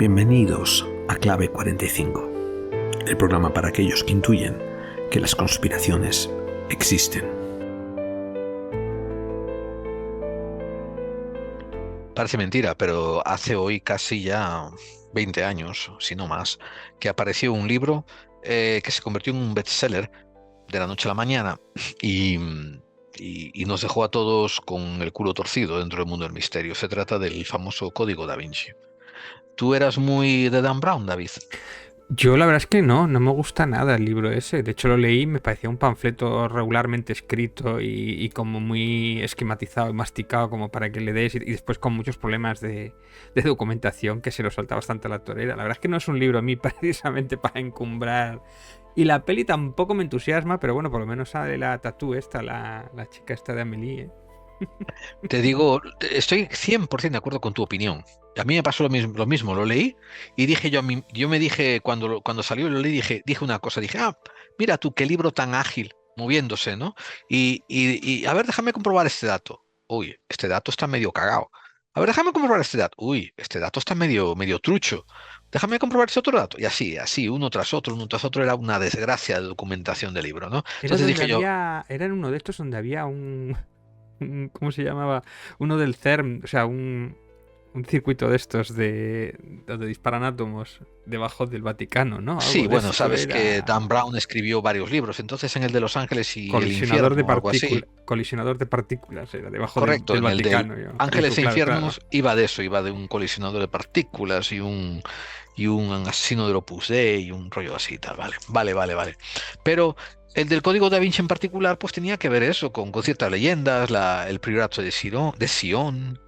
Bienvenidos a Clave 45, el programa para aquellos que intuyen que las conspiraciones existen. Parece mentira, pero hace hoy casi ya 20 años, si no más, que apareció un libro que se convirtió en un bestseller de la noche a la mañana y, y nos dejó a todos con el culo torcido dentro del mundo del misterio. Se trata del famoso Código Da Vinci. ¿Tú eras muy de Dan Brown, David? Yo la verdad es que no me gusta nada el libro ese. De hecho lo leí, me parecía un panfleto regularmente escrito y como muy esquematizado y masticado como para que le des y después con muchos problemas de documentación que se lo salta bastante a la torera. La verdad es que no es un libro a mí precisamente para encumbrar. Y la peli tampoco me entusiasma, pero bueno, por lo menos sale la tatú esta, la chica esta de Amelie, ¿eh? Te digo, estoy 100% de acuerdo con tu opinión. A mí me pasó lo mismo, lo leí y dije yo me dije, cuando salió lo leí, dije una cosa, dije, mira tú, qué libro tan ágil, moviéndose, ¿no? A ver, déjame comprobar este dato. Uy, este dato está medio cagado. A ver, déjame comprobar este dato. Uy, este dato está medio trucho. Déjame comprobar este otro dato. Y así, uno tras otro, era una desgracia de documentación del libro, ¿no? Era Entonces donde dije yo, era en uno de estos donde había ¿cómo se llamaba? Uno del CERN, o sea, un circuito de estos de donde disparan átomos debajo del Vaticano, ¿no? sí, Algo de bueno, esto sabes que Dan era. Brown escribió varios libros, entonces en el de Los Ángeles y el Infierno o algo así, Colisionador de partículas era debajo correcto, del en el de Vaticano. Yo. Y Ángeles e claro, claro. Infiernos iba de eso, iba de un colisionador de partículas y un asesino del Opus Dei y un rollo así y tal, vale. Pero el del Código Da Vinci en particular, pues tenía que ver eso, con ciertas leyendas, el priorato de Sion.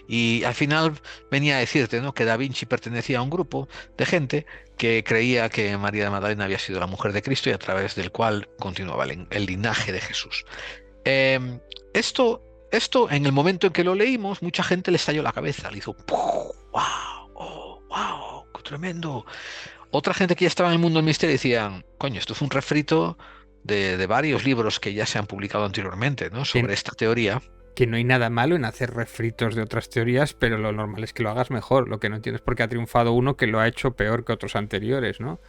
Y al final venía a decirte, ¿no?, que Da Vinci pertenecía a un grupo de gente que creía que María de Magdalena había sido la mujer de Cristo y a través del cual continuaba el linaje de Jesús. Em, esto, esto, en el momento en que lo leímos, mucha gente le estalló la cabeza, le hizo ¡wow! ¡Oh, wow! ¡Qué tremendo! Otra gente que ya estaba en el mundo del misterio decían, coño, esto es un refrito de varios libros que ya se han publicado anteriormente, ¿no?, Que, sobre esta teoría. que no hay nada malo en hacer refritos de otras teorías, pero lo normal es que lo hagas mejor. Lo que no entiendo es por qué ha triunfado uno que lo ha hecho peor que otros anteriores, ¿no?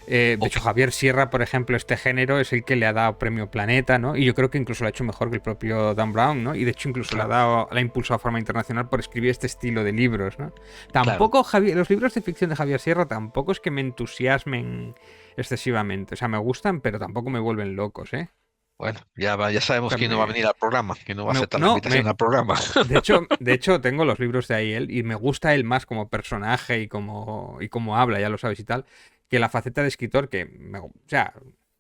De O- hecho, Javier Sierra, por ejemplo, este género es el que le ha dado premio Planeta, ¿no? Y yo creo que incluso lo ha hecho mejor que el propio Dan Brown, ¿no? Y de hecho incluso claro, le ha impulsado a forma internacional por escribir este estilo de libros, ¿no? claro. Tampoco los libros de ficción de Javier Sierra tampoco es que me entusiasmen excesivamente. O sea, me gustan, pero tampoco me vuelven locos, ¿eh? Bueno, ya O sabemos sea, quién no va a venir al programa, quién no va a aceptar la no, invitación al programa. de hecho, tengo los libros de ahí él y me gusta él más como personaje y como habla, ya lo sabes y tal, que la faceta de escritor o sea,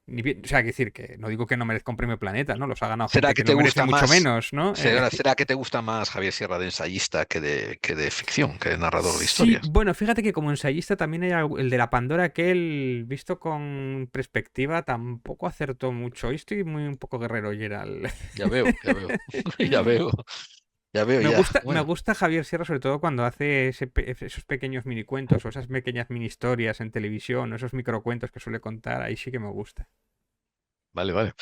o sea, que decir que no digo que no merezca un premio Planeta, ¿no? Los ha ganado ¿Será gente que que te no merece gusta mucho más, menos, ¿no? será que te gusta más Javier Sierra de ensayista que de ficción, que de narrador de Sí, historias? bueno, fíjate que como ensayista también hay el de la Pandora que él, visto con perspectiva, tampoco acertó mucho. Hoy estoy muy un poco guerrero, Gerald. Ya veo, ya veo, ya veo, Me ya. gusta, me Bueno. gusta Javier Sierra sobre todo cuando hace esos pequeños minicuentos o esas pequeñas mini historias en televisión o esos microcuentos que suele contar, ahí sí que me gusta. Vale.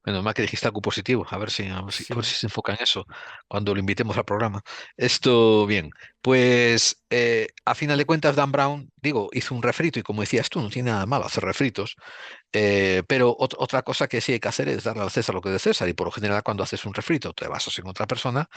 Menos mal que dijiste algo positivo. A ver si Sí. se enfoca en eso cuando lo invitemos al programa. Esto, bien. Pues, a final de cuentas, Dan Brown, digo, hizo un refrito y como decías tú, no tiene nada malo hacer refritos. Pero otra cosa que sí hay que hacer es darle al César lo que es de César. Y por lo general, cuando haces un refrito, te basas en otra persona,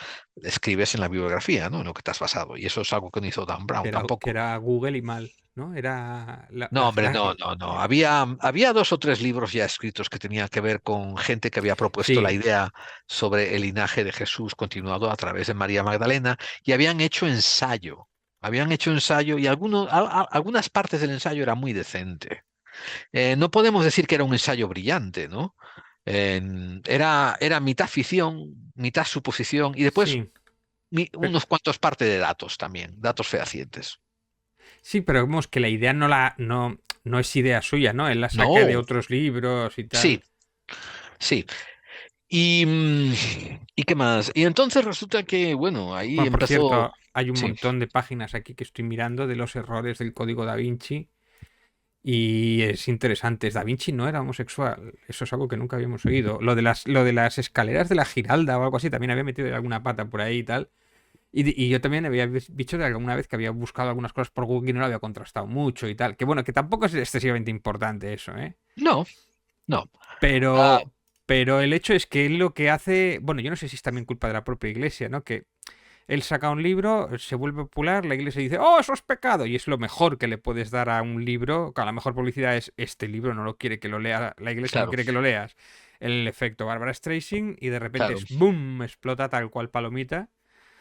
escribes en la bibliografía, ¿no?, en lo que te has basado. Y eso es algo que no hizo Dan Brown Que tampoco. era Google y mal, ¿no? Era No, hombre, no. Había dos o tres libros ya escritos que tenían que ver con gente que había propuesto la Sí, idea sobre el linaje de Jesús continuado a través de María Magdalena y habían hecho ensayo. Habían hecho ensayo y algunas partes del ensayo era muy decente. No podemos decir que era un ensayo brillante, ¿no? Era mitad ficción, mitad suposición y después sí. Pero, unos cuantos partes de datos también, datos fehacientes. sí, pero vemos que la idea no es idea suya, ¿no? Él la saca de No, otros libros y sí, tal. sí. Y, ¿y qué más? Y entonces resulta que, bueno, ahí Bueno, por empezó. cierto, hay un Sí, montón de páginas aquí que estoy mirando de los errores del código Da Vinci. Y es interesante. Da Vinci no era homosexual. Eso es algo que nunca habíamos oído. Lo de las escaleras de la Giralda o algo así también había metido alguna pata por ahí y tal. Y yo también había dicho de alguna vez que había buscado algunas cosas por Google y no lo había contrastado mucho y tal. Que bueno, que tampoco es excesivamente importante eso, ¿eh? No, no. Ah, Pero, pero el hecho es que él lo que hace, bueno, yo no sé si es también culpa de la propia iglesia, ¿no? Que él saca un libro, se vuelve popular, la iglesia dice, oh, eso es pecado. Y es lo mejor que le puedes dar a un libro, que a la mejor publicidad es este libro, no lo quiere que lo lea, la iglesia no claro, quiere que lo leas. El efecto Barbara Streisand y de repente claro, es boom, explota tal cual palomita.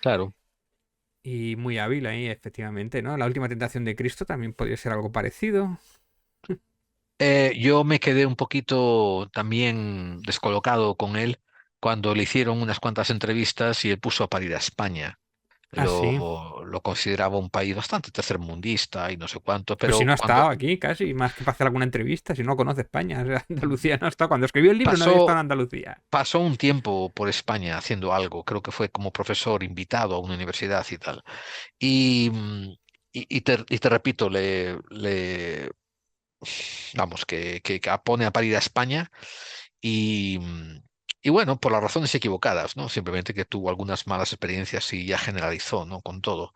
claro. Y muy hábil ahí, efectivamente, ¿no? La última tentación de Cristo también podría ser algo parecido. Yo me quedé un poquito también descolocado con él cuando le hicieron unas cuantas entrevistas y él puso a parir a España. Ah, sí. Lo consideraba un país bastante tercermundista y no sé cuánto, Pues si pero no ha cuando estado aquí casi, más que para hacer alguna entrevista, si no conoce España. O sea, Andalucía no ha estado. Cuando escribió el libro no había estado pasó, en Andalucía. pasó un tiempo por España haciendo algo, creo que fue como profesor invitado a una universidad y tal. Y, y te repito, vamos, que pone a parir a España y, y bueno, por las razones equivocadas, ¿no? Simplemente que tuvo algunas malas experiencias y ya generalizó, ¿no? Con todo.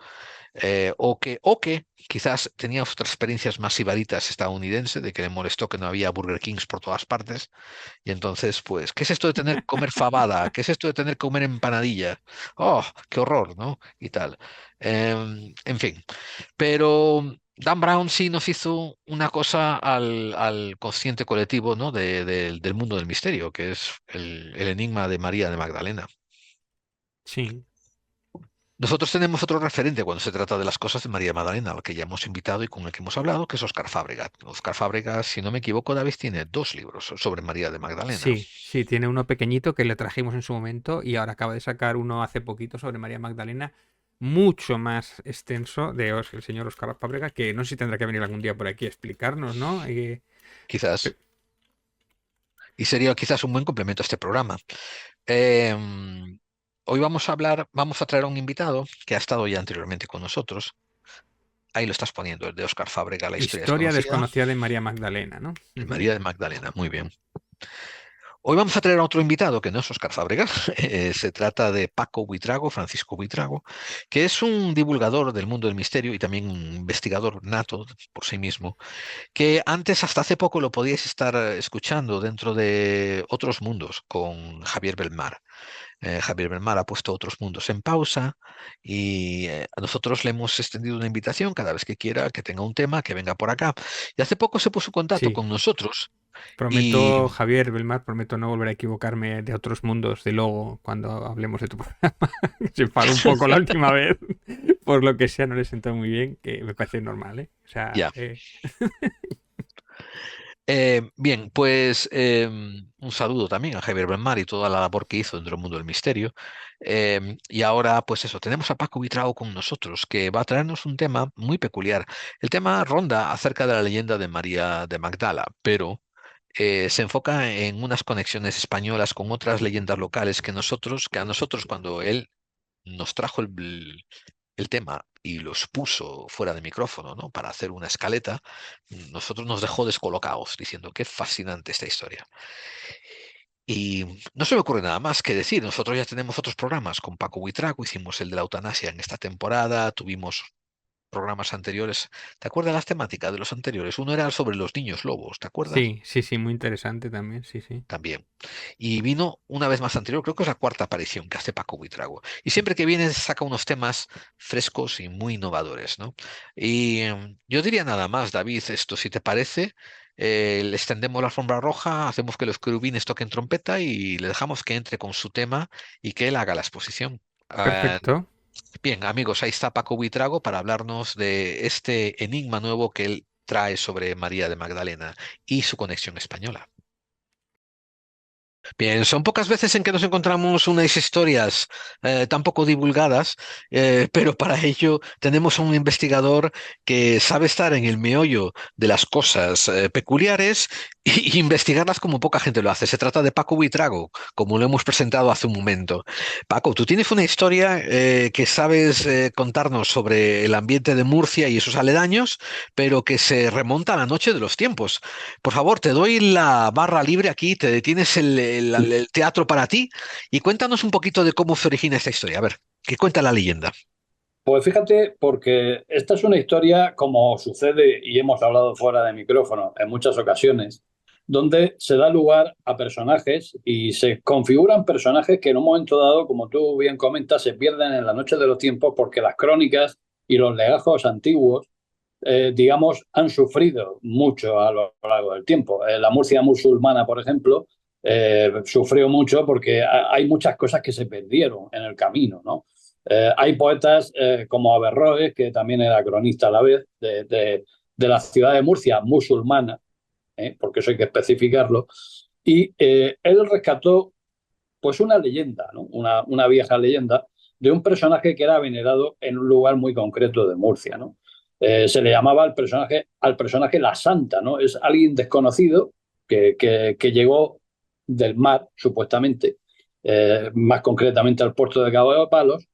O que quizás tenía otras experiencias más ibaritas estadounidense, de que le molestó que no había Burger Kings por todas partes. Y entonces, pues, ¿qué es esto de tener que comer fabada? ¿Qué es esto de tener que comer empanadilla? ¡Oh, qué horror!, ¿no? Y tal. En fin. Pero Dan Brown sí nos hizo una cosa al consciente colectivo, ¿no? Del mundo del misterio, que es el enigma de María de Magdalena. Sí. Nosotros tenemos otro referente cuando se trata de las cosas de María Magdalena, al que ya hemos invitado y con el que hemos hablado, que es Óscar Fábregas. Óscar Fábregas, si no me equivoco, David tiene dos libros sobre María de Magdalena. Sí, sí, tiene uno pequeñito que le trajimos en su momento y ahora acaba de sacar uno hace poquito sobre María Magdalena, mucho más extenso de el señor Óscar Fábrega, que no sé si tendrá que venir algún día por aquí a explicarnos, ¿no? Quizás. Pe- Y sería quizás un buen complemento a este programa. Em, Hoy vamos a traer a un invitado que ha estado ya anteriormente con nosotros. Ahí lo estás poniendo, el de Óscar Fábrega, La historia Historia desconocida. desconocida de María Magdalena, ¿no? Ujú. María de Magdalena, muy bien. Hoy vamos a traer a otro invitado que no es Óscar Fábrega. Se trata de Paco Buitrago, Francisco Buitrago, que es un divulgador del mundo del misterio y también un investigador nato por sí mismo, que antes, hasta hace poco, lo podíais estar escuchando dentro de Otros Mundos con Javier Belmar. Javier Belmar ha puesto Otros Mundos en pausa y a nosotros le hemos extendido una invitación cada vez que quiera, que tenga un tema, que venga por acá. Y hace poco se puso en contacto Sí, con nosotros prometo, y Javier Belmar, prometo no volver a equivocarme de otros mundos de logo cuando hablemos de tu programa. Se enfadó un poco la última vez, por lo que sea, no le sentó muy bien, que me parece normal, ¿eh? O sea, ya. Bien, pues un saludo también a Javier Benmar y toda la labor que hizo dentro del mundo del misterio. Y ahora, pues eso, tenemos a Paco Vitrao con nosotros, que va a traernos un tema muy peculiar. El tema ronda acerca de la leyenda de María de Magdala, pero se enfoca en unas conexiones españolas con otras leyendas locales que a nosotros cuando él nos trajo el tema y los puso fuera de micrófono, ¿no? Para hacer una escaleta, nosotros nos dejó descolocados, diciendo qué fascinante esta historia. Y no se me ocurre nada más que decir. Nosotros ya tenemos otros programas con Paco Buitrago, hicimos el de la eutanasia en esta temporada, tuvimos programas anteriores. ¿Te acuerdas las temáticas de los anteriores? Uno era sobre los niños lobos, ¿te acuerdas? sí, sí, sí, muy interesante también, sí, sí. También. Y vino una vez más anterior, creo que es la cuarta aparición que hace Paco Buitrago. Y siempre que viene saca unos temas frescos y muy innovadores, ¿no? Y yo diría nada más, David, esto si te parece, le extendemos la alfombra roja, hacemos que los querubines toquen trompeta y le dejamos que entre con su tema y que él haga la exposición. Perfecto. Bien, amigos, ahí está Paco Buitrago para hablarnos de este enigma nuevo que él trae sobre María de Magdalena y su conexión española. Bien, son pocas veces en que nos encontramos unas historias tan poco divulgadas, pero para ello tenemos a un investigador que sabe estar en el meollo de las cosas peculiares y investigarlas como poca gente lo hace. Se trata de Paco Buitrago, como lo hemos presentado hace un momento. Paco, tú tienes una historia que sabes contarnos sobre el ambiente de Murcia y sus aledaños, pero que se remonta a la noche de los tiempos. Por favor, te doy la barra libre aquí, te detienes el teatro para ti y cuéntanos un poquito de cómo se origina esta historia. A ver. ¿Qué cuenta la leyenda? Pues fíjate, porque esta es una historia, como sucede y hemos hablado fuera de micrófono en muchas ocasiones, donde se da lugar a personajes y se configuran personajes que en un momento dado, como tú bien comentas, se pierden en la noche de los tiempos porque las crónicas y los legajos antiguos, digamos, han sufrido mucho a lo largo del tiempo. La Murcia musulmana, por ejemplo, sufrió mucho porque hay muchas cosas que se perdieron en el camino, ¿no? Hay poetas como Averroes, que también era cronista a la vez, de la ciudad de Murcia, musulmana, porque eso hay que especificarlo, y él rescató pues una leyenda, ¿no? Una vieja leyenda de un personaje que era venerado en un lugar muy concreto de Murcia, ¿no? Se le llamaba al personaje la Santa, ¿no? Es alguien desconocido que llegó del mar, supuestamente, más concretamente al puerto de Cabo de Palos,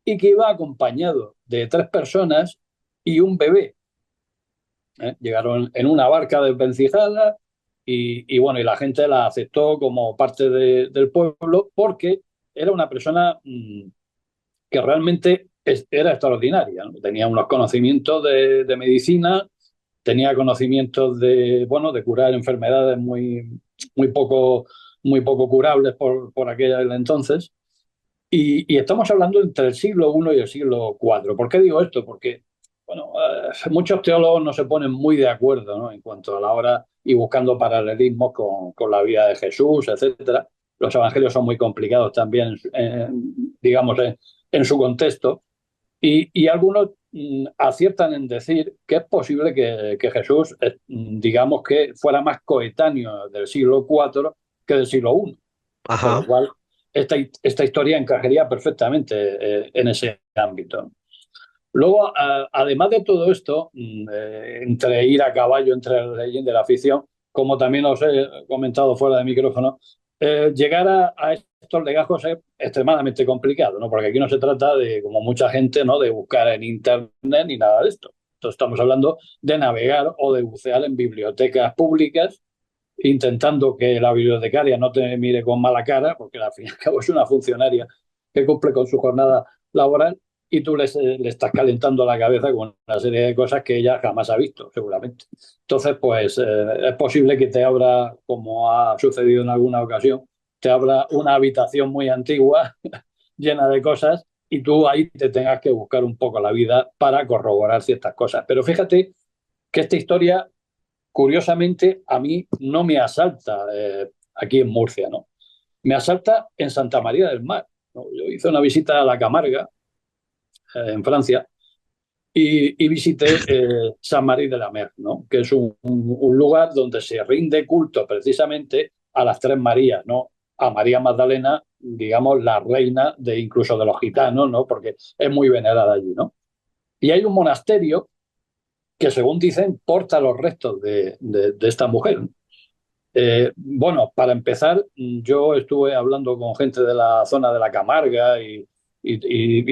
y que iba acompañado de 3 personas y un bebé. Llegaron en una barca desvencijada y bueno, y la gente la aceptó como parte del pueblo porque era una persona que realmente era extraordinaria, ¿no? Tenía unos conocimientos de medicina, tenía conocimientos bueno, de curar enfermedades muy poco curables por aquel entonces. Y estamos hablando entre el siglo I y el siglo IV. ¿Por qué digo esto? Porque bueno, muchos teólogos no se ponen muy de acuerdo, ¿no? En cuanto a la hora y buscando paralelismos con la vida de Jesús, etcétera. Los evangelios son muy complicados también, digamos, en su contexto. Y algunos aciertan en decir que es posible que Jesús, digamos, que fuera más coetáneo del siglo IV que del siglo I. Con lo Ajá. cual, esta historia encajaría perfectamente en ese ámbito. Luego, además de todo esto, entre ir a caballo entre la leyenda y la ficción, como también os he comentado fuera de micrófono, llegar a estos legajos es extremadamente complicado, ¿no? Porque aquí no se trata de, como mucha gente, ¿no? De buscar en Internet ni nada de esto. Entonces estamos hablando de navegar o de bucear en bibliotecas públicas intentando que la bibliotecaria no te mire con mala cara, porque al fin y al cabo es una funcionaria que cumple con su jornada laboral y tú le estás calentando la cabeza con una serie de cosas que ella jamás ha visto, seguramente. Entonces, pues es posible que te abra, como ha sucedido en alguna ocasión, te abra una habitación muy antigua llena de cosas y tú ahí te tengas que buscar un poco la vida para corroborar ciertas cosas. Pero fíjate que esta historia curiosamente, a mí no me asalta aquí en Murcia, ¿no? Me asalta en Santa María del Mar, ¿no? Yo hice una visita a la Camarga, en Francia, y visité Saint-Marie de la Mer, ¿no? Que es un lugar donde se rinde culto precisamente a las 3 Marías, ¿no? A María Magdalena, digamos, la reina de incluso de los gitanos, ¿no? Porque es muy venerada allí, ¿no? Y hay un monasterio que, según dicen, porta los restos de esta mujer. Bueno, para empezar, yo estuve hablando con gente de la zona de la Camarga y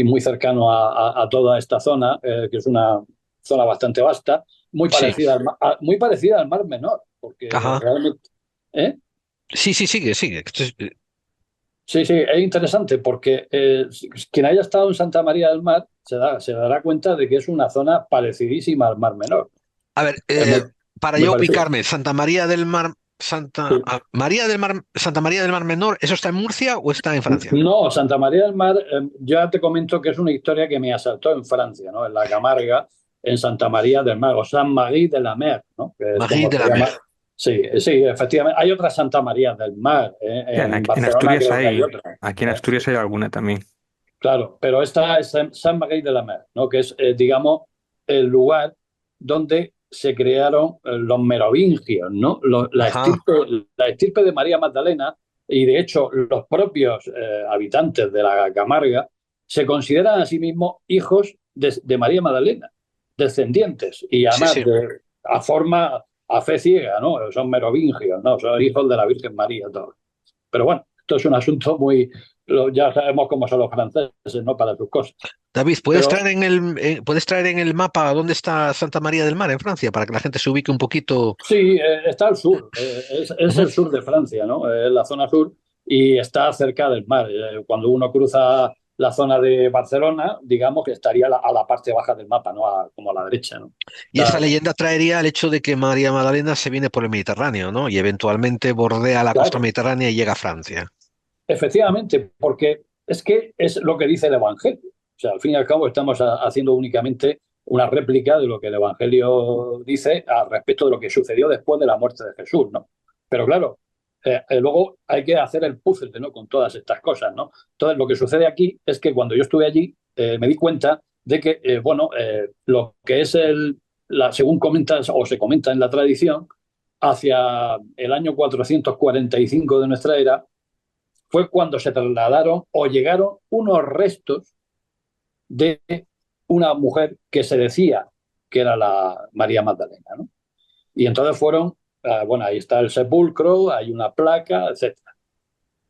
muy cercano a toda esta zona, que es una zona bastante vasta, Sí. muy parecida al Mar Menor, porque Ajá. realmente... ¿eh? Sí, sí, sigue, sigue. Sí, sí, es interesante porque quien haya estado en Santa María del Mar se dará cuenta de que es una zona parecidísima al Mar Menor. A ver, Muy, para muy yo parecida. ubicarme, Santa María del Mar, Sí. María del Mar, Santa María del Mar Menor, ¿eso está en Murcia o está en Francia? No, Santa María del Mar, ya te comento que es una historia que me asaltó en Francia, ¿no? En la Camarga, en Santa María del Mar, o Saint-Marie de la Mer, ¿no? Que es Marie como de se la Mer. llama. Sí, sí, efectivamente. Hay otra Santa María del Mar, Ya, en En Barcelona Asturias creo que hay hay, otra. aquí en ¿Eh? Asturias hay alguna también. Claro, pero esta es Saint-Marie de la Mer, ¿no? Que es, digamos, el lugar donde se crearon los merovingios, ¿no? Ajá. La estirpe de María Magdalena, y de hecho los propios habitantes de la Camarga se consideran a sí mismos hijos de María Magdalena, descendientes, y Sí, además sí. a fe ciega, ¿no? Son merovingios, ¿no? Son hijos de la Virgen María, todos. Pero bueno, esto es un asunto ya sabemos cómo son los franceses, ¿no? Para sus cosas. David, Pero ¿puedes traer en el mapa dónde está Santa María del Mar en Francia para que la gente se ubique un poquito? sí, está al sur, es Ujú. el sur de Francia, ¿no? Es la zona sur y está cerca del mar. Cuando uno cruza la zona de Barcelona, digamos que estaría a la parte baja del mapa, ¿no? Como a la derecha, ¿no? Y esta leyenda traería el hecho de que María Magdalena se viene por el Mediterráneo, ¿no? Y eventualmente bordea la costa Claro, mediterránea y llega a Francia. efectivamente, porque es que es lo que dice el Evangelio. O sea, al fin y al cabo estamos haciendo únicamente una réplica de lo que el Evangelio dice al respecto de lo que sucedió después de la muerte de Jesús, ¿no? Pero claro, luego hay que hacer el puzzle, ¿no? Con todas estas cosas, ¿no? Entonces, lo que sucede aquí es que cuando yo estuve allí, me di cuenta de que, lo que es según comentas o se comenta en la tradición, hacia el año 445 de nuestra era, fue cuando se trasladaron o llegaron unos restos de una mujer que se decía que era la María Magdalena, ¿no? Y entonces fueron, ahí está el sepulcro, hay una placa, etcétera.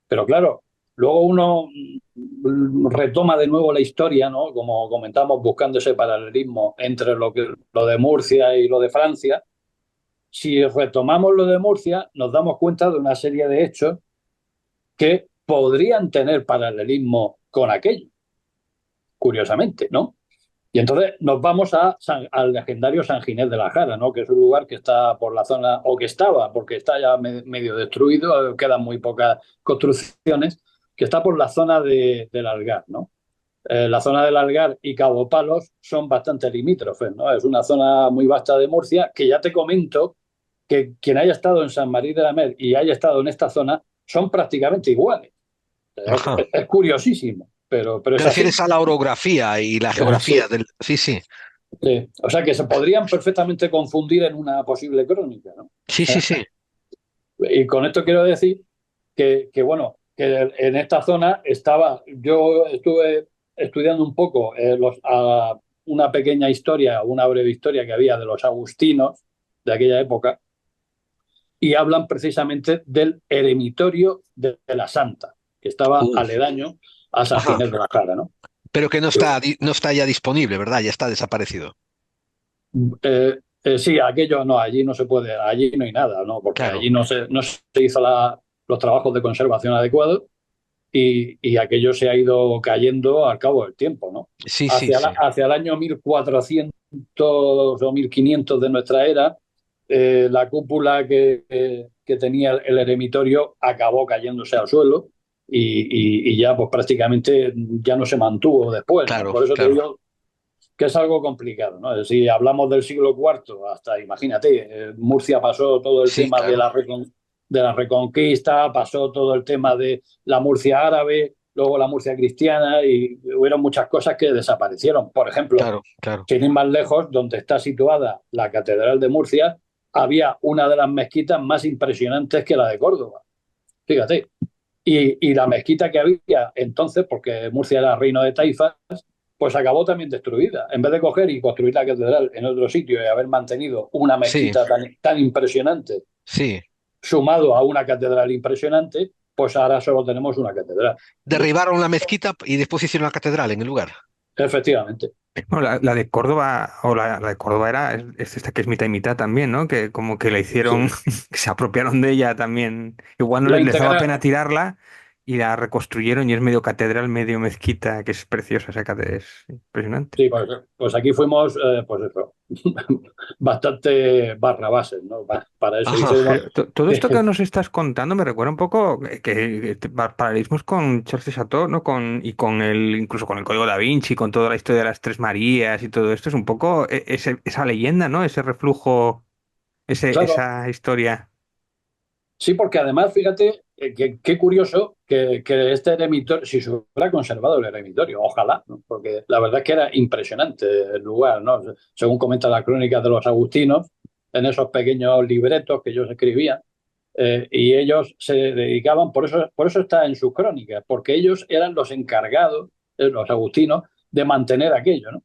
Pero claro, luego uno retoma de nuevo la historia, ¿no? Como comentamos, buscando ese paralelismo entre lo de Murcia y lo de Francia. Si retomamos lo de Murcia, nos damos cuenta de una serie de hechos que podrían tener paralelismo con aquello, curiosamente, ¿no? Y entonces nos vamos al legendario San Ginés de la Jara, ¿no? Que es un lugar que está por la zona, o que estaba, porque está ya medio destruido, quedan muy pocas construcciones, que está por la zona del Algar, ¿no? La zona del Algar y Cabo Palos son bastante limítrofes, ¿no? Es una zona muy vasta de Murcia, que ya te comento que quien haya estado en San Marí de la Mer y haya estado en esta zona son prácticamente iguales. Ajá. Es curiosísimo, pero ¿Te es así. refieres a la orografía y la Sí, geografía del... Sí, sí, sí. O sea que se podrían perfectamente confundir en una posible crónica, ¿no? sí, sí, sí. Y con esto quiero decir bueno, que en esta zona yo estuve estudiando un poco una pequeña historia, una breve historia que había de los agustinos de aquella época, y hablan precisamente del eremitorio de la Santa, que estaba Uh, aledaño a San ajá. Ginés de la Jara, ¿no? Pero que no está ya disponible, ¿verdad? Ya está desaparecido. Sí, aquello no, allí no se puede, allí no hay nada, ¿no? Porque Claro. allí no se hizo los trabajos de conservación adecuados y aquello se ha ido cayendo al cabo del tiempo, ¿no? Sí, sí, sí. Hacia el año 1400 o 1500 de nuestra era, la cúpula que tenía el eremitorio acabó cayéndose al suelo y ya pues prácticamente ya no se mantuvo después, ¿no? Claro, Por eso te claro. digo que es algo complicado, ¿no? Si hablamos del siglo IV, hasta, imagínate, Murcia pasó todo el Sí, tema claro. de la Reconquista, pasó todo el tema de la Murcia árabe, luego la Murcia cristiana, y hubieron muchas cosas que desaparecieron. Por ejemplo, Claro, claro. sin ir más lejos, donde está situada la Catedral de Murcia, había una de las mezquitas más impresionantes que la de Córdoba. Fíjate. Y la mezquita que había entonces, porque Murcia era reino de taifas, pues acabó también destruida. En vez de coger y construir la catedral en otro sitio y haber mantenido una Sí, mezquita tan impresionante, sí. sumado a una catedral impresionante, pues ahora solo tenemos una catedral. Derribaron la mezquita y después hicieron la catedral en el lugar. Efectivamente. Bueno, la de Córdoba, o la de Córdoba es esta que es mitad y mitad también, ¿no? Que como que la hicieron, Sí. que se apropiaron de ella también. Igual no La les daba pena integral, tirarla y la reconstruyeron y es medio catedral, medio mezquita, que es preciosa esa catedral, es impresionante. sí, pues aquí fuimos, pues eso, bastante barrabases, ¿no? Para eso Ajá. hicimos. Todo esto que nos estás contando me recuerda un poco paralelismos con Charles de Chateau, ¿no? Con incluso con el Código Da Vinci, con toda la historia de las Tres Marías y todo esto. Es un poco esa leyenda, ¿no? Ese reflujo, Claro, esa historia. sí, porque además, fíjate, qué curioso que este eremitorio, si se hubiera conservado el eremitorio, ojalá, ¿no? Porque la verdad es que era impresionante el lugar, ¿no? Según comenta la crónica de los agustinos, en esos pequeños libretos que ellos escribían, y ellos se dedicaban, por eso está en sus crónicas, porque ellos eran los encargados, los agustinos, de mantener aquello, ¿no?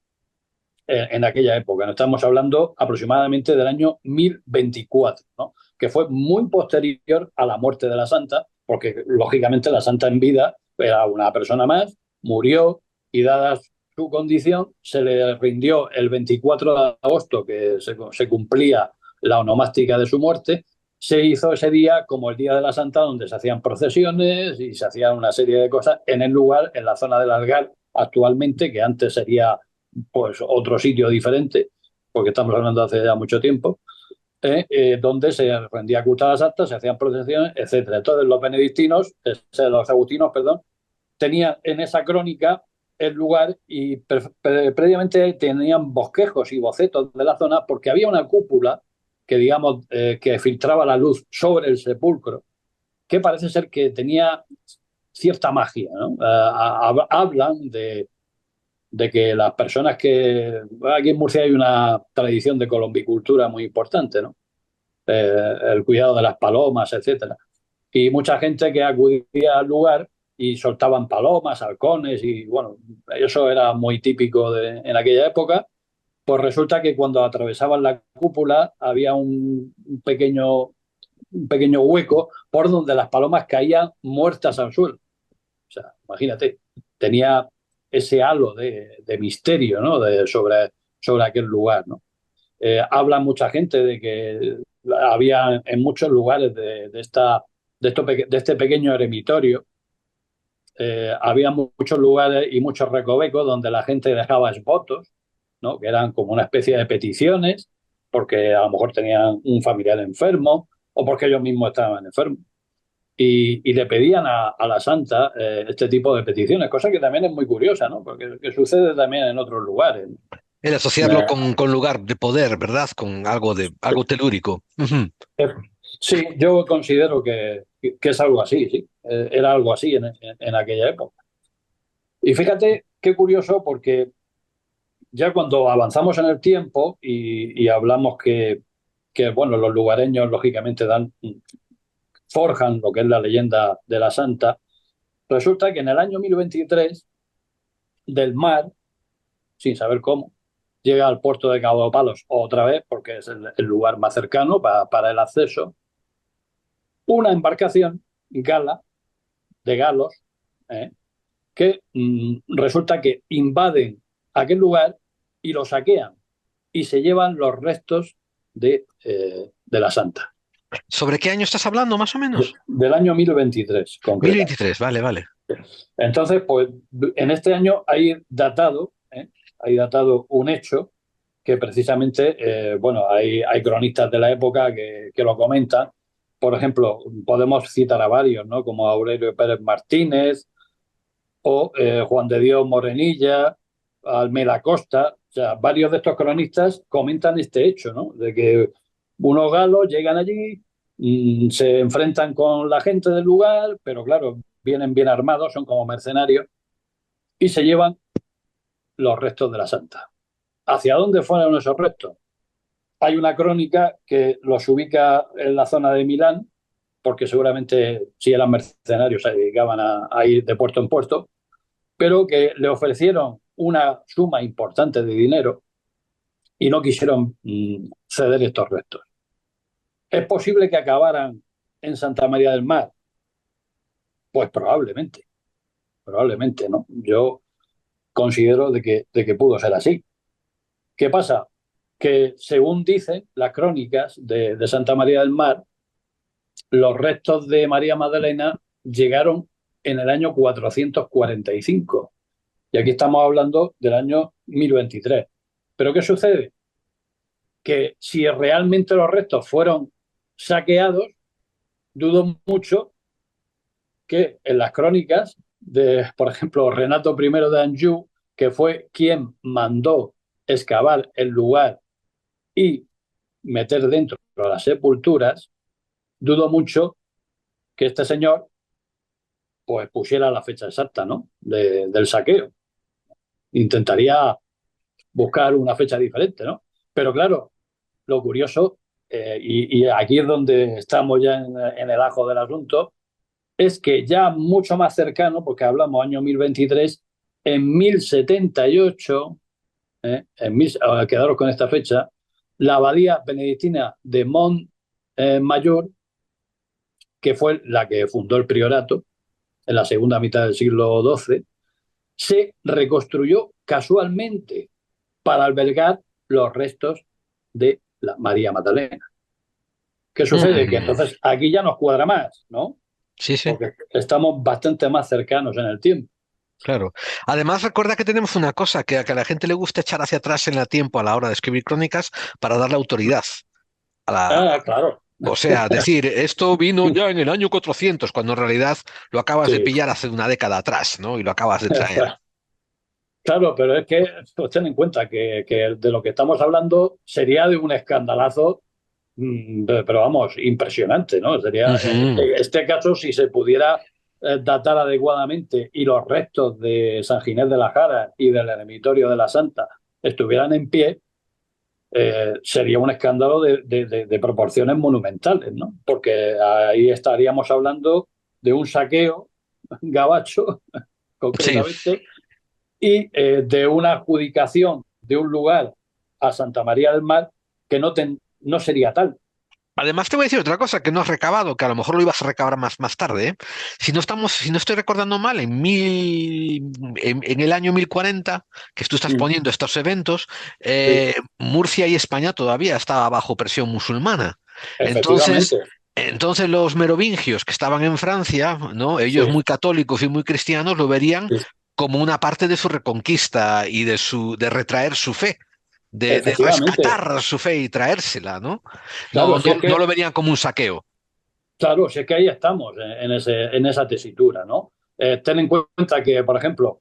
En aquella época. No estamos hablando aproximadamente del año 1024, ¿no? Que fue muy posterior a la muerte de la santa, porque lógicamente la santa en vida era una persona más, murió y dada su condición se le rindió el 24 de agosto, que se cumplía la onomástica de su muerte, se hizo ese día como el Día de la Santa, donde se hacían procesiones y se hacían una serie de cosas en el lugar, en la zona del Algar actualmente, que antes sería pues otro sitio diferente, porque estamos hablando de hace ya mucho tiempo, donde se rendía culto a la Santa, se hacían procesiones, etcétera. Entonces los benedictinos, los agustinos, perdón, tenían en esa crónica el lugar y previamente tenían bosquejos y bocetos de la zona porque había una cúpula que, digamos, que filtraba la luz sobre el sepulcro, que parece ser que tenía cierta magia, ¿no? Hablan de que las personas que... Aquí en Murcia hay una tradición de colombicultura muy importante, ¿no? El cuidado de las palomas, etcétera. Y mucha gente que acudía al lugar y soltaban palomas, halcones, y bueno, eso era muy típico en aquella época. Pues resulta que cuando atravesaban la cúpula había un pequeño hueco por donde las palomas caían muertas al suelo. O sea, imagínate, tenía ese halo de misterio, ¿no? Sobre aquel lugar, ¿no? Habla mucha gente de que había en muchos lugares de este pequeño eremitorio, había muchos lugares y muchos recovecos donde la gente dejaba votos, ¿no? Que eran como una especie de peticiones, porque a lo mejor tenían un familiar enfermo o porque ellos mismos estaban enfermos. Y le pedían a la santa este tipo de peticiones, cosa que también es muy curiosa, ¿no? Porque que sucede también en otros lugares. El asociarlo con lugar de poder, ¿verdad? Con algo de algo telúrico. Ujú. Eh, Sí, yo considero que es algo así, sí. Era algo así en aquella época. Y fíjate qué curioso, porque ya cuando avanzamos en el tiempo y hablamos bueno, los lugareños lógicamente forjan lo que es la leyenda de la Santa, resulta que en el año 1023 del mar, sin saber cómo, llega al puerto de Cabo de Palos otra vez, porque es el lugar más cercano para el acceso, una embarcación gala de galos, ¿eh? Que resulta que invaden aquel lugar y lo saquean y se llevan los restos de la Santa. ¿Sobre qué año estás hablando, más o menos? Del año 1023, Mil concretamente. veintitrés, vale, vale. Entonces, pues en este año hay datado un hecho que precisamente, bueno, hay cronistas de la época que lo comentan. Por ejemplo, podemos citar a varios, ¿no? Como Aurelio Pérez Martínez, o Juan de Dios Morenilla, Almela Costa. O sea, varios de estos cronistas comentan este hecho, ¿no? De que unos galos llegan allí, se enfrentan con la gente del lugar, pero claro, vienen bien armados, son como mercenarios, y se llevan los restos de la Santa. ¿Hacia dónde fueron esos restos? Hay una crónica que los ubica en la zona de Milán, porque seguramente si eran mercenarios se dedicaban a ir de puerto en puerto, pero que le ofrecieron una suma importante de dinero y no quisieron ceder estos restos. ¿Es posible que acabaran en Santa María del Mar? Pues probablemente, ¿no? Yo considero de que pudo ser así. ¿Qué pasa? Que según dicen las crónicas de Santa María del Mar, los restos de María Magdalena llegaron en el año 445. Y aquí estamos hablando del año 1023. ¿Pero qué sucede? Que si realmente los restos fueron saqueados, dudo mucho que en las crónicas de, por ejemplo, Renato I de Anjou, que fue quien mandó excavar el lugar y meter dentro las sepulturas, dudo mucho que este señor pues pusiera la fecha exacta, ¿no? Del saqueo. Intentaría buscar una fecha diferente, ¿no? Pero claro, lo curioso, y aquí es donde estamos ya en el ajo del asunto, es que ya mucho más cercano, porque hablamos año 1023, en 1078, quedaros con esta fecha, la abadía benedictina de Montmayor, que fue la que fundó el priorato en la segunda mitad del siglo XII, se reconstruyó casualmente para albergar los restos de la María Magdalena. ¿Qué sucede? Que entonces aquí ya nos cuadra más, ¿no? Sí, sí. Porque estamos bastante más cercanos en el tiempo. Claro. Además, recuerda que tenemos una cosa, que a la gente le gusta echar hacia atrás en el tiempo a la hora de escribir crónicas para darle autoridad a la... Ah, claro. O sea, decir, esto vino ya en el año 400, cuando en realidad lo acabas de Sí. pillar hace una década atrás, ¿no? Y lo acabas de traer. Claro, pero es que pues, ten en cuenta que de lo que estamos hablando sería de un escandalazo, pero vamos, impresionante, ¿no? Sería, en Ujú. este caso, si se pudiera datar adecuadamente y los restos de San Ginés de la Jara y del eremitorio de la Santa estuvieran en pie, sería un escándalo de proporciones monumentales, ¿no? Porque ahí estaríamos hablando de un saqueo gabacho, Sí. concretamente, y de una adjudicación de un lugar a Santa María del Mar que no sería tal. Además, te voy a decir otra cosa que no has recabado, que a lo mejor lo ibas a recabar más tarde, ¿eh? Si no estoy recordando mal, en el año 1040, que tú estás Mm, poniendo estos eventos, sí, Murcia y España todavía estaba bajo presión musulmana. Entonces, efectivamente. entonces los merovingios que estaban en Francia, ¿no? Ellos Sí, muy católicos y muy cristianos lo verían sí, como una parte de su reconquista y de retraer su fe, de efectivamente. rescatar su fe y traérsela, ¿no? Claro, No, si no, es no que, lo verían como un saqueo. claro, si es que ahí estamos en esa tesitura, ¿no? Ten en cuenta que, por ejemplo,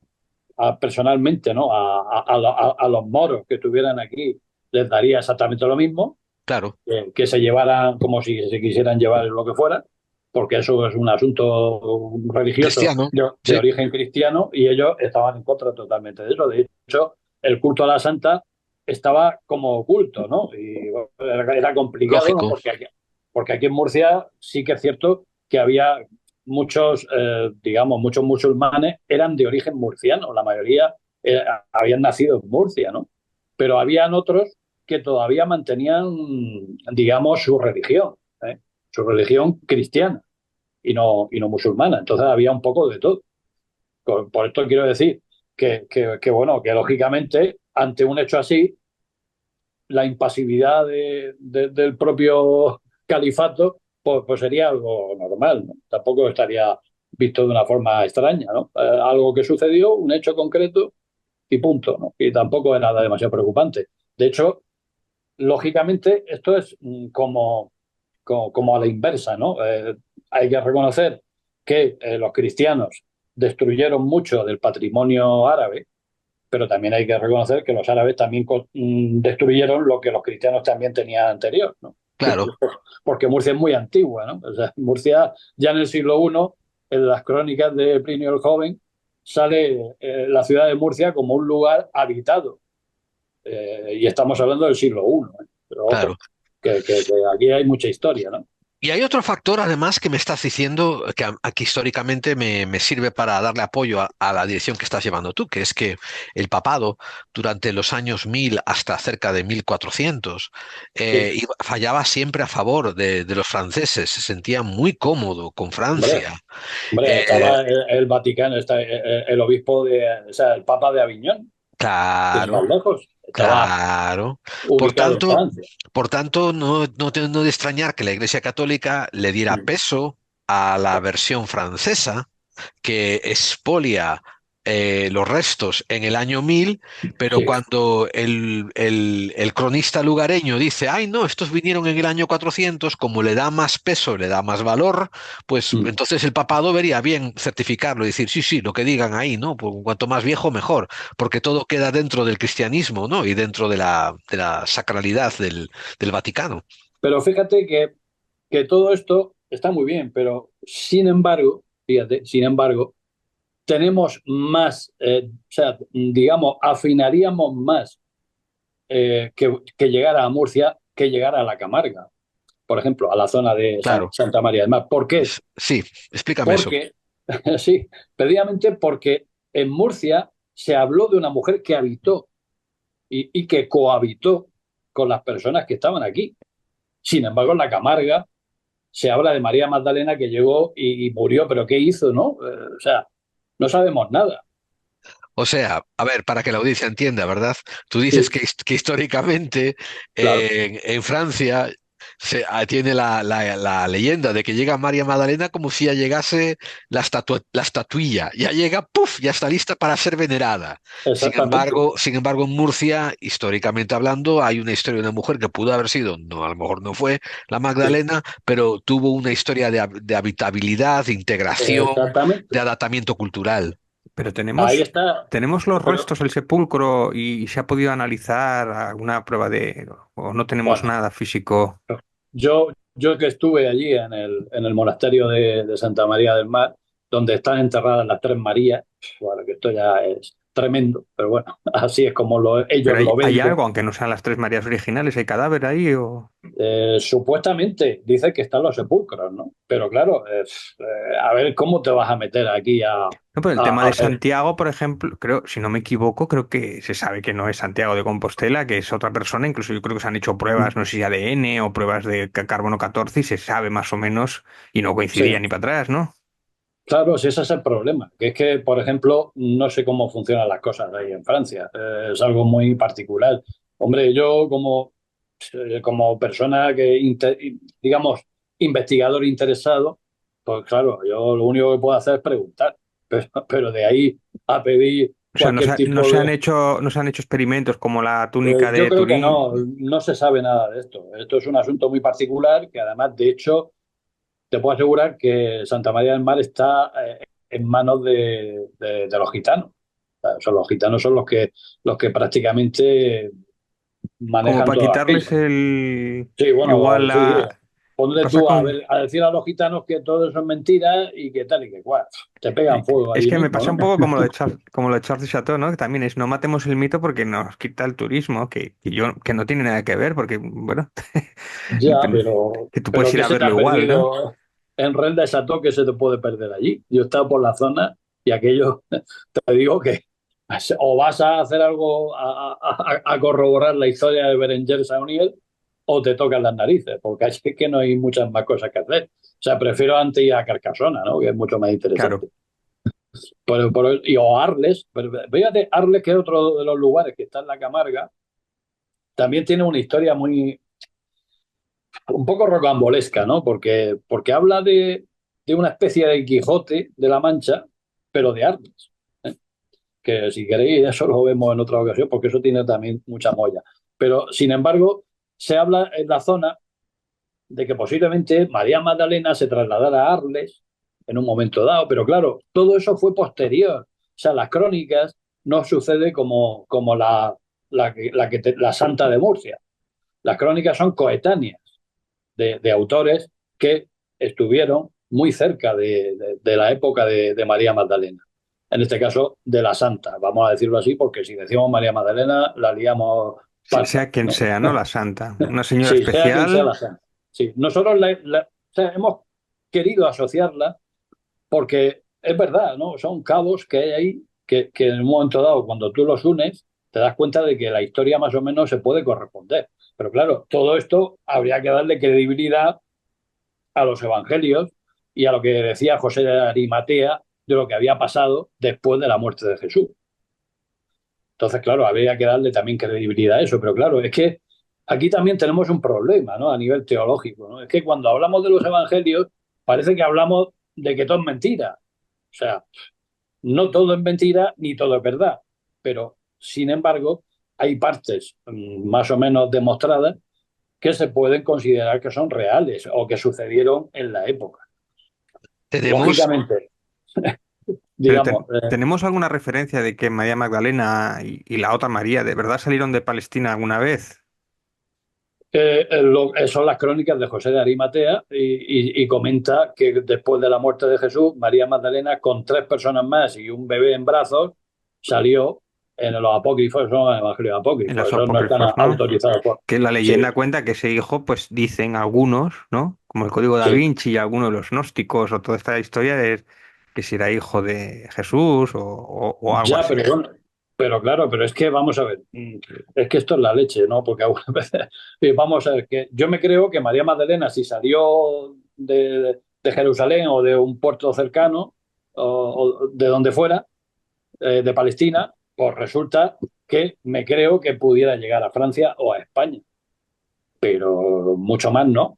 personalmente, ¿no? A los moros que estuvieran aquí les daría exactamente lo mismo, Claro, que se llevaran como si se quisieran llevar lo que fuera, porque eso es un asunto religioso cristiano, de sí, origen cristiano y ellos estaban en contra totalmente de eso. De hecho, el culto a la santa estaba como oculto, ¿no? Y bueno, era complicado, ¿no? lógico, Porque aquí en Murcia sí que es cierto que había muchos, digamos, muchos musulmanes eran de origen murciano, la mayoría habían nacido en Murcia, ¿no? Pero habían otros que todavía mantenían, digamos, su religión cristiana y no musulmana. Entonces había un poco de todo. Por esto quiero decir bueno, que lógicamente ante un hecho así, la impasividad del propio califato pues sería algo normal, ¿no? Tampoco estaría visto de una forma extraña, ¿no? Algo que sucedió, un hecho concreto y punto, ¿no? Y tampoco es nada demasiado preocupante. De hecho, lógicamente, esto es como a la inversa, ¿no? Hay que reconocer que los cristianos destruyeron mucho del patrimonio árabe, pero también hay que reconocer que los árabes también destruyeron lo que los cristianos también tenían anterior, ¿no? claro. Porque Murcia es muy antigua, ¿no? O sea, Murcia ya en el siglo I, en las crónicas de Plinio el Joven, sale la ciudad de Murcia como un lugar habitado y estamos hablando del siglo I, ¿eh? Pero Claro. ojo, que aquí hay mucha historia, ¿no? Y hay otro factor, además, que me estás diciendo que aquí históricamente me sirve para darle apoyo a la dirección que estás llevando tú, que es que el papado, durante los años 1000 hasta cerca de 1400, Sí, fallaba siempre a favor de los franceses, se sentía muy cómodo con hombre, Francia. hombre, Eh, estaba el Vaticano, el obispo o sea, el Papa de Aviñón, sin más claro, lejos, estaba claro. Por ubicado en tanto, Francia. no de extrañar que la Iglesia Católica le diera Mm. peso a la versión francesa que expolia los restos en el año 1000, pero Sí. cuando el cronista lugareño dice, ay, no, estos vinieron en el año 400, como le da más peso, le da más valor, pues Mm. entonces el papado vería bien certificarlo y decir, sí, sí, lo que digan ahí, ¿no? Pues, cuanto más viejo, mejor, porque todo queda dentro del cristianismo, ¿no? Y dentro de la sacralidad del Vaticano. Pero fíjate que todo esto está muy bien, pero sin embargo, fíjate, sin embargo, tenemos más, o sea, digamos, afinaríamos más que llegar a Murcia que llegar a la Camarga, por ejemplo, a la zona de Claro, Santa María del Mar. ¿Por qué? sí, explícame eso. Porque, sí, precisamente porque en Murcia se habló de una mujer que habitó y que cohabitó con las personas que estaban aquí. Sin embargo, en la Camarga se habla de María Magdalena que llegó y murió, pero ¿qué hizo, no? O sea, no sabemos nada. O sea, a ver, para que la audiencia entienda, ¿verdad? Tú dices Sí, que históricamente claro. en Francia tiene la leyenda de que llega María Magdalena como si ya llegase la estatuilla. Ya llega, ¡puf! Ya está lista para ser venerada. Exactamente. Sin embargo, en Murcia, históricamente hablando, hay una historia de una mujer que pudo haber sido, no, a lo mejor no fue la Sí, Magdalena, pero tuvo una historia de habitabilidad, de integración, exactamente. de adaptamiento cultural. Pero Ahí tenemos, está. tenemos los Pero, restos del sepulcro y se ha podido analizar alguna prueba de, o no tenemos bueno, nada físico. yo que estuve allí en el monasterio de Santa María del Mar, donde están enterradas las tres Marías, bueno, que esto ya es tremendo, pero bueno, así es como ellos Pero lo ven. hay algo, aunque no sean las tres Marías originales, hay cadáver ahí o... Supuestamente dice que están los sepulcros, ¿no? Pero claro, a ver cómo te vas a meter aquí No, pero el tema a de ver. Santiago, por ejemplo, creo, si no me equivoco, creo que se sabe que no es Santiago de Compostela, que es otra persona. Incluso yo creo que se han hecho pruebas, no sé si ADN o pruebas de carbono 14 y se sabe más o menos y no Sí, coincidía ni para atrás, ¿no? claro, si ese es el problema, que es que, por ejemplo, no sé cómo funcionan las cosas ahí en Francia, es algo muy particular. Hombre, yo como persona digamos, investigador interesado, pues claro, yo lo único que puedo hacer es preguntar, pero de ahí a pedir O sea, cualquier tipo de... no se han hecho experimentos como la túnica Yo de creo que Turín. no se sabe nada de esto. Esto es un asunto muy particular que además, de hecho, te puedo asegurar que Santa María del Mar está en manos de los gitanos. O sea, los gitanos son los que prácticamente Como manejan para todo aquello. quitarles el... Sí, bueno, Igual sí. la... Ponle Pasa tú a, con... ver, a decir a los gitanos que todo eso es mentira y que tal y que cual. Te pegan fuego Es allí que me mismo, pasa un ¿no? poco como lo de como lo de Charles Chateau, ¿no? Que también es no matemos el mito porque nos quita el turismo, que no tiene nada que ver, porque, bueno, Ya, pero, que tú puedes pero ir ¿qué a se te verlo ha igual, ¿no? perdido en Renda de Chateau que se te puede perder allí? Yo he estado por la zona y aquello, te digo que o vas a hacer algo a corroborar la historia de Berenguer Saunier o te tocan las narices, porque allí es que no hay muchas más cosas que hacer. O sea, prefiero antes ir a Carcasona, ¿no? Que es mucho más Claro. interesante. O Arles, pero fíjate, Arles, que es otro de los lugares que está en la Camarga, también tiene una historia un poco rocambolesca, ¿no? Porque habla de una especie de Quijote de la Mancha, pero de Arles. ¿Eh? Que si queréis, eso lo vemos en otra ocasión, porque eso tiene también mucha molla. Pero, sin embargo, se habla en la zona de que posiblemente María Magdalena se trasladara a Arles en un momento dado, pero claro, todo eso fue posterior. O sea, las crónicas no sucede como la Santa de Murcia. Las crónicas son coetáneas de autores que estuvieron muy cerca de la época de María Magdalena. En este caso, de la Santa, vamos a decirlo así, porque si decimos María Magdalena, la liamos Sea parda, quien ¿no? sea, ¿no? La santa. Una señora Sí, sea quien sea especial. la Santa. Sí, nosotros o sea, hemos querido asociarla porque es verdad, ¿no? Son cabos que hay ahí que en un momento dado, cuando tú los unes, te das cuenta de que la historia más o menos se puede corresponder. Pero claro, todo esto habría que darle credibilidad a los evangelios y a lo que decía José de Arimatea de lo que había pasado después de la muerte de Jesús. Entonces, claro, habría que darle también credibilidad a eso, pero claro, es que aquí también tenemos un problema, ¿no? A nivel teológico, ¿no? Es que cuando hablamos de los evangelios parece que hablamos de que todo es mentira. O sea, no todo es mentira ni todo es verdad, pero sin embargo hay partes más o menos demostradas que se pueden considerar que son reales o que sucedieron en la época. Tenemos, Lógicamente, Pero digamos, ¿tenemos alguna referencia de que María Magdalena y la otra María de verdad salieron de Palestina alguna vez? son las crónicas de José de Arimatea y comenta que después de la muerte de Jesús, María Magdalena con tres personas más y un bebé en brazos salió en los apócrifos, son los evangelios En apócrifos, los esos no están apócrifos, ¿no? autorizados por... Que la Sí, leyenda cuenta que ese hijo, pues dicen algunos, ¿no? Como el Código da sí, Vinci y algunos de los gnósticos o toda esta historia de que si era hijo de Jesús o algo ya, así. pero bueno, pero claro, pero es que vamos a ver, es que esto es la leche, ¿no? Porque algunas veces, vamos a ver, que yo me creo que María Magdalena, si salió de Jerusalén o de un puerto cercano, o de donde fuera, de Palestina, pues resulta que me creo que pudiera llegar a Francia o a España. pero mucho más no.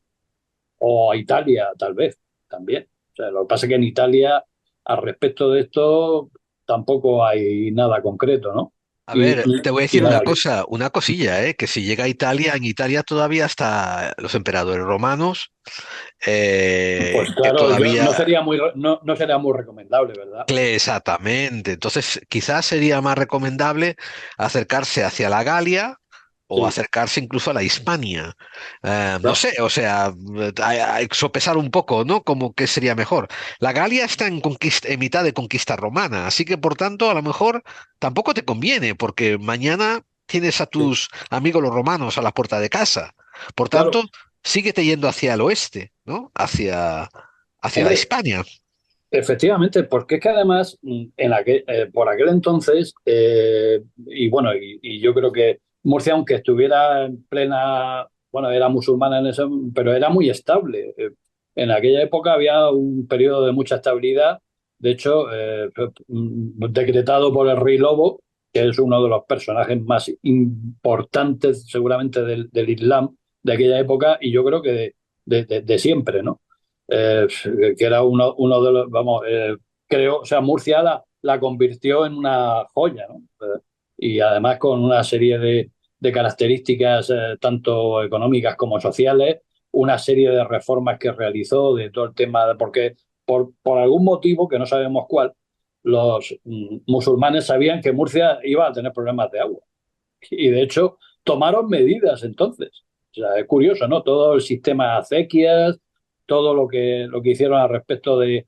O a Italia, tal vez, también. O sea, lo que pasa es que en Italia, al respecto de esto, tampoco hay nada concreto, ¿no? A Y, ver, te voy a y decir una nada, cosa, una cosilla, que si llega a Italia, en Italia todavía hasta los emperadores romanos, pues que claro, yo no todavía. sería muy, no sería muy recomendable, ¿verdad? Exactamente. Entonces, quizás sería más recomendable acercarse hacia la Galia o Sí, acercarse incluso a la Hispania. No claro. sé, o sea, hay que sopesar un poco, ¿no? Como que sería mejor. La Galia está en mitad de conquista romana, así que por tanto, a lo mejor tampoco te conviene, porque mañana tienes a Sí. tus amigos los romanos a la puerta de casa. Por tanto, Claro, síguete yendo hacia el oeste, ¿no? Hacia la hombre, Hispania. efectivamente, porque es que además, por aquel entonces, y bueno, y yo creo que Murcia, aunque estuviera en plena, bueno, era musulmana en eso, pero era muy estable. En aquella época había un periodo de mucha estabilidad, de hecho, decretado por el Rey Lobo, que es uno de los personajes más importantes seguramente del Islam de aquella época, y yo creo que de siempre, ¿no? eh, que era uno de los, vamos, creo, o sea, Murcia la convirtió en una joya, ¿no? Y además con una serie de características tanto económicas como sociales, una serie de reformas que realizó de todo el tema, porque por algún motivo que no sabemos cuál, los musulmanes sabían que Murcia iba a tener problemas de agua. Y de hecho, tomaron medidas entonces. O sea, es curioso, ¿no? Todo el sistema de acequias, todo lo que hicieron al respecto del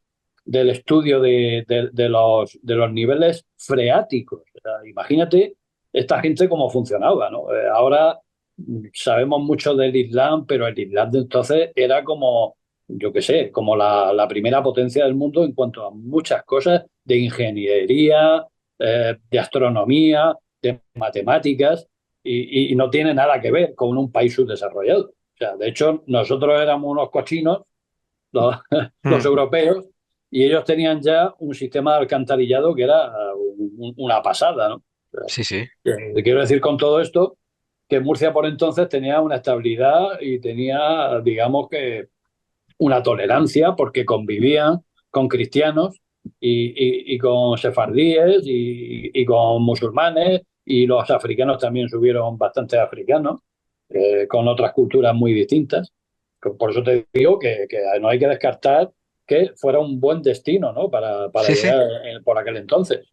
estudio de los niveles freáticos. O sea, imagínate esta gente cómo funcionaba, ¿no? Ahora sabemos mucho del Islam, pero el Islam de entonces era como, yo qué sé, como la primera potencia del mundo en cuanto a muchas cosas de ingeniería, de astronomía, de matemáticas, y no tiene nada que ver con un país subdesarrollado. O sea, de hecho, nosotros éramos unos cochinos, los, los Mm. europeos, y ellos tenían ya un sistema de alcantarillado que era una pasada, ¿no? O Sí, sí. sea, te quiero decir con todo esto que Murcia por entonces tenía una estabilidad y tenía, digamos que, una tolerancia porque convivían con cristianos y con sefardíes y con musulmanes y los africanos también subieron bastantes africanos con otras culturas muy distintas. Por eso te digo que no hay que descartar que fuera un buen destino, ¿no? Para Sí, sí. llegar por aquel entonces.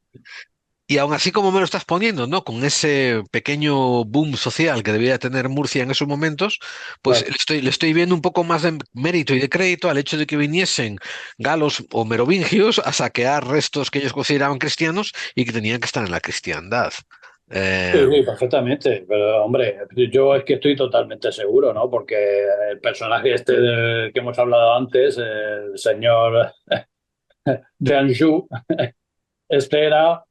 Y aún así como me lo estás poniendo, ¿no? Con ese pequeño boom social que debía tener Murcia en esos momentos, pues Claro. le estoy viendo un poco más de mérito y de crédito al hecho de que viniesen galos o merovingios a saquear restos que ellos consideraban cristianos y que tenían que estar en la cristiandad. Sí, Eh, sí, perfectamente. Pero, hombre, yo es que estoy totalmente seguro, ¿no? Porque el personaje este del que hemos hablado antes, el señor de Anjou, este era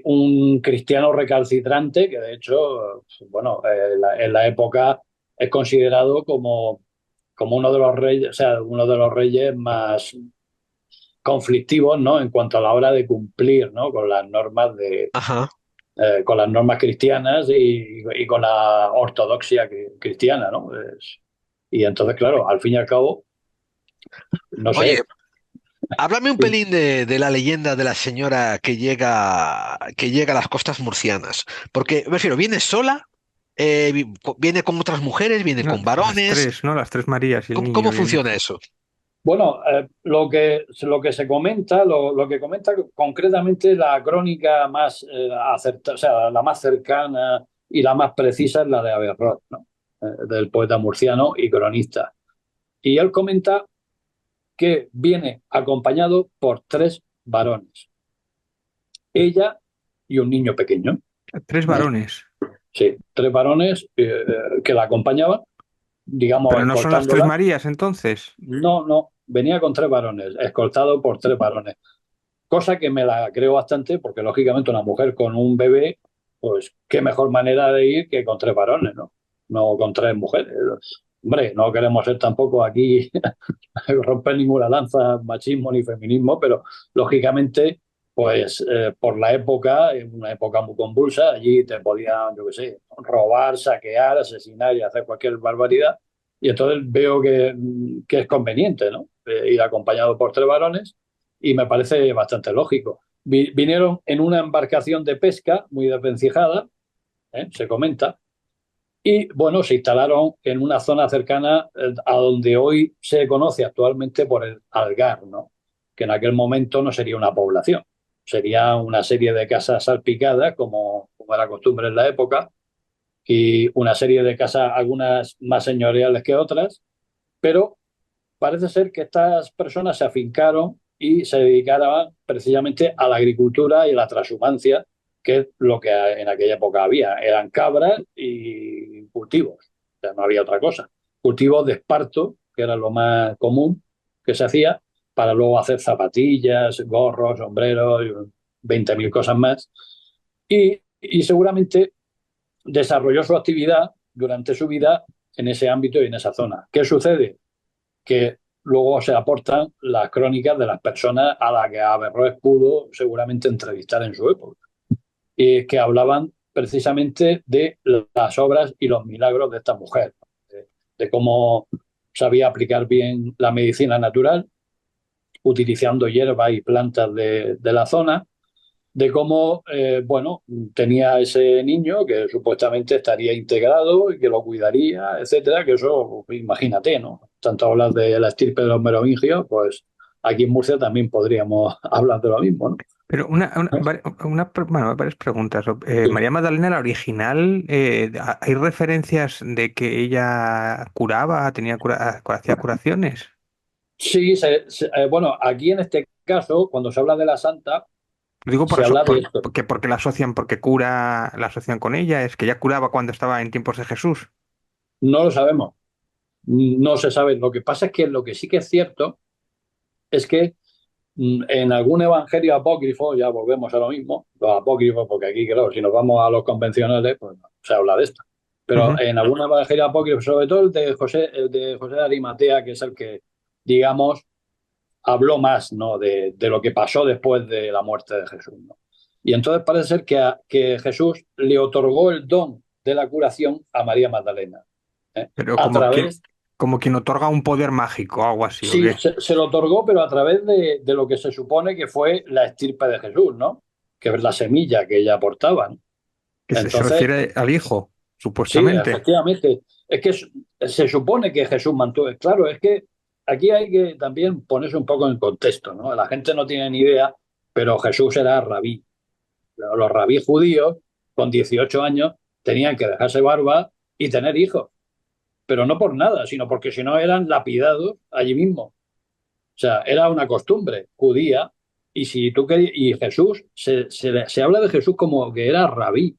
un cristiano recalcitrante que, de hecho, bueno, en la época es considerado como uno de los reyes, o sea, uno de los reyes más conflictivos, ¿no? En cuanto a la hora de cumplir, ¿no? Con las normas ajá. con las normas cristianas y con la ortodoxia cristiana, ¿no? Y entonces, claro, al fin y al cabo, no Oye, sé. háblame un pelín de la leyenda de la señora que llega a las costas murcianas. Porque, me refiero, ¿viene sola? ¿Viene con otras mujeres? ¿Viene No, con las varones? tres, ¿no? Las tres Marías y el ¿Cómo niño vienen. funciona eso? Bueno, lo que se comenta, lo que comenta concretamente la crónica más acertada, o sea, la más cercana y la más precisa es la de Averroes, ¿no? Del poeta murciano y cronista. Y él comenta que viene acompañado por tres varones, ella y un niño pequeño. Tres ¿Eh? varones. Sí, tres varones que la acompañaban, digamos, Pero no son las tres escoltándola. Marías entonces. No, no, venía con tres varones, escoltado por tres varones. Cosa que me la creo bastante, porque lógicamente una mujer con un bebé, pues qué mejor manera de ir que con tres varones, ¿no? No con tres mujeres. Hombre, no queremos ser tampoco aquí romper ninguna lanza, machismo ni feminismo, pero lógicamente pues por la época, en una época muy convulsa, allí te podían, yo qué sé, robar, saquear, asesinar y hacer cualquier barbaridad. Y entonces veo que es conveniente, ¿no? Ir acompañado por 3 varones y me parece bastante lógico. Vinieron en una embarcación de pesca muy desvencijada, se comenta, y bueno, se instalaron en una zona cercana a donde hoy se conoce actualmente por el Algar, ¿no? Que en aquel momento no sería una población, sería una serie de casas salpicadas, como era costumbre en la época, y una serie de casas, algunas más señoriales que otras, pero parece ser que estas personas se afincaron y se dedicaban precisamente a la agricultura y la transhumancia, que es lo que en aquella época había. Eran cabras y cultivos, o sea, no había otra cosa. Cultivos de esparto, que era lo más común que se hacía, para luego hacer zapatillas, gorros, sombreros, 20.000 cosas más. Y seguramente desarrolló su actividad durante su vida en ese ámbito y en esa zona. ¿Qué sucede? Que luego se aportan las crónicas de las personas a las que Averroes pudo seguramente entrevistar en su época, y que hablaban precisamente de las obras y los milagros de esta mujer, de cómo sabía aplicar bien la medicina natural, utilizando hierbas y plantas de la zona, de cómo, bueno, tenía ese niño que supuestamente estaría integrado y que lo cuidaría, etcétera, que eso, imagínate, ¿no? Tanto hablar de la estirpe de los merovingios, pues aquí en Murcia también podríamos hablar de lo mismo, ¿no? Pero bueno, varias preguntas. Sí, María Magdalena, la original, ¿hay referencias de que ella curaba, hacía curaciones? sí, bueno, aquí en este caso, cuando se habla de la santa, Lo digo por se eso, habla de esto. porque la asocian con ella, es que ella curaba cuando estaba en tiempos de Jesús. No lo sabemos, no se sabe. Lo que pasa es que lo que sí que es cierto es que en algún evangelio apócrifo, ya volvemos a lo mismo, los apócrifos, porque aquí, claro, si nos vamos a los convencionales, pues no se habla de esto. Pero Ujú. en algún evangelio apócrifo, sobre todo el de José de Arimatea, que es el que, digamos, habló más, ¿no? de lo que pasó después de la muerte de Jesús, ¿no? Y entonces parece ser que Jesús le otorgó el don de la curación a María Magdalena, ¿eh? Pero A través. como quien otorga un poder mágico, algo así, ¿o Sí, qué? se lo otorgó, pero a través de lo que se supone que fue la estirpe de Jesús, ¿no? Que es la semilla que ella aportaba, ¿no? Que se Entonces, refiere al hijo, sí, supuestamente. efectivamente. Es que se supone que Jesús mantuvo. Claro, es que aquí hay que también ponerse un poco en contexto, ¿no? La gente no tiene ni idea, pero Jesús era rabí. Los rabí judíos, con 18 años, tenían que dejarse barba y tener hijos. Pero no por nada, sino porque si no eran lapidados allí mismo. O sea, era una costumbre judía. Y si tú y Jesús, se habla de Jesús como que era rabí,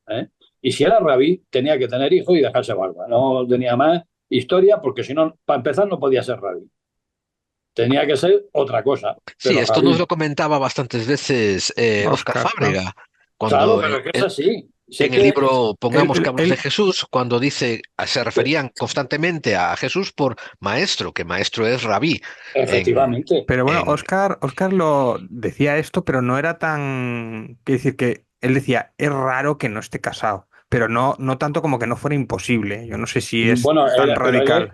¿eh? Y si era rabí, tenía que tener hijos y dejarse barba. No tenía más historia, porque si no, para empezar, no podía ser rabí. Tenía que ser otra cosa, Sí, pero esto nos rabí. lo comentaba bastantes veces Óscar Oscar, ¿no? Fábrega, Claro, cuando pero es que es así. Si es en el que, libro Pongamos que hablas de Él, Jesús, cuando dice, se referían constantemente a Jesús por maestro, que maestro es rabí. En, efectivamente. pero bueno, en, Oscar lo decía esto, pero no era tan... Quiere decir que él decía, es raro que no esté casado, pero no tanto como que no fuera imposible. Yo no sé si es Bueno, tan pero, radical.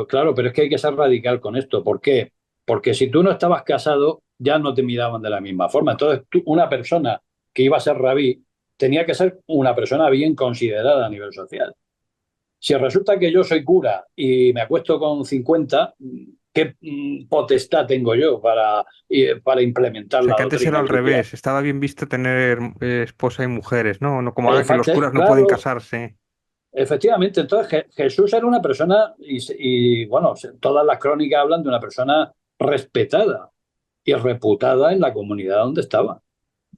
claro, pero es que hay que ser radical con esto. ¿Por qué? Porque si tú no estabas casado, ya no te miraban de la misma forma. Entonces, una persona que iba a ser rabí tenía que ser una persona bien considerada a nivel social. Si resulta que yo soy cura y me acuesto con 50, ¿qué potestad tengo yo para O implementar sea, la que antes era doctrina al cristiana? revés, estaba bien visto tener esposa y mujeres, ¿no? No como ahora que los curas no pueden Claro, casarse. efectivamente. Entonces, Jesús era una persona, bueno, todas las crónicas hablan de una persona respetada y reputada en la comunidad donde estaba.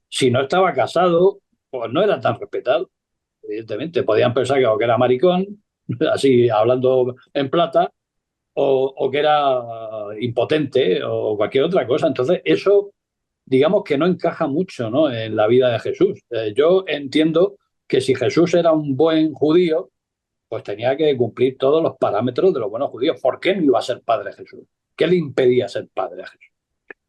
Si no estaba casado, pues no era tan respetado. Evidentemente, podían pensar que era maricón, así hablando en plata, o que era impotente o cualquier otra cosa. Entonces, eso, digamos que no encaja mucho, ¿no? En la vida de Jesús. Yo entiendo que si Jesús era un buen judío, pues tenía que cumplir todos los parámetros de los buenos judíos. ¿Por qué no iba a ser padre Jesús? ¿Qué le impedía ser padre a Jesús?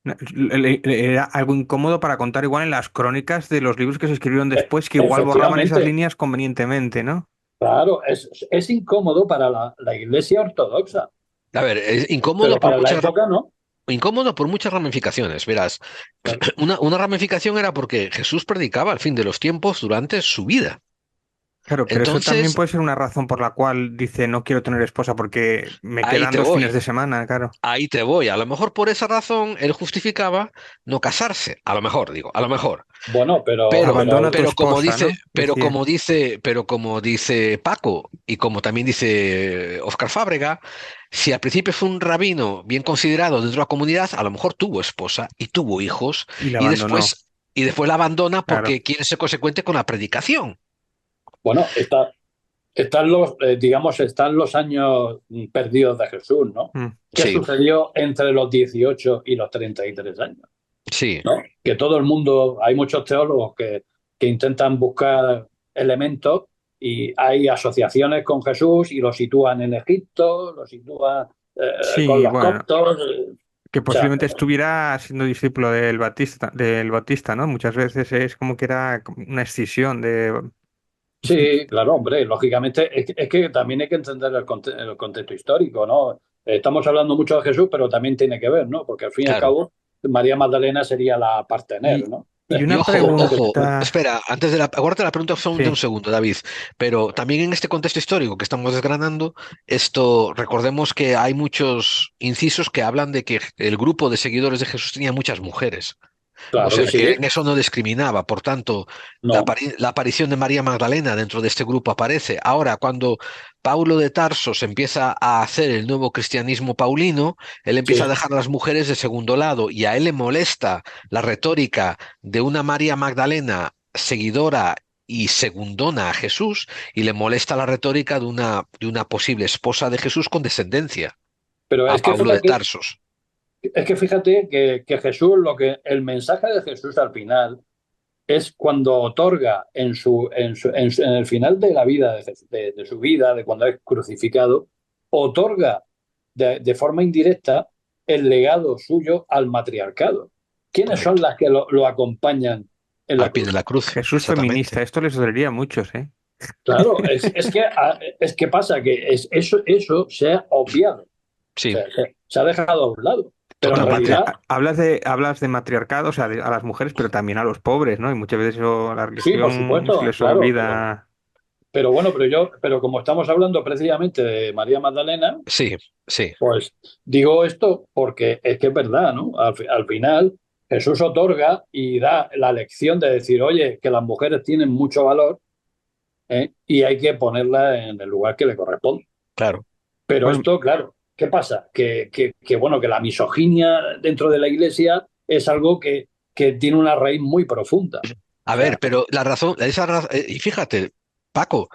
Era algo incómodo para contar igual en las crónicas de los libros que se escribieron después, que igual borraban esas Efectivamente, líneas convenientemente, ¿no? claro, es incómodo para la Iglesia ortodoxa, A ver, es pero para la época no. incómodo por muchas ramificaciones. Verás, Claro. una ramificación era porque Jesús predicaba al fin de los tiempos durante su vida. Claro, pero eso también Entonces, puede ser una razón por la cual dice no quiero tener esposa porque me ahí quedan te 2 fines voy. de semana, claro. Ahí te voy. A lo mejor por esa razón él justificaba no casarse. A lo mejor, digo, a lo mejor. Bueno, Abandona a tu esposa, ¿no? Decía. Pero como dice Paco y como también dice Oscar Fábrega, si al principio fue un rabino bien considerado dentro de la comunidad, a lo mejor tuvo esposa y tuvo hijos Y la y abandonó, después la abandona claro. porque quiere ser consecuente con la predicación. bueno, están los años perdidos de Jesús, ¿no? Mm. ¿Qué Sí, sucedió entre los 18 y los 33 años? sí, ¿No? Que todo el mundo, hay muchos teólogos que intentan buscar elementos y hay asociaciones con Jesús y lo sitúan en Egipto, lo sitúan con Sí, los bueno, coptos. que O sea, posiblemente estuviera siendo discípulo del Bautista, ¿no? Muchas veces es como que era como una escisión de... sí, claro, hombre, lógicamente es que también hay que entender el contexto histórico, ¿no? Estamos hablando mucho de Jesús, pero también tiene que ver, ¿no? Porque al fin y al claro. cabo, María Magdalena sería la partener, Y, ¿no? y Y una ojo, De ojo, Jesús. pregunta... espera, antes de aguarda la pregunta solamente un Sí, segundo, David, pero también en este contexto histórico que estamos desgranando, esto, recordemos que hay muchos incisos que hablan de que el grupo de seguidores de Jesús tenía muchas mujeres. O Claro sea, que que sí, en eso no discriminaba. Por tanto, no, la aparición de María Magdalena dentro de este grupo aparece. Ahora, cuando Paulo de Tarsos empieza a hacer el nuevo cristianismo paulino, él empieza a sí. dejar a las mujeres de segundo lado y a él le molesta la retórica de una María Magdalena seguidora y segundona a Jesús y le molesta la retórica de una posible esposa de Jesús con descendencia Pero a Paulo de Tarsos. es que fíjate que Jesús, el mensaje de Jesús al final es cuando otorga en el final de la vida, de su vida, de cuando es crucificado, otorga de forma indirecta el legado suyo al matriarcado. ¿Quiénes son Correcto. las que lo acompañan en la Al pie de cruz? la cruz, Jesús feminista, exactamente. esto les dolería a muchos, ¿eh? Claro, es que pasa que eso se ha obviado, Sí, se ha dejado a un lado, pero en Bueno, totalmente. realidad, hablas de matriarcado, o sea, a las mujeres, pero también a los pobres, ¿no? Y muchas veces eso, a la sí, por religión se supuesto, les claro, olvida. pero bueno, pero como estamos hablando precisamente de María Magdalena, Sí, sí. pues digo esto porque es que es verdad, ¿no? Al final Jesús otorga y da la lección de decir, oye, que las mujeres tienen mucho valor, ¿eh? Y hay que ponerlas en el lugar que le corresponde. Claro. Pero Bueno, esto, claro, ¿qué pasa? Bueno, que la misoginia dentro de la iglesia es algo que tiene una raíz muy profunda. A O sea, ver, pero la razón, y fíjate, Paco,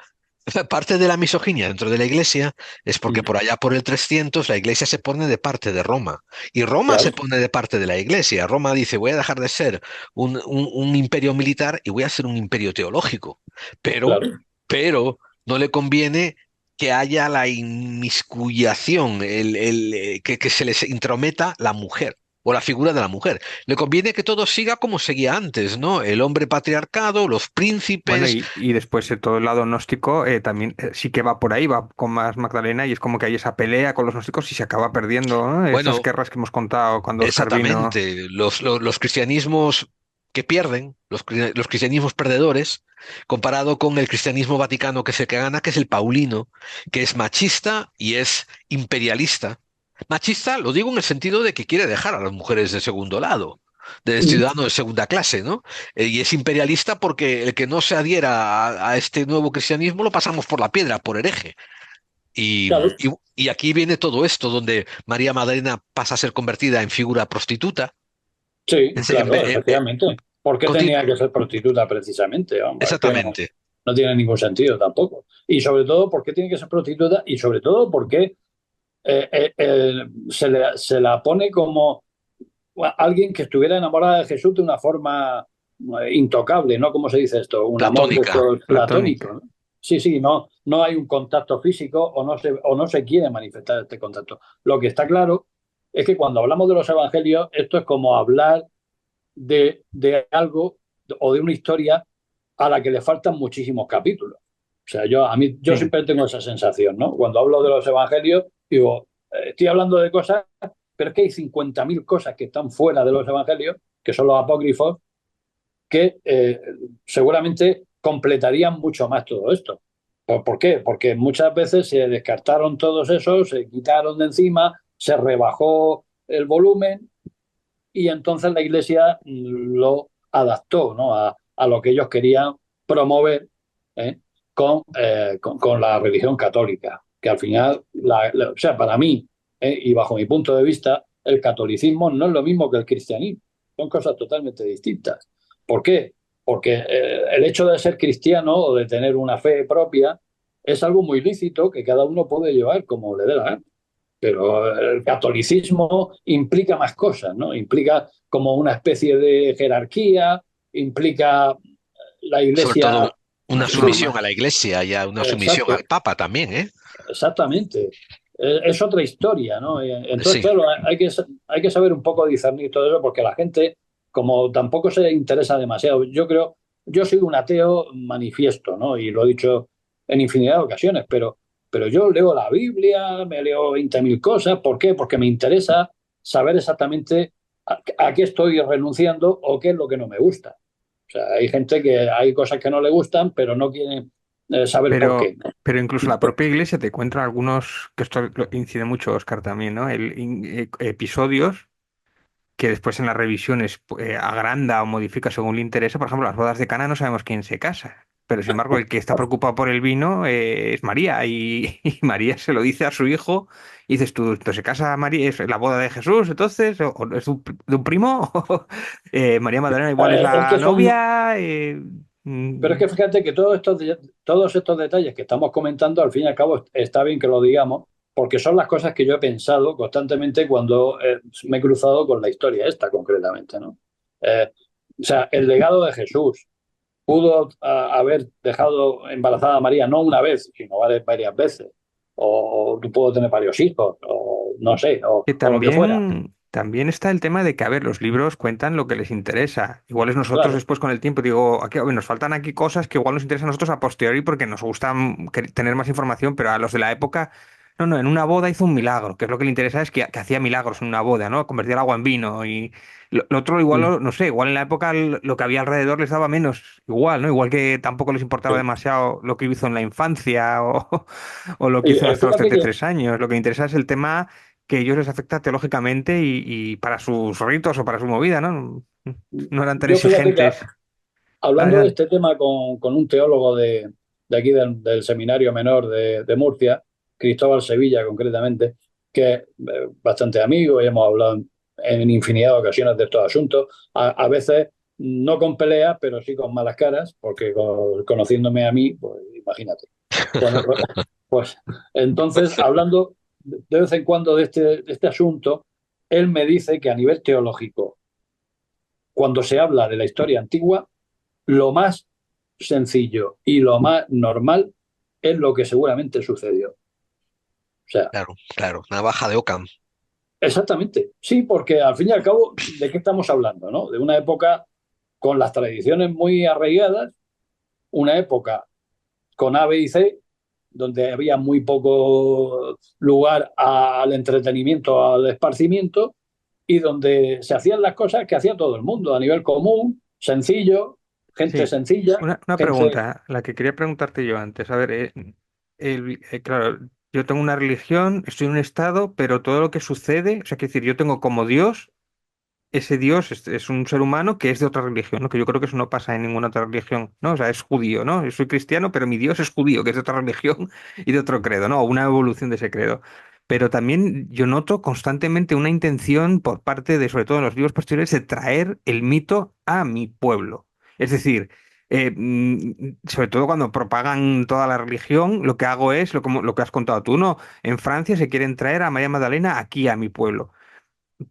parte de la misoginia dentro de la iglesia es porque por allá por el 300 la iglesia se pone de parte de Roma y Roma se claro, pone de parte de la iglesia. Roma dice, voy a dejar de ser un imperio militar y voy a ser un imperio teológico. Pero, claro. pero no le conviene que haya la inmiscuyación, que se les intrometa la mujer o la figura de la mujer. Le conviene que todo siga como seguía antes, ¿no? El hombre patriarcado, los bueno, príncipes. y después todo el lado gnóstico también sí que va por ahí, va con más Magdalena y es como que hay esa pelea con los gnósticos y se acaba perdiendo, ¿no? Esas Bueno, guerras que hemos contado cuando Oscar vino. exactamente, los cristianismos que pierden, los cristianismos perdedores, comparado con el cristianismo vaticano que es el que gana, que es el paulino, que es machista y es imperialista. Machista, lo digo en el sentido de que quiere dejar a las mujeres de segundo lado, de ciudadano de segunda clase, ¿no? Y es imperialista porque el que no se adhiera a este nuevo cristianismo lo pasamos por la piedra, por hereje. Claro, Y aquí viene todo esto, donde María Magdalena pasa a ser convertida en figura prostituta. sí, En se- en claro, ve- efectivamente. ¿Por qué conti- tenía que ser prostituta precisamente? Vamos, es que exactamente. no tiene ningún sentido tampoco. Y sobre todo, ¿por qué tiene que ser prostituta? Y sobre todo, ¿por qué se la pone como alguien que estuviera enamorada de Jesús de una forma intocable, ¿no? ¿Cómo se dice esto? Un amor de Platónica. estos platónico, Platónica. ¿no? Sí, sí, no hay un contacto físico o no se quiere manifestar este contacto. Lo que está claro es que cuando hablamos de los evangelios, esto es como hablar de algo o de una historia a la que le faltan muchísimos capítulos. O sea, yo Sí. siempre tengo esa sensación, ¿no? Cuando hablo de los evangelios, digo, estoy hablando de cosas, pero es que hay 50.000 cosas que están fuera de los evangelios, que son los apócrifos, que seguramente completarían mucho más todo esto. ¿Por qué? Porque muchas veces se descartaron todos esos, se quitaron de encima, se rebajó el volumen y entonces la Iglesia lo adaptó, ¿no? a lo que ellos querían promover, ¿eh? con la religión católica, que al final, o sea, para mí, y bajo mi punto de vista, el catolicismo no es lo mismo que el cristianismo, son cosas totalmente distintas. ¿Por qué? Porque el hecho de ser cristiano o de tener una fe propia es algo muy lícito que cada uno puede llevar como le dé la gana. Pero el catolicismo implica más cosas, ¿no? Implica como una especie de jerarquía, implica la Sobre todo iglesia. una Sí, sumisión a la Iglesia y a una sumisión al exacto, Papa también, ¿eh? exactamente. Es otra historia, ¿no? Entonces, Sí. claro, hay que saber un poco discernir todo eso porque la gente, como tampoco se interesa demasiado, yo soy un ateo manifiesto, ¿no? Y lo he dicho en infinidad de ocasiones, pero yo leo la Biblia, me leo 20.000 cosas. ¿Por qué? Porque me interesa saber exactamente a qué estoy renunciando o qué es lo que no me gusta. O sea, hay gente que hay cosas que no le gustan, pero no quiere saber por Pero, qué. pero incluso la propia iglesia te cuenta algunos, que esto incide mucho Oscar también, ¿no? Episodios que después en las revisiones agranda o modifica según le interesa. Por ejemplo, las bodas de Cana no sabemos quién se casa. Pero sin embargo, el que está preocupado por el vino es María. Y María se lo dice a su hijo. Y dices tú, ¿entonces se casa María? ¿Es la boda de Jesús entonces? ¿O es de un primo? María Magdalena igual es Es la que son, novia. pero es Mm, que fíjate que todos estos detalles que estamos comentando, al fin y al cabo, está bien que lo digamos, porque son las cosas que yo he pensado constantemente cuando me he cruzado con la historia esta concretamente, ¿no? O sea, el legado de Jesús pudo haber dejado embarazada a María no una vez, sino varias veces, o pudo tener varios hijos, o no sé, Que o lo que fuera. también está el tema de que, a ver, los libros cuentan lo que les interesa. Igual es nosotros Claro. después con el tiempo, digo, aquí, a ver, nos faltan aquí cosas que igual nos interesan a nosotros a posteriori porque nos gusta tener más información, pero a los de la época, no, no, en una boda hizo un milagro, que es lo que le interesa es que hacía milagros en una boda, ¿no? Convertía el agua en vino y lo otro igual, Mm. no sé, igual en la época lo que había alrededor les daba menos, igual, ¿no? Igual que tampoco les importaba Sí. demasiado lo que hizo en la infancia o lo que Y hizo hasta los fíjate que 33 años. Lo que interesa es el tema que a ellos les afecta teológicamente y para sus ritos o para su movida, ¿no? No eran tan fíjate que exigentes. hablando de Adelante. este tema con un teólogo de aquí del Seminario Menor de Murcia, Cristóbal Sevilla concretamente, que es bastante amigo y hemos hablado en infinidad de ocasiones de estos asuntos, a veces no con peleas, pero sí con malas caras, porque conociéndome a mí, pues imagínate. Bueno, pues entonces, hablando de vez en cuando de este asunto, él me dice que a nivel teológico, cuando se habla de la historia antigua, lo más sencillo y lo más normal es lo que seguramente sucedió. O sea, Claro, claro, navaja de Ockham. exactamente. Sí, porque al fin y al cabo, ¿de qué estamos hablando? ¿No? De una época con las tradiciones muy arraigadas, una época con A, B y C, donde había muy poco lugar al entretenimiento, al esparcimiento, y donde se hacían las cosas que hacía todo el mundo a nivel común, sencillo, gente Sí, sencilla, una gente. pregunta, la que quería preguntarte yo antes. A ver, claro, yo tengo una religión, estoy en un estado, pero todo lo que sucede, o sea, quiero decir, yo tengo como Dios, ese Dios es un ser humano que es de otra religión, ¿no? Que yo creo que eso no pasa en ninguna otra religión, ¿no? O sea, es judío, ¿no? Yo soy cristiano, pero mi Dios es judío, que es de otra religión y de otro credo, ¿no? O una evolución de ese credo. Pero también yo noto constantemente una intención por parte de, sobre todo en los libros posteriores, de traer el mito a mi pueblo. Es decir, sobre todo cuando propagan toda la religión, lo que hago es como lo que has contado tú, ¿no? En Francia se quieren traer a María Magdalena aquí a mi pueblo,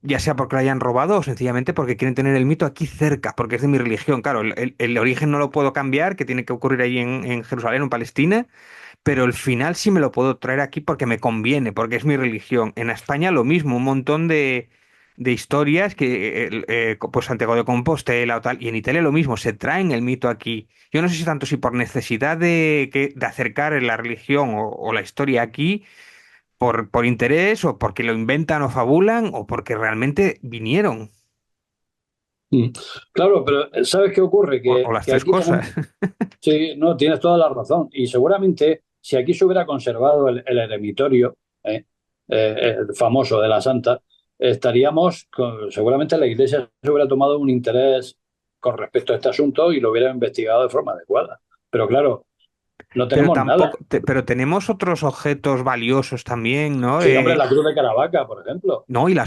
ya sea porque la hayan robado o sencillamente porque quieren tener el mito aquí cerca, porque es de mi religión. Claro, el origen no lo puedo cambiar, que tiene que ocurrir ahí en Jerusalén o en Palestina, pero el final sí me lo puedo traer aquí porque me conviene, porque es mi religión. En España lo mismo, un montón de historias que, pues Santiago de Compostela o tal, y en Italia lo mismo, se traen el mito aquí. Yo no sé si tanto si por necesidad de acercar la religión o la historia aquí, por interés, o porque lo inventan o fabulan, o porque realmente vinieron, Mm. Claro, pero ¿sabes qué ocurre? o las Que tres aquí tenemos, cosas. sí, no, tienes toda la razón. Y seguramente si aquí se hubiera conservado el eremitorio, el famoso de la Santa, seguramente la Iglesia se hubiera tomado un interés con respecto a este asunto y lo hubiera investigado de forma adecuada. Pero claro, no Pero tenemos nada. tampoco, pero tenemos otros objetos valiosos también, ¿no? Sí, hombre, la Cruz de Caravaca, por ejemplo. O No, sea, y la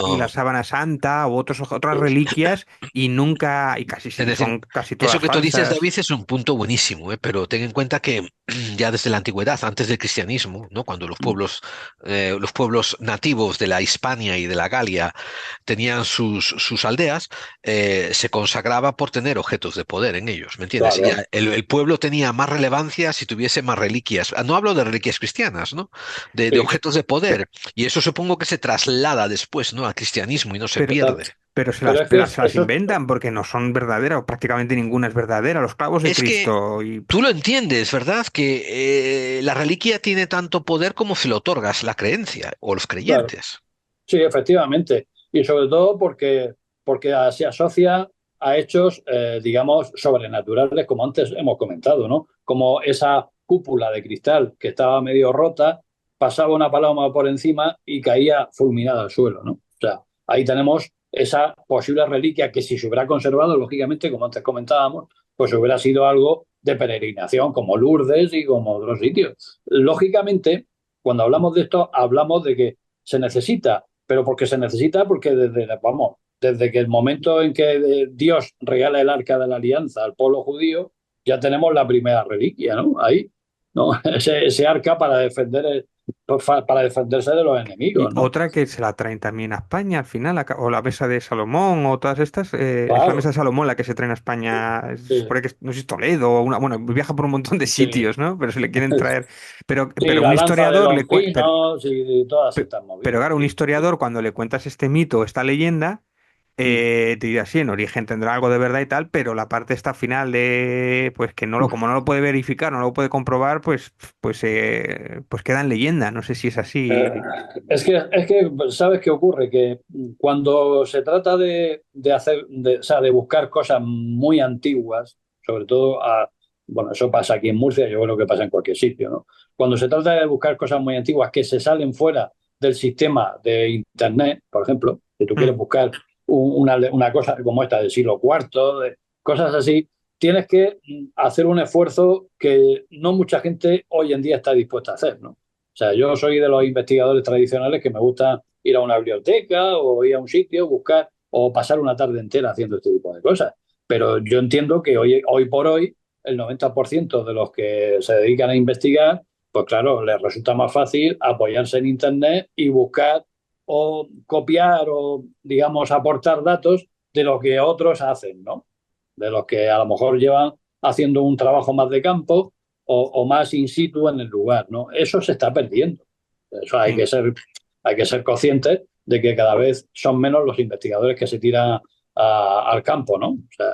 Bueno, sábana santa u otras reliquias y nunca, y casi es y decir, son casi eso todas que tú dices, falsas. David, es un punto buenísimo, ¿eh? Pero ten en cuenta que ya desde la antigüedad, antes del cristianismo, ¿no? Cuando los pueblos nativos de la Hispania y de la Galia tenían sus aldeas, se consagraba por tener objetos de poder en ellos, ¿me entiendes? Y claro, ya el pueblo tenía más relevancia si tuviese más reliquias. No hablo de reliquias cristianas, ¿no? De sí. objetos de Pe- poder. Y eso supongo que se traslada después, ¿no? Al cristianismo y no se Pero, pierde. pero Pero es que se las eso, inventan porque no son verdaderas, o prácticamente ninguna es verdadera. Los clavos de Es que Cristo y tú lo entiendes, ¿verdad? Que la reliquia tiene tanto poder como si lo otorgas la creencia o los claro. creyentes. Sí, efectivamente. Y sobre todo porque se asocia a hechos, digamos, sobrenaturales, como antes hemos comentado, ¿no? Como esa cúpula de cristal que estaba medio rota, pasaba una paloma por encima y caía fulminada al suelo, ¿no? O sea, ahí tenemos esa posible reliquia que si se hubiera conservado, lógicamente, como antes comentábamos, pues hubiera sido algo de peregrinación, como Lourdes y como otros sitios. Lógicamente, cuando hablamos de esto, hablamos de que se necesita, pero porque se necesita, porque desde que el momento en que Dios regala el arca de la alianza al pueblo judío, ya tenemos la primera reliquia, ¿no? Ahí, ¿no? Ese arca para defenderse de los y enemigos, ¿no? otra que se la traen también a España al final, o la mesa de Salomón, o todas estas, es la mesa Claro, de Salomón la que se traen a España, sí, por ahí que no sé si es Toledo, o bueno, viaja por un montón de sí. sitios, ¿no? Pero se le quieren traer, Sí, pero un la lanza de historiador Longinos y todas estas pero movidas, claro, un sí. historiador cuando le cuentas este mito, esta leyenda, Mm. te dirá, sí, en origen tendrá algo de verdad y tal, pero la parte esta final de, pues que como no lo puede verificar, no lo puede comprobar, pues queda en leyenda. No sé si es Eh, así. es que, ¿sabes qué ocurre? Que cuando se trata o sea, de buscar cosas muy antiguas, sobre todo bueno, eso pasa aquí en Murcia, yo creo que pasa en cualquier sitio, ¿no? Cuando se trata de buscar cosas muy antiguas que se salen fuera del sistema de Internet, por ejemplo, si tú quieres Mm, buscar una cosa como esta del siglo cuarto, cosas así, tienes que hacer un esfuerzo que no mucha gente hoy en día está dispuesta a hacer, ¿no? O sea, yo soy de los investigadores tradicionales que me gusta ir a una biblioteca o ir a un sitio, buscar o pasar una tarde entera haciendo este tipo de cosas. Pero yo entiendo que hoy por hoy el 90% de los que se dedican a investigar, pues claro, les resulta más fácil apoyarse en Internet y buscar o copiar o, digamos, aportar datos de lo que otros hacen, ¿no? De los que a lo mejor llevan haciendo un trabajo más de campo o más in situ en el lugar, ¿no? Eso se está perdiendo. Eso sí. hay que ser conscientes de que cada vez son menos los investigadores que se tiran al campo, ¿no? O sea,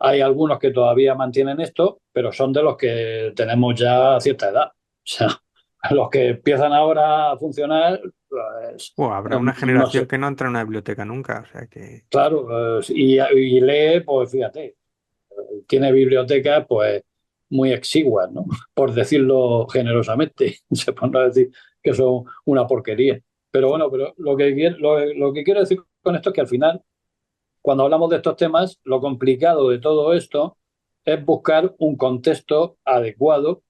hay algunos que todavía mantienen esto, pero son de los que tenemos ya cierta edad. O sea, los que empiezan ahora a funcionar, pues, Habrá una no generación sé. que no entra en una biblioteca nunca, o sea que... Claro, y lee, pues fíjate, tiene bibliotecas pues muy exiguas, ¿no? Por decirlo generosamente, se puede no decir que son una porquería. Pero bueno, pero lo que quiero decir con esto es que al final, cuando hablamos de estos temas, lo complicado de todo esto es buscar un contexto adecuado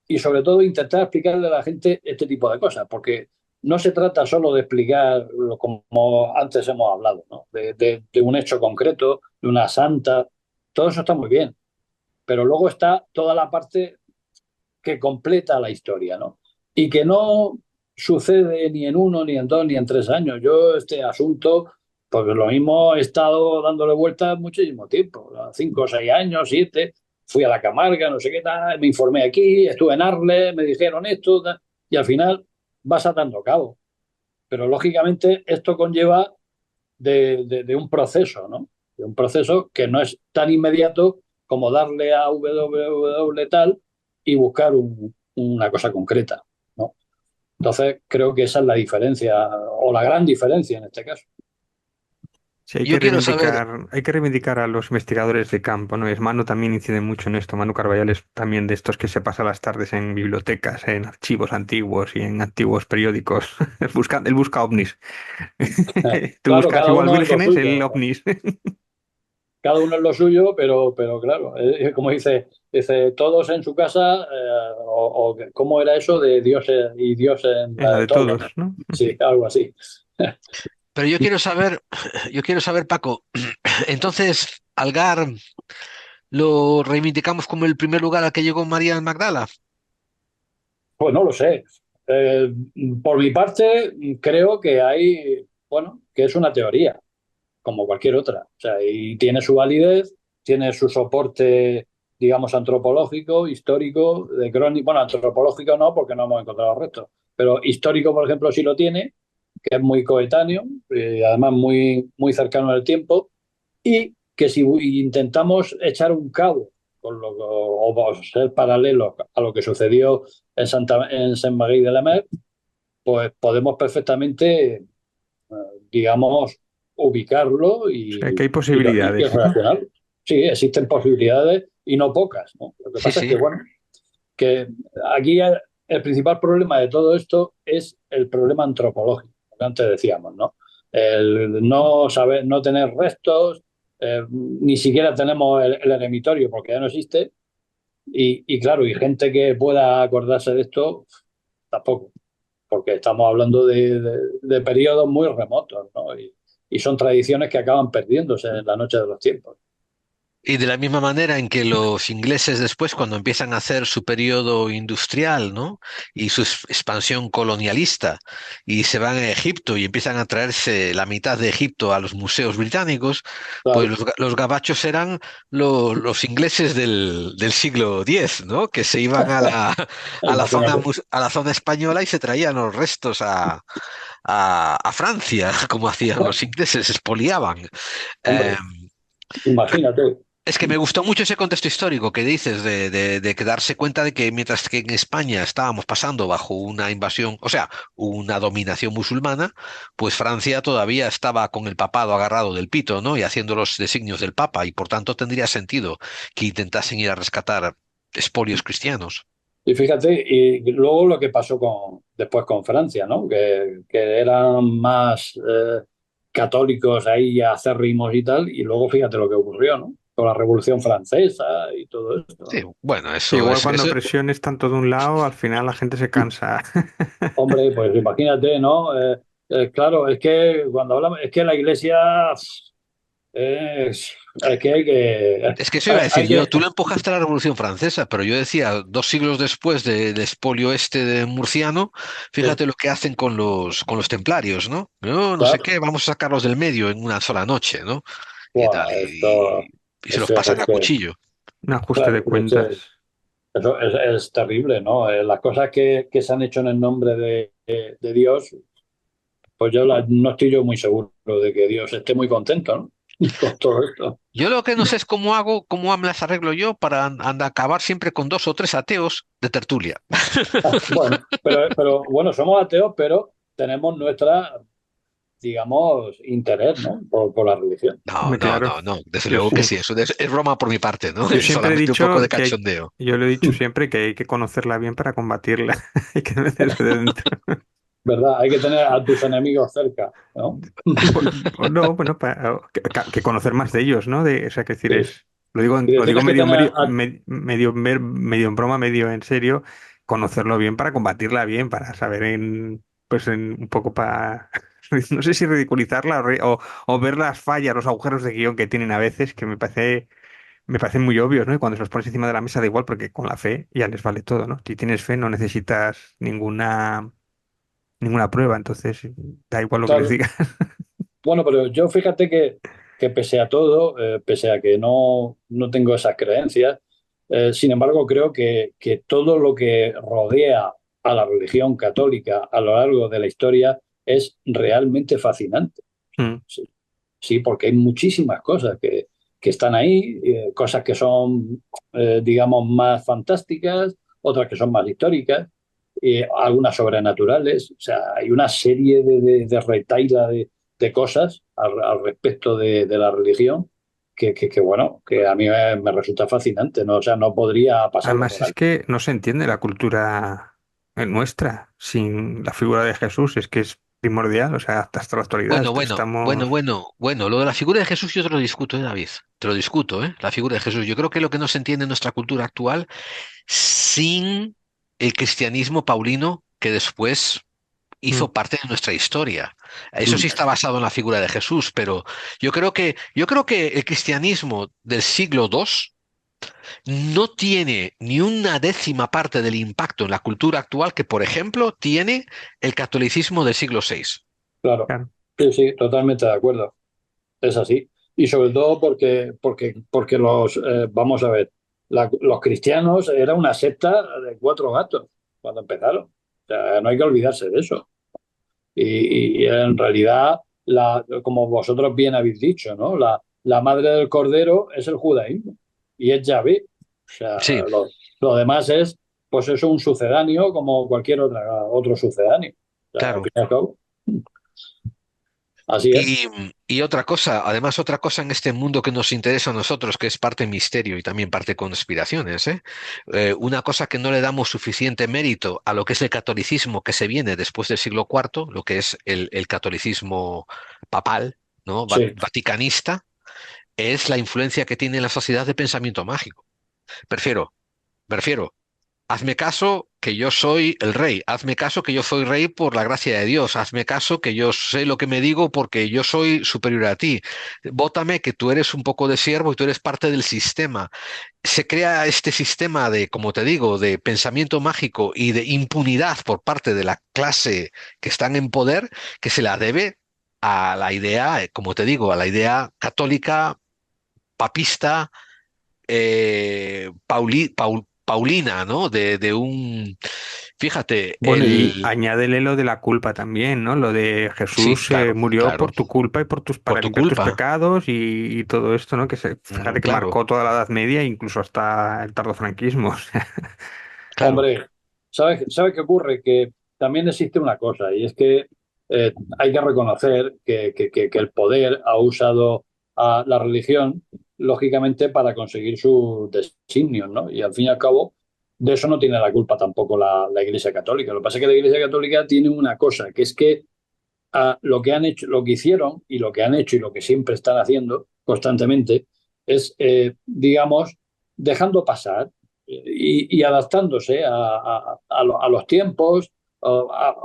y sobre todo intentar explicarle a la gente este tipo de cosas, porque no se trata solo de explicar como antes hemos hablado, ¿no? De un hecho concreto, de una santa, todo eso está muy bien, pero luego está toda la parte que completa la historia, ¿no? Y que no sucede ni en uno, ni en dos, ni en 3 años. Yo este asunto, pues lo mismo he estado dándole vueltas muchísimo tiempo, 5 o 6 años, 7, fui a la Camarga, no sé qué tal, me informé aquí, estuve en Arles, me dijeron esto, tal, y al final vas atando cabo. Pero lógicamente esto conlleva de un proceso, ¿no? De un proceso que no es tan inmediato como darle a www tal y buscar una cosa concreta, ¿no? Entonces creo que esa es la diferencia, o la gran diferencia en este caso. Sí, Yo quiero saber, hay que reivindicar a los investigadores de campo, ¿no? Es Manu también incide mucho en esto. Manu Carballal es también de estos que se pasa las tardes en bibliotecas, en archivos antiguos y en antiguos periódicos. Él busca ovnis. Tú Claro, buscas cada igual uno en lo vírgenes, él suyo, ovnis. cada uno en lo suyo, pero claro, como dice, todos en su casa, o ¿cómo era eso de Dios y Dios en En la la de de todos? todos, ¿no? Sí, algo así. pero yo quiero saber, Paco, entonces, Algar lo reivindicamos como el primer lugar al que llegó María Magdala. Pues no lo sé. Eh, por mi parte, creo que hay, bueno, que es una teoría, como cualquier otra. O sea, y tiene su validez, tiene su soporte, digamos, antropológico, histórico, de crónica. Bueno, antropológico no, porque no hemos encontrado restos, pero histórico, por ejemplo, sí lo tiene, que es muy coetáneo, además muy, muy cercano en el tiempo, y que si intentamos echar un cabo o ser paralelos a lo que sucedió en Saint-Marie-de-la-Mer, pues podemos perfectamente, digamos, ubicarlo O sea, que hay y posibilidades. relacionarlo. Sí, existen posibilidades y no pocas, ¿no? Lo que Sí, pasa es que, sí, bueno, que aquí el principal problema de todo esto es el problema antropológico, lo que antes decíamos, ¿no? El no saber, no tener restos, ni siquiera tenemos el eremitorio porque ya no existe, y claro, y gente que pueda acordarse de esto, tampoco, porque estamos hablando de periodos muy remotos, ¿no? Y son tradiciones que acaban perdiéndose en la noche de los tiempos. y de la misma manera en que los ingleses después, cuando empiezan a hacer su periodo industrial, ¿no? Y su expansión colonialista, y se van a Egipto y empiezan a traerse la mitad de Egipto a los museos británicos, pues Claro, los gabachos eran los ingleses del siglo X, ¿no? Que se iban imagínate. a la zona española y se traían los restos a Francia, como hacían los ingleses, expoliaban. Hombre, Em, imagínate. es que me gustó mucho ese contexto histórico que dices de que darse cuenta de que mientras que en España estábamos pasando bajo una invasión, o sea, una dominación musulmana, pues Francia todavía estaba con el papado agarrado del pito, ¿no? Y haciendo los designios del papa, y por tanto tendría sentido que intentasen ir a rescatar espolios cristianos. Y fíjate, y luego lo que pasó después con Francia, ¿no? Que eran más católicos ahí acérrimos y tal, y luego fíjate lo que ocurrió, ¿no? Con la Revolución Francesa y todo esto, Sí, ¿no? bueno, Sí, igual cuando presiones tanto de un lado, al final la gente se cansa. Hombre, pues imagínate, ¿no? Claro, es que cuando hablamos, es que la iglesia es que Es que eso iba a decir hay yo, que, tú lo empujaste a la Revolución Francesa, pero yo decía, 2 siglos después del expolio este de Murciano, fíjate lo que hacen con los templarios, ¿no? No, no sé claro, qué, vamos a sacarlos del medio en una sola noche, ¿no? Y tal, buah, esto, y se los eso pasan es a que, cuchillo. Un ajuste claro, de cuentas. eso es terrible, ¿no? Las cosas que se han hecho en el nombre de Dios, pues no estoy yo muy seguro de que Dios esté muy contento, ¿no? Con todo esto. Yo lo que no sé es cómo me las arreglo yo para acabar siempre con 2 o 3 ateos de tertulia. Bueno, pero bueno, somos ateos, pero tenemos nuestra, digamos, interés, ¿no? Por la religión. No, Hombre, no, claro. no, no, desde Yo, luego que sí- sí, eso es broma por mi parte, ¿no? yo Es siempre he solamente un poco dicho de que cachondeo. yo lo he dicho siempre que hay que conocerla bien para combatirla. Hay que meterse dentro. ¿Verdad? Hay que tener a tus enemigos cerca, ¿no? O no, bueno, que conocer más de ellos, ¿no? O sea, que decir, Sí. Y lo digo tienes que medio, tener medio en broma, medio en serio, conocerlo bien para combatirla bien, para saber pues un poco para, no sé si ridiculizarla o ver las fallas, los agujeros de guión que tienen a veces, que me parecen muy obvios, ¿no? Y cuando se los pones encima de la mesa da igual, porque con la fe ya les vale todo, ¿no? Si tienes fe no necesitas ninguna prueba, entonces da igual lo que les claro. diga. Bueno, pero yo fíjate que pese a todo, pese a que no tengo esas creencias, Sin embargo, creo que todo lo que rodea a la religión católica a lo largo de la historia es realmente fascinante. Mm. Sí, sí, porque hay muchísimas cosas que están ahí, cosas que son, digamos, más fantásticas, otras que son más históricas, algunas sobrenaturales. O sea, hay una serie de retahíla de cosas al respecto de la religión bueno, que a mí me resulta fascinante, ¿no? O sea, no podría pasarlo Además por es alto. que no se entiende la cultura nuestra sin la figura de Jesús, es que es primordial, o sea, hasta la actualidad Bueno, bueno, estamos... bueno, bueno, bueno, lo de la figura de Jesús yo te lo discuto, David. Te lo discuto, ¿eh? La figura de Jesús. Yo creo que lo que no se entiende en nuestra cultura actual sin el cristianismo paulino que después Mm. hizo parte de nuestra historia. Eso sí Mm, está basado en la figura de Jesús, pero yo creo que el cristianismo del siglo II no tiene ni una décima parte del impacto en la cultura actual que, por ejemplo, tiene el catolicismo del siglo VI. claro, Claro. sí, sí, totalmente de acuerdo. Es así. Y sobre todo porque vamos a ver, los cristianos era una secta de cuatro gatos cuando empezaron. O sea, no hay que olvidarse de eso. Y en realidad, como vosotros bien habéis dicho, ¿no? La madre del cordero es el judaísmo y es Yahvé. O sea, Sí, lo demás es, pues eso, un sucedáneo como cualquier otro sucedáneo. O sea, al claro. fin y al cabo, así es. Y otra cosa, además otra cosa en este mundo que nos interesa a nosotros, que es parte misterio y también parte conspiraciones, ¿eh? Una cosa que no le damos suficiente mérito a lo que es el catolicismo que se viene después del siglo IV, lo que es el catolicismo papal, ¿no? Sí, Vaticanista, es la influencia que tiene en la sociedad de pensamiento mágico. Prefiero, prefiero. Hazme caso que yo soy el rey. Hazme caso que yo soy rey por la gracia de Dios. Hazme caso que yo sé lo que me digo porque yo soy superior a ti. Vótame que tú eres un poco de siervo y tú eres parte del sistema. Se crea este sistema de, como te digo, de pensamiento mágico y de impunidad por parte de la clase que están en poder, que se la debe a la idea, como te digo, a la idea católica, papista, paulina, ¿no? Fíjate, Bueno, y añádele lo de la culpa también, ¿no? Lo de sí, Jesús claro, murió claro, por tu culpa y por para tu limpiar tus culpa, pecados y todo esto, ¿no? Fíjate que claro, marcó toda la Edad Media, incluso hasta el tardofranquismo. O sea, claro, hombre, ¿sabes qué ocurre? Que también existe una cosa, y es que hay que reconocer que el poder ha usado a la religión, lógicamente, para conseguir sus designios, ¿no? Y al fin y al cabo, de eso no tiene la culpa tampoco la Iglesia Católica. Lo que pasa es que la Iglesia Católica tiene una cosa, que es que lo que han hecho, lo que hicieron y lo que han hecho y lo que siempre están haciendo constantemente es, digamos, dejando pasar y adaptándose a los tiempos.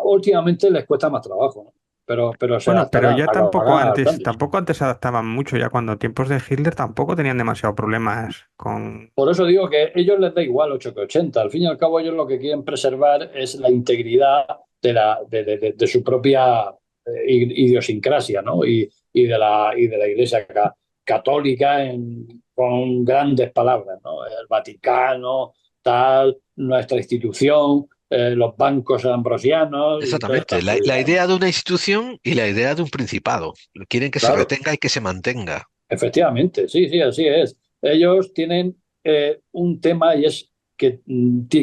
Últimamente les cuesta más trabajo, ¿no? Pero bueno, pero ya acabarán adaptándose. tampoco antes se adaptaban mucho, ya cuando tiempos de Hitler tampoco tenían demasiados problemas con... Por eso digo que a ellos les da igual 8 que 80. Al fin y al cabo, ellos lo que quieren preservar es la integridad de su propia idiosincrasia, ¿no? Y de la Iglesia católica con grandes palabras, ¿no? El Vaticano, tal, nuestra institución, los bancos ambrosianos y todas exactamente. estas La movidas, ¿no? idea de una institución y la idea de un principado. Quieren que se Claro, retenga y que se mantenga. efectivamente, sí, sí, así es. Ellos tienen un tema y es que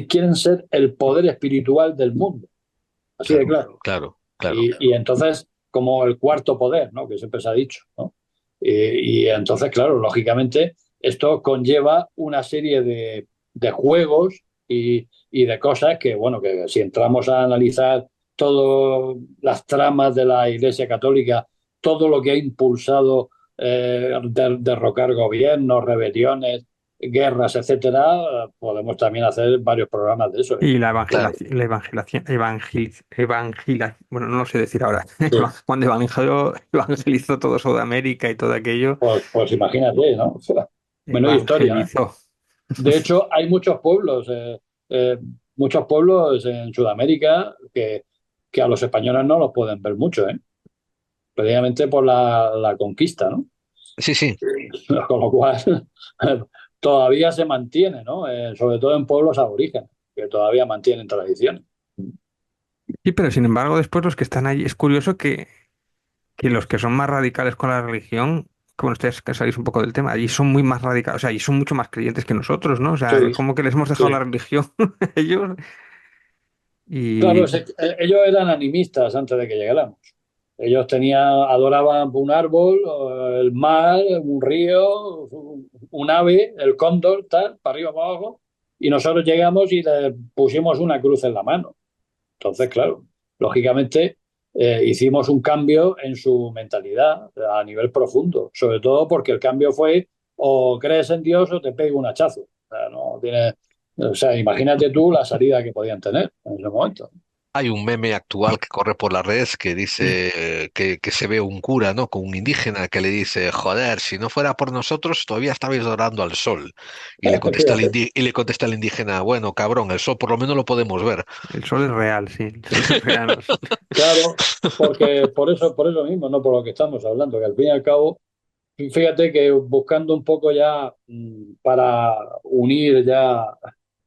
quieren ser el poder espiritual del mundo, así de Claro, claro. claro, claro. Y entonces, como el cuarto poder, ¿no? Que siempre se ha dicho, ¿no? Y entonces, claro, lógicamente, esto conlleva una serie de juegos y de cosas que, bueno, que si entramos a analizar todas las tramas de la Iglesia Católica, todo lo que ha impulsado derrocar gobiernos, rebeliones, guerras, etcétera, podemos también hacer varios programas de eso, ¿eh? Y Claro. bueno, no lo sé decir ahora. Sí. Cuando evangelizó todo Sudamérica y todo aquello, Pues imagínate, ¿no? Menuda historia, ¿eh? evangelizó. De hecho, hay eh, muchos pueblos en Sudamérica que a los españoles no los pueden ver mucho, ¿eh? Precisamente por la conquista, ¿no? Sí, sí. Con lo cual, todavía se mantiene, ¿no? Sobre todo en pueblos aborígenes, que todavía mantienen tradiciones. Sí, pero sin embargo, después los que están allí, es curioso que los que son más radicales con la religión, como ustedes que salís un poco del tema, allí son muy más radicales, o sea, allí son mucho más creyentes que nosotros, ¿no? O sea, Sí, como que les hemos dejado sí. la religión a ellos Claro, y ellos eran animistas antes de que llegáramos. Ellos adoraban un árbol, el mar, un río, un ave, el cóndor, tal, para arriba, para abajo, y nosotros llegamos y le pusimos una cruz en la mano. Entonces, claro, lógicamente hicimos un cambio en su mentalidad a nivel profundo, sobre todo porque el cambio fue o crees en Dios o te pego un hachazo. O sea, no tiene, o sea, imagínate tú la salida que podían tener en ese momento. Hay un meme actual que corre por las redes que dice que se ve un cura, ¿no? Con un indígena que le dice, joder, si no fuera por nosotros, todavía estabais orando al sol. Fíjate. Y le contesta el indígena, bueno, cabrón, el sol por lo menos lo podemos ver. el sol es real, sí, el sol es real. Claro, porque por eso mismo, no por lo que estamos hablando, que al fin y al cabo, fíjate que buscando un poco ya para unir ya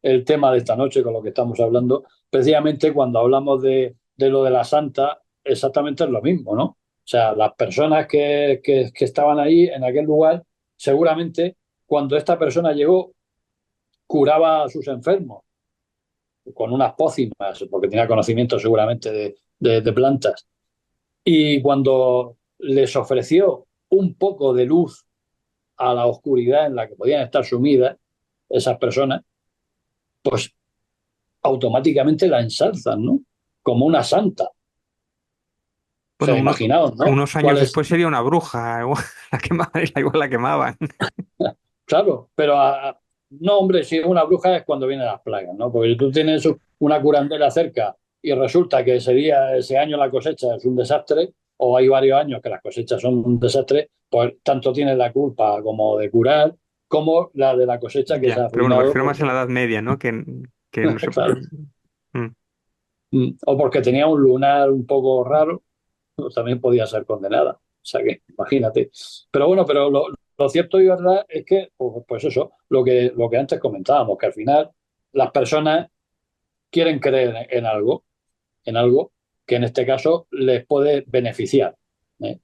el tema de esta noche con lo que estamos hablando, precisamente cuando hablamos de lo de la santa, exactamente es lo mismo, ¿no? O sea, las personas que estaban ahí en aquel lugar, seguramente cuando esta persona llegó, curaba a sus enfermos con unas pócimas, porque tenía conocimiento seguramente de plantas. Y cuando les ofreció un poco de luz a la oscuridad en la que podían estar sumidas esas personas, pues automáticamente la ensalzan, ¿no? Como una santa. O Bueno, sea, imaginaos, ¿no? unos años ¿Cuál es? después sería una bruja, igual la quemaban, igual la quemaban. Claro, pero no, hombre, si es una bruja es cuando vienen las plagas, ¿no? Porque si tú tienes una curandera cerca y resulta que ese año la cosecha es un desastre, o hay varios años que las cosechas son un desastre, pues tanto tienes la culpa como de curar, como la de la cosecha que se Ya, ha pero bueno, me arruinado refiero más en la porque, Edad Media, ¿no? Que no sé. claro, Mm. o porque tenía un lunar un poco raro, pues también podía ser condenada. O sea que, imagínate. Pero bueno, pero lo cierto y verdad es que, pues eso, lo que antes comentábamos, que al final las personas quieren creer en algo que en este caso les puede beneficiar,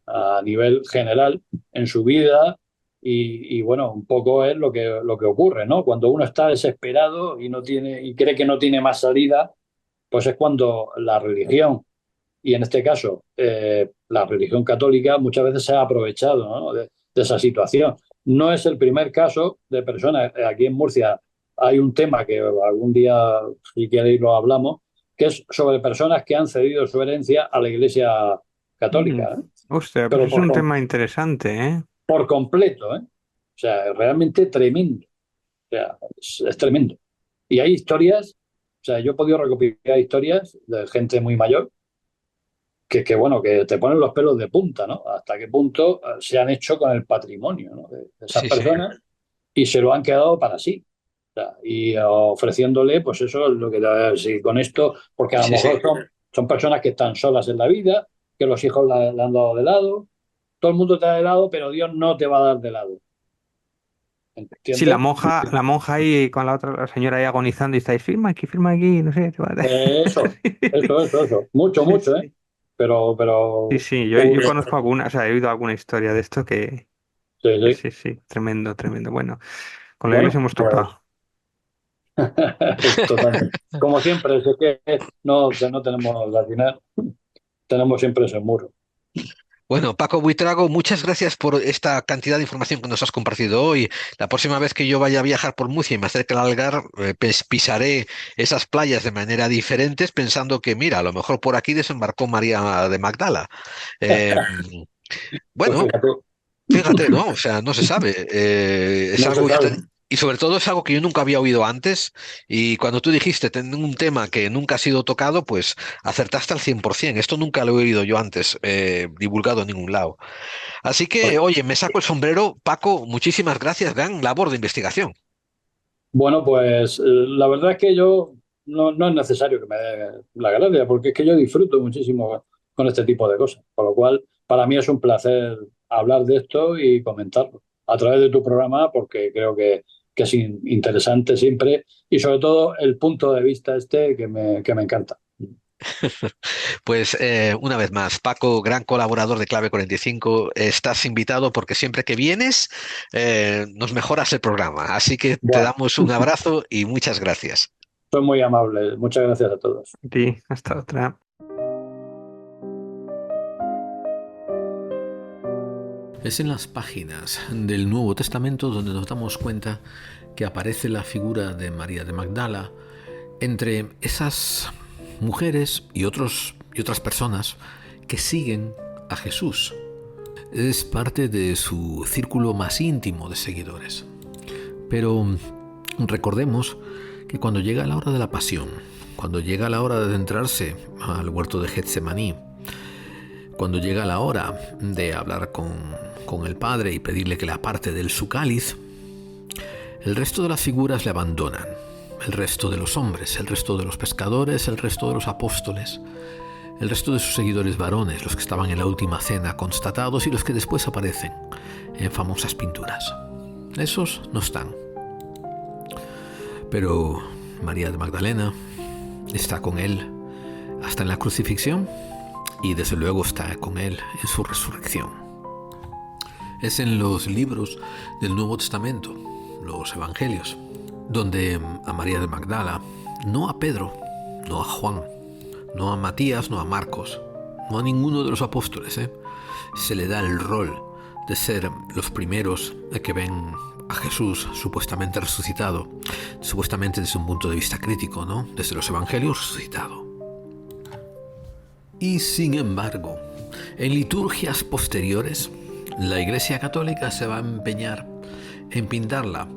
a nivel general en su vida y bueno, un poco es lo que ocurre, ¿no? Cuando uno está desesperado y no tiene y cree que no tiene más salida, pues es cuando la religión y en este caso la religión católica muchas veces se ha aprovechado, ¿no? de esa situación. No es el primer caso de personas, aquí en Murcia hay un tema que algún día, si queréis, lo hablamos, que es sobre personas que han cedido su herencia a la Iglesia Mm. Católica, ¿eh? Hostia, pues Pero es un tema interesante, ¿eh? por completo, ¿eh? O sea, realmente tremendo. O sea, es tremendo. Y hay historias, o sea, yo he podido recopilar historias de gente muy mayor bueno, que te ponen los pelos de punta, ¿no? Hasta qué punto se han hecho con el patrimonio, ¿no? de esas Sí, sí. personas y se lo han quedado para sí. O sea, y ofreciéndole, pues eso es lo que si con esto, porque a lo Sí, sí. mejor son personas que están solas en la vida, que los hijos la han dado de lado, todo el mundo te da de lado, pero Dios no te va a dar de lado. Sí, ¿Entiendes? la monja ahí con la otra la señora ahí agonizando y estáis, firma aquí, no sé. Eso. Mucho, Sí, mucho, ¿eh? sí. Sí, Pero, sí, yo conozco alguna, o sea, he oído alguna historia de esto sí, que sí. sí, sí, tremendo, tremendo. Bueno, con la iglesia Bueno, hemos pues topado. totalmente. Como siempre, es que no tenemos al final, tenemos siempre ese muro. Bueno, Paco Buitrago, muchas gracias por esta cantidad de información que nos has compartido hoy. La próxima vez que yo vaya a viajar por Murcia y me acerque al Algar, pisaré esas playas de manera diferentes, pensando que, mira, a lo mejor por aquí desembarcó María de Magdala. Eh, Pues bueno, fíjate, fíjate, ¿no? O sea, no se sabe. Es no se algo sabe. y sobre todo es algo que yo nunca había oído antes. Y cuando tú dijiste un tema que nunca ha sido tocado, pues acertaste al 100%. Esto nunca lo he oído yo antes, divulgado en ningún lado. Así Pues, que, oye, me saco el sombrero. Paco, muchísimas gracias. Gran labor de investigación. bueno, pues la verdad es que yo no es necesario que me dé la gracia, porque es que yo disfruto muchísimo con este tipo de cosas. Por lo cual, para mí es un placer hablar de esto y comentarlo a través de tu programa, porque creo que que es interesante siempre, y sobre todo el punto de vista que me encanta. Pues una vez más, Paco, gran colaborador de Clave 45, estás invitado porque siempre que vienes nos mejoras el programa. Así que te Bueno, damos un abrazo y muchas gracias. son muy amables. Muchas gracias a todos. Sí, hasta otra. Es en las páginas del Nuevo Testamento donde nos damos cuenta que aparece la figura de María de Magdala entre esas mujeres y otras personas que siguen a Jesús. Es parte de su círculo más íntimo de seguidores. Pero recordemos que cuando llega la hora de la pasión, cuando llega la hora de adentrarse al huerto de Getsemaní, cuando llega la hora de hablar con el Padre y pedirle que le aparte de él su cáliz, el resto de las figuras le abandonan. El resto de los hombres, el resto de los pescadores, el resto de los apóstoles, el resto de sus seguidores varones, los que estaban en la última cena constatados y los que después aparecen en famosas pinturas. Esos no están. Pero María de Magdalena está con él hasta en la crucifixión y desde luego está con él en su resurrección. Es en los libros del Nuevo Testamento, los Evangelios, donde a María de Magdala, no a Pedro, no a Juan, no a Matías, no a Marcos, no a ninguno de los apóstoles, se le da el rol de ser los primeros que ven a Jesús supuestamente resucitado, supuestamente desde un punto de vista crítico, ¿no? Desde los Evangelios resucitado. Y sin embargo, en liturgias posteriores, la Iglesia Católica se va a empeñar en pintarla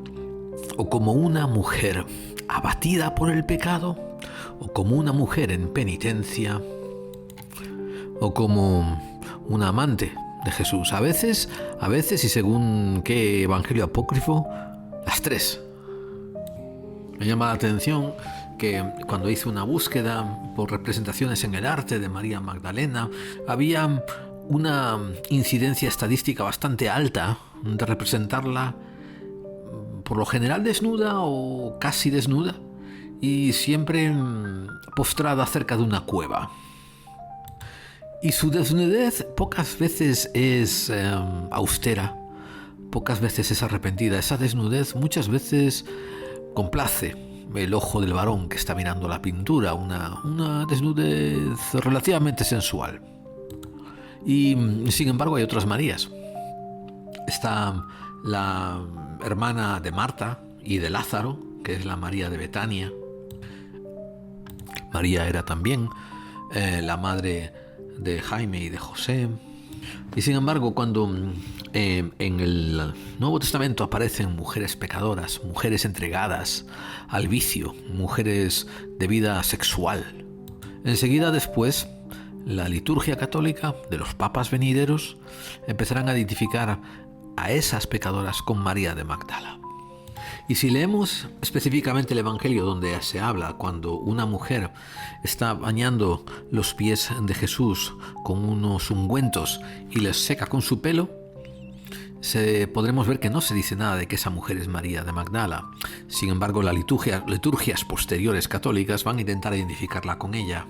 o como una mujer abatida por el pecado, o como una mujer en penitencia, o como una amante de Jesús. A veces y según qué evangelio apócrifo, las tres. Me llama la atención que cuando hice una búsqueda por representaciones en el arte de María Magdalena, había una incidencia estadística bastante alta de representarla por lo general desnuda o casi desnuda y siempre postrada cerca de una cueva. Y su desnudez pocas veces es austera, pocas veces es arrepentida. Esa desnudez muchas veces complace el ojo del varón que está mirando la pintura, una desnudez relativamente sensual. Y sin embargo hay otras Marías. Está la hermana de Marta y de Lázaro, que es la María de Betania. María era también la madre de Jaime y de José. Y sin embargo, cuando en el Nuevo Testamento aparecen mujeres pecadoras, mujeres entregadas al vicio, mujeres de vida sexual, enseguida después la liturgia católica de los papas venideros empezarán a identificar a esas pecadoras con María de Magdala. Y si leemos específicamente el Evangelio donde se habla cuando una mujer está bañando los pies de Jesús con unos ungüentos y les seca con su pelo, podremos ver que no se dice nada de que esa mujer es María de Magdala. Sin embargo, las liturgias posteriores católicas van a intentar identificarla con ella.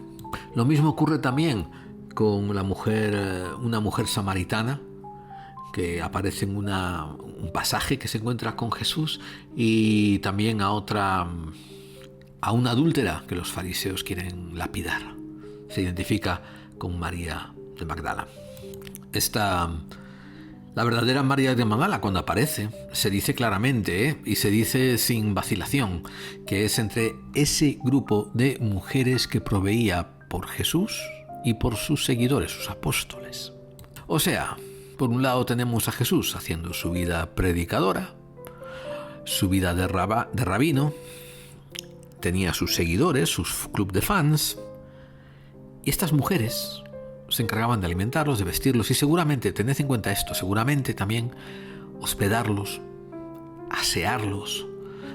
Lo mismo ocurre también con una mujer samaritana, que aparece en un pasaje que se encuentra con Jesús, y también a una adúltera que los fariseos quieren lapidar. Se identifica con María de Magdala. La verdadera María de Magdala, cuando aparece, se dice claramente, y se dice sin vacilación, que es entre ese grupo de mujeres que proveía por Jesús y por sus seguidores, sus apóstoles. O sea, por un lado tenemos a Jesús haciendo su vida predicadora, su vida de rabino, tenía sus seguidores, sus club de fans, y estas mujeres se encargaban de alimentarlos, de vestirlos y seguramente, tened en cuenta esto, seguramente también hospedarlos, asearlos.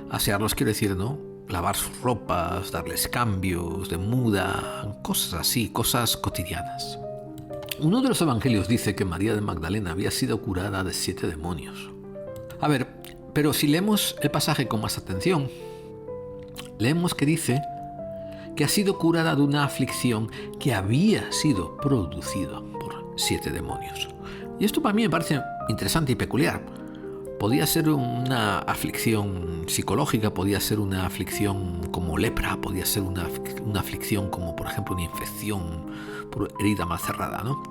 Asearlos quiere decir, ¿no?, lavar sus ropas, darles cambios de muda, cosas así, cosas cotidianas. Uno de los evangelios dice que María de Magdalena había sido curada de 7 demonios. A ver, Pero si leemos el pasaje con más atención, leemos que dice que ha sido curada de una aflicción que había sido producida por 7 demonios. Y esto para mí me parece interesante y peculiar. Podía ser una aflicción psicológica, podía ser una aflicción como lepra, podía ser una aflicción como, por ejemplo, una infección por herida mal cerrada, ¿no?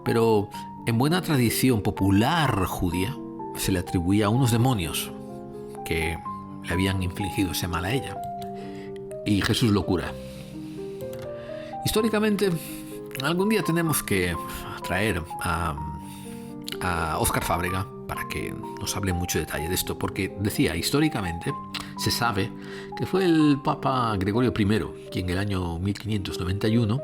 Pero en buena tradición popular judía se le atribuía a unos demonios que le habían infligido ese mal a ella. Y Jesús lo cura. Históricamente, algún día tenemos que traer a Óscar Fábrega para que nos hable mucho detalle de esto, porque decía, históricamente se sabe que fue el Papa Gregorio I quien en el año 1591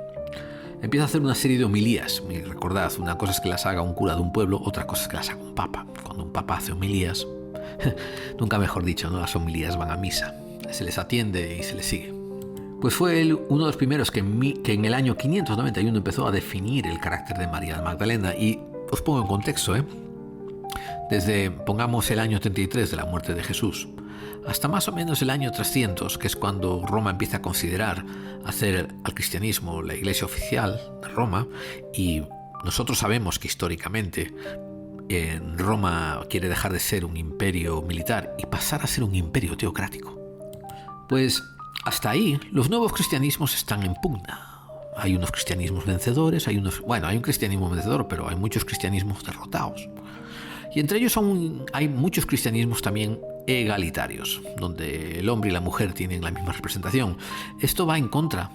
empieza a hacer una serie de homilías. Y recordad, una cosa es que las haga un cura de un pueblo, otra cosa es que las haga un papa. Cuando un papa hace homilías, nunca mejor dicho, ¿no? Las homilías van a misa, se les atiende y se les sigue. Pues fue él uno de los primeros que en el año 591 empezó a definir el carácter de María Magdalena. Y os pongo en contexto, desde, pongamos, el año 33 de la muerte de Jesús, hasta más o menos el año 300, que es cuando Roma empieza a considerar hacer al cristianismo la iglesia oficial de Roma, y nosotros sabemos que históricamente Roma quiere dejar de ser un imperio militar y pasar a ser un imperio teocrático. Pues hasta ahí los nuevos cristianismos están en pugna. Hay unos cristianismos vencedores, hay un cristianismo vencedor, pero hay muchos cristianismos derrotados. Y entre ellos hay muchos cristianismos también egalitarios, donde el hombre y la mujer tienen la misma representación. Esto va en contra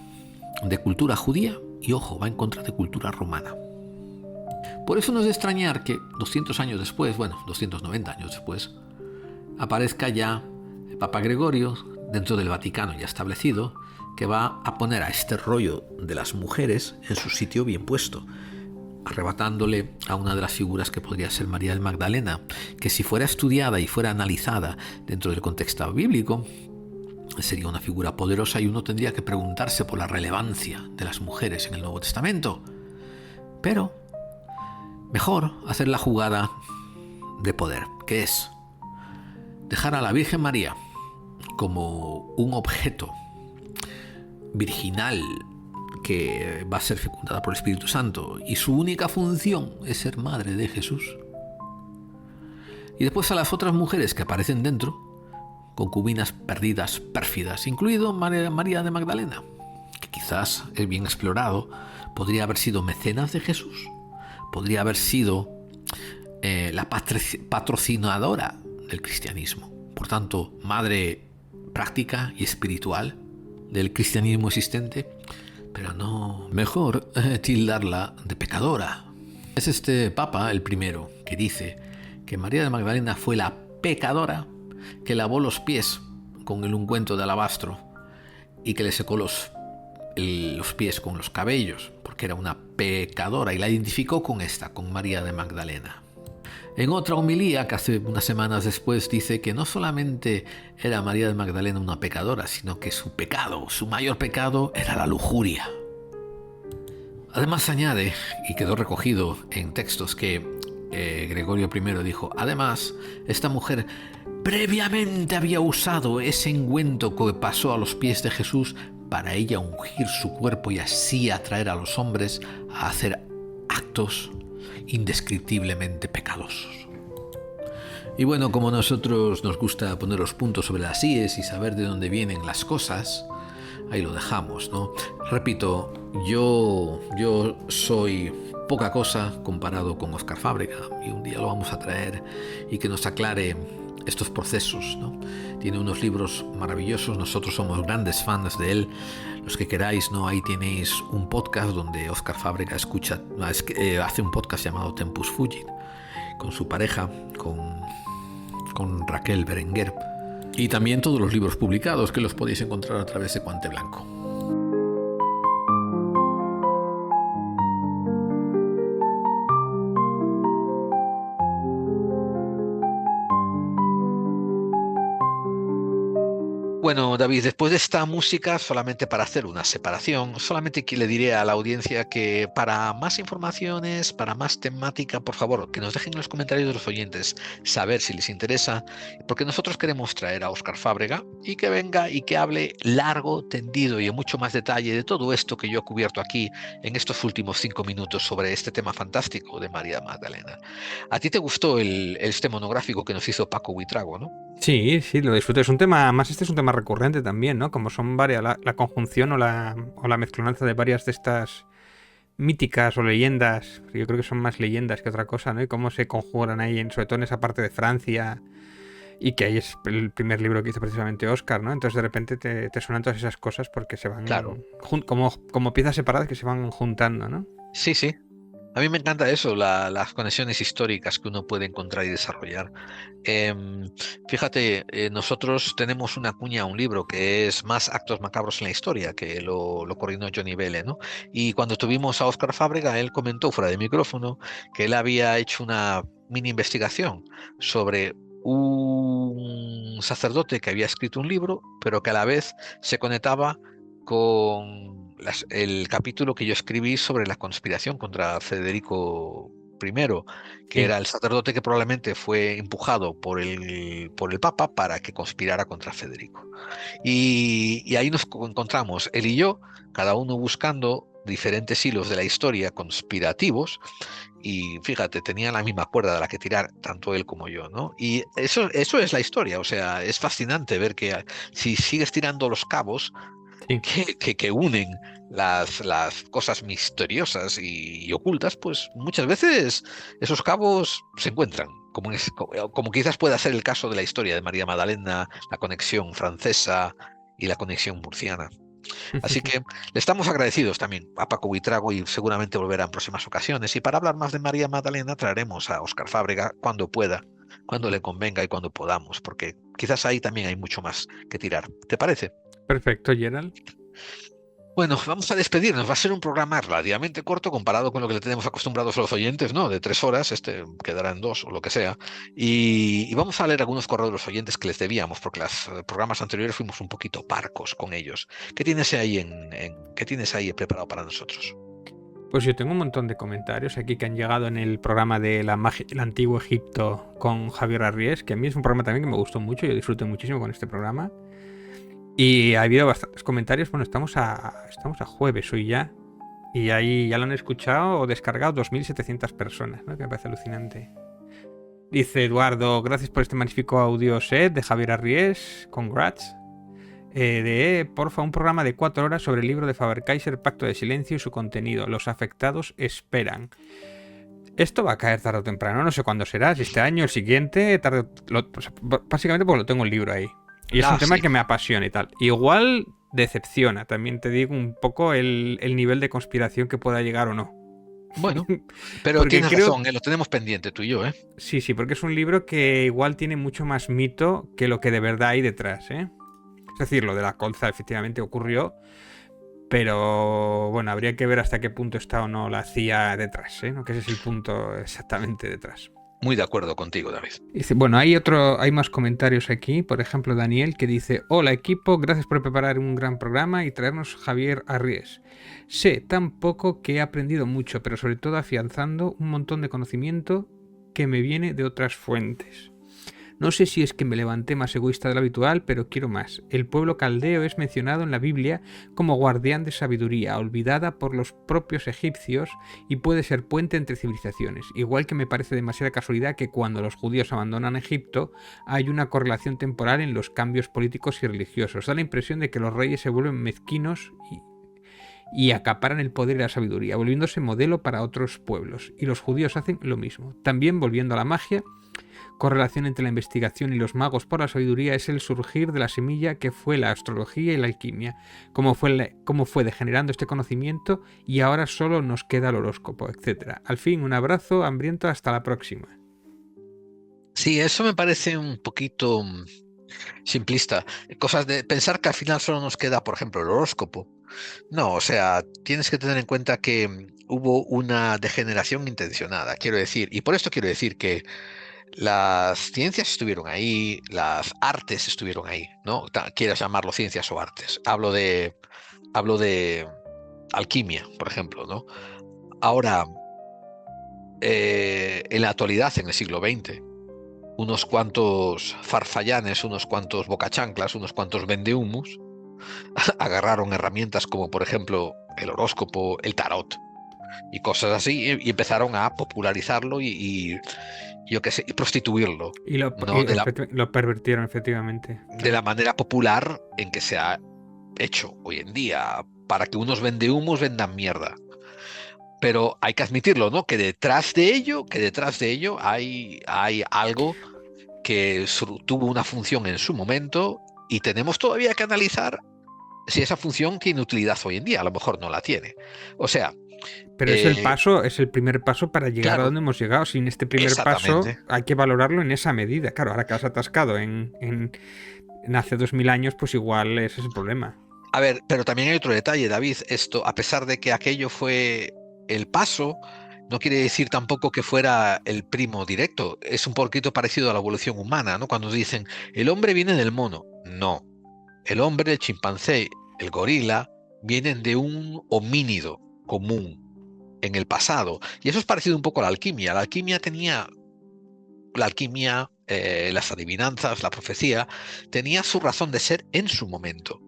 de cultura judía y, ojo, va en contra de cultura romana. Por eso no es de extrañar que 200 años después, 290 años después, aparezca ya el Papa Gregorio dentro del Vaticano ya establecido, que va a poner a este rollo de las mujeres en su sitio bien puesto, arrebatándole a una de las figuras que podría ser María de Magdalena, que si fuera estudiada y fuera analizada dentro del contexto bíblico, sería una figura poderosa y uno tendría que preguntarse por la relevancia de las mujeres en el Nuevo Testamento. Pero mejor hacer la jugada de poder, que es dejar a la Virgen María como un objeto virginal que va a ser fecundada por el Espíritu Santo y su única función es ser madre de Jesús. Y después a las otras mujeres que aparecen dentro, concubinas perdidas, pérfidas, incluido María de Magdalena, que quizás es bien explorado, podría haber sido mecenas de Jesús, podría haber sido la patrocinadora del cristianismo, por tanto, madre práctica y espiritual del cristianismo existente, pero no, mejor tildarla de pecadora. Es este papa el primero que dice que María de Magdalena fue la pecadora que lavó los pies con el ungüento de alabastro y que le secó los pies con los cabellos, porque era una pecadora, y la identificó con María de Magdalena. En otra homilía, que hace unas semanas después, dice que no solamente era María de Magdalena una pecadora, sino que su pecado, su mayor pecado, era la lujuria. Además añade, y quedó recogido en textos, que Gregorio I dijo, además, esta mujer previamente había usado ese ungüento que pasó a los pies de Jesús para ella ungir su cuerpo y así atraer a los hombres a hacer actos indescriptiblemente pecadosas. Y bueno, como a nosotros nos gusta poner los puntos sobre las íes y saber de dónde vienen las cosas, ahí lo dejamos, ¿no? Repito, yo soy poca cosa comparado con Óscar Fábrega, y un día lo vamos a traer y que nos aclare estos procesos, ¿no? Tiene unos libros maravillosos, nosotros somos grandes fans de él. Los que queráis, ¿no? Ahí tenéis un podcast donde Óscar Fábrega hace un podcast llamado Tempus Fugit con su pareja, con Raquel Berenguer, y también todos los libros publicados que los podéis encontrar a través de Guante Blanco. Bueno, David, después de esta música, solamente para hacer una separación, solamente que le diré a la audiencia que para más informaciones, para más temática, por favor, que nos dejen en los comentarios de los oyentes saber si les interesa, porque nosotros queremos traer a Óscar Fábrega y que venga y que hable largo, tendido y en mucho más detalle de todo esto que yo he cubierto aquí en estos últimos 5 minutos sobre este tema fantástico de María Magdalena. ¿A ti te gustó este monográfico que nos hizo Paco Buitrago, no? Sí, sí, lo disfruto. Es un tema, más este es un tema recurrente también, ¿no? Como son varias, la conjunción o la mezclonanza de varias de estas míticas o leyendas, yo creo que son más leyendas que otra cosa, ¿no? Y cómo se conjuran ahí, sobre todo en esa parte de Francia, y que ahí es el primer libro que hizo precisamente Oscar, ¿no? Entonces de repente te suenan todas esas cosas porque se van, Claro. como piezas separadas que se van juntando, ¿no? Sí, sí. A mí me encanta eso, las conexiones históricas que uno puede encontrar y desarrollar. Em, Fíjate, nosotros tenemos una cuña, un libro que es Más actos macabros en la historia, que lo coordinó Johnny Vele, ¿no? Y cuando tuvimos a Óscar Fábrega, él comentó fuera de micrófono que él había hecho una mini investigación sobre un sacerdote que había escrito un libro, pero que a la vez se conectaba con el capítulo que yo escribí sobre la conspiración contra Federico I, que Sí. era el sacerdote que probablemente fue empujado por el Papa para que conspirara contra Federico. Y ahí nos encontramos, él y yo, cada uno buscando diferentes hilos de la historia conspirativos, y fíjate, tenía la misma cuerda de la que tirar, tanto él como yo, ¿no? Y eso es la historia, o sea, es fascinante ver que si sigues tirando los cabos, Sí. que unen las cosas misteriosas y ocultas, pues muchas veces esos cabos se encuentran, como quizás pueda ser el caso de la historia de María Magdalena, la conexión francesa y la conexión murciana. Así que le estamos agradecidos también a Paco Buitrago y seguramente volverá en próximas ocasiones. Y para hablar más de María Magdalena traeremos a Óscar Fábrega cuando pueda, cuando le convenga y cuando podamos, porque quizás ahí también hay mucho más que tirar. ¿Te parece? Perfecto, Gerald. Bueno, vamos a despedirnos. Va a ser un programa relativamente corto comparado con lo que le tenemos acostumbrados a los oyentes, ¿no? De 3 horas, este quedará en 2 o lo que sea. Y vamos a leer algunos correos de los oyentes que les debíamos, porque los programas anteriores fuimos un poquito parcos con ellos. ¿Qué tienes ahí qué tienes ahí preparado para nosotros? Pues yo tengo un montón de comentarios aquí que han llegado en el programa de la magia del Antiguo Egipto con Javier Arries, que a mí es un programa también que me gustó mucho, yo disfruté muchísimo con este programa. Y ha habido bastantes comentarios. Bueno, estamos a jueves hoy ya. Y ahí ya lo han escuchado o descargado 2.700 personas, ¿no? Que me parece alucinante. Dice Eduardo, gracias por este magnífico audio set de Javier Arries. Congrats. Porfa, un programa de 4 horas sobre el libro de Faber-Kaiser, Pacto de Silencio y su contenido. Los afectados esperan. Esto va a caer tarde o temprano, no sé cuándo será, si este año, el siguiente, básicamente porque lo tengo el libro ahí. Y es un tema Sí. que me apasiona y tal. Igual decepciona, también te digo un poco el nivel de conspiración que pueda llegar o no. Bueno, pero Porque tienes creo... razón, lo tenemos pendiente tú y yo, ¿eh? Sí, sí, porque es un libro que igual tiene mucho más mito que lo que de verdad hay detrás, ¿eh? Es decir, lo de la colza efectivamente ocurrió, pero bueno, habría que ver hasta qué punto está o no la CIA detrás, ¿eh? ¿No? Que ese es el punto exactamente detrás. Muy de acuerdo contigo, David. Dice, bueno, hay más comentarios aquí. Por ejemplo, Daniel que dice: hola equipo, gracias por preparar un gran programa y traernos Javier Arries. Sé tan poco que he aprendido mucho, pero sobre todo afianzando un montón de conocimiento que me viene de otras fuentes. No sé si es que me levanté más egoísta de lo habitual, pero quiero más. El pueblo caldeo es mencionado en la Biblia como guardián de sabiduría, olvidada por los propios egipcios, y puede ser puente entre civilizaciones. Igual que me parece demasiada casualidad que cuando los judíos abandonan Egipto hay una correlación temporal en los cambios políticos y religiosos. Da la impresión de que los reyes se vuelven mezquinos y acaparan el poder y la sabiduría, volviéndose modelo para otros pueblos. Y los judíos hacen lo mismo. También, volviendo a la magia, correlación entre la investigación y los magos por la sabiduría es el surgir de la semilla que fue la astrología y la alquimia, cómo fue degenerando este conocimiento y ahora solo nos queda el horóscopo, etc. Al fin, un abrazo hambriento, hasta la próxima. Sí, eso me parece un poquito simplista. Cosas de pensar que al final solo nos queda, por ejemplo, el horóscopo. No, o sea, tienes que tener en cuenta que hubo una degeneración intencionada, quiero decir, y por esto quiero decir que las ciencias estuvieron ahí, las artes estuvieron ahí, ¿no? Quieras llamarlo ciencias o artes. Hablo de alquimia, por ejemplo, ¿no? Ahora, en la actualidad, en el siglo XX, unos cuantos farfallanes, unos cuantos bocachanclas, unos cuantos vendehumos agarraron herramientas como, por ejemplo, el horóscopo, el tarot y cosas así, y empezaron a popularizarlo y yo qué sé, y prostituirlo, Y ¿no? lo pervirtieron, efectivamente. De la manera popular en que se ha hecho hoy en día, para que unos vendehumos vendan mierda. Pero hay que admitirlo, ¿no? Que detrás de ello hay algo que tuvo una función en su momento y tenemos todavía que analizar si esa función tiene utilidad hoy en día. A lo mejor no la tiene. O sea, Pero es el primer paso para llegar a claro, donde hemos llegado. Sin este primer paso exactamente. hay que valorarlo en esa medida. Claro, ahora que has atascado en hace 2000 años, pues igual ese es el problema. A ver, pero también hay otro detalle, David. Esto, a pesar de que aquello fue el paso, no quiere decir tampoco que fuera el primo directo. Es un poquito parecido a la evolución humana, ¿no? Cuando dicen, el hombre viene del mono. No. El hombre, el chimpancé, el gorila, vienen de un homínido común en el pasado. Y eso es parecido un poco a la alquimia. La alquimia, las adivinanzas, la profecía, tenía su razón de ser en su momento.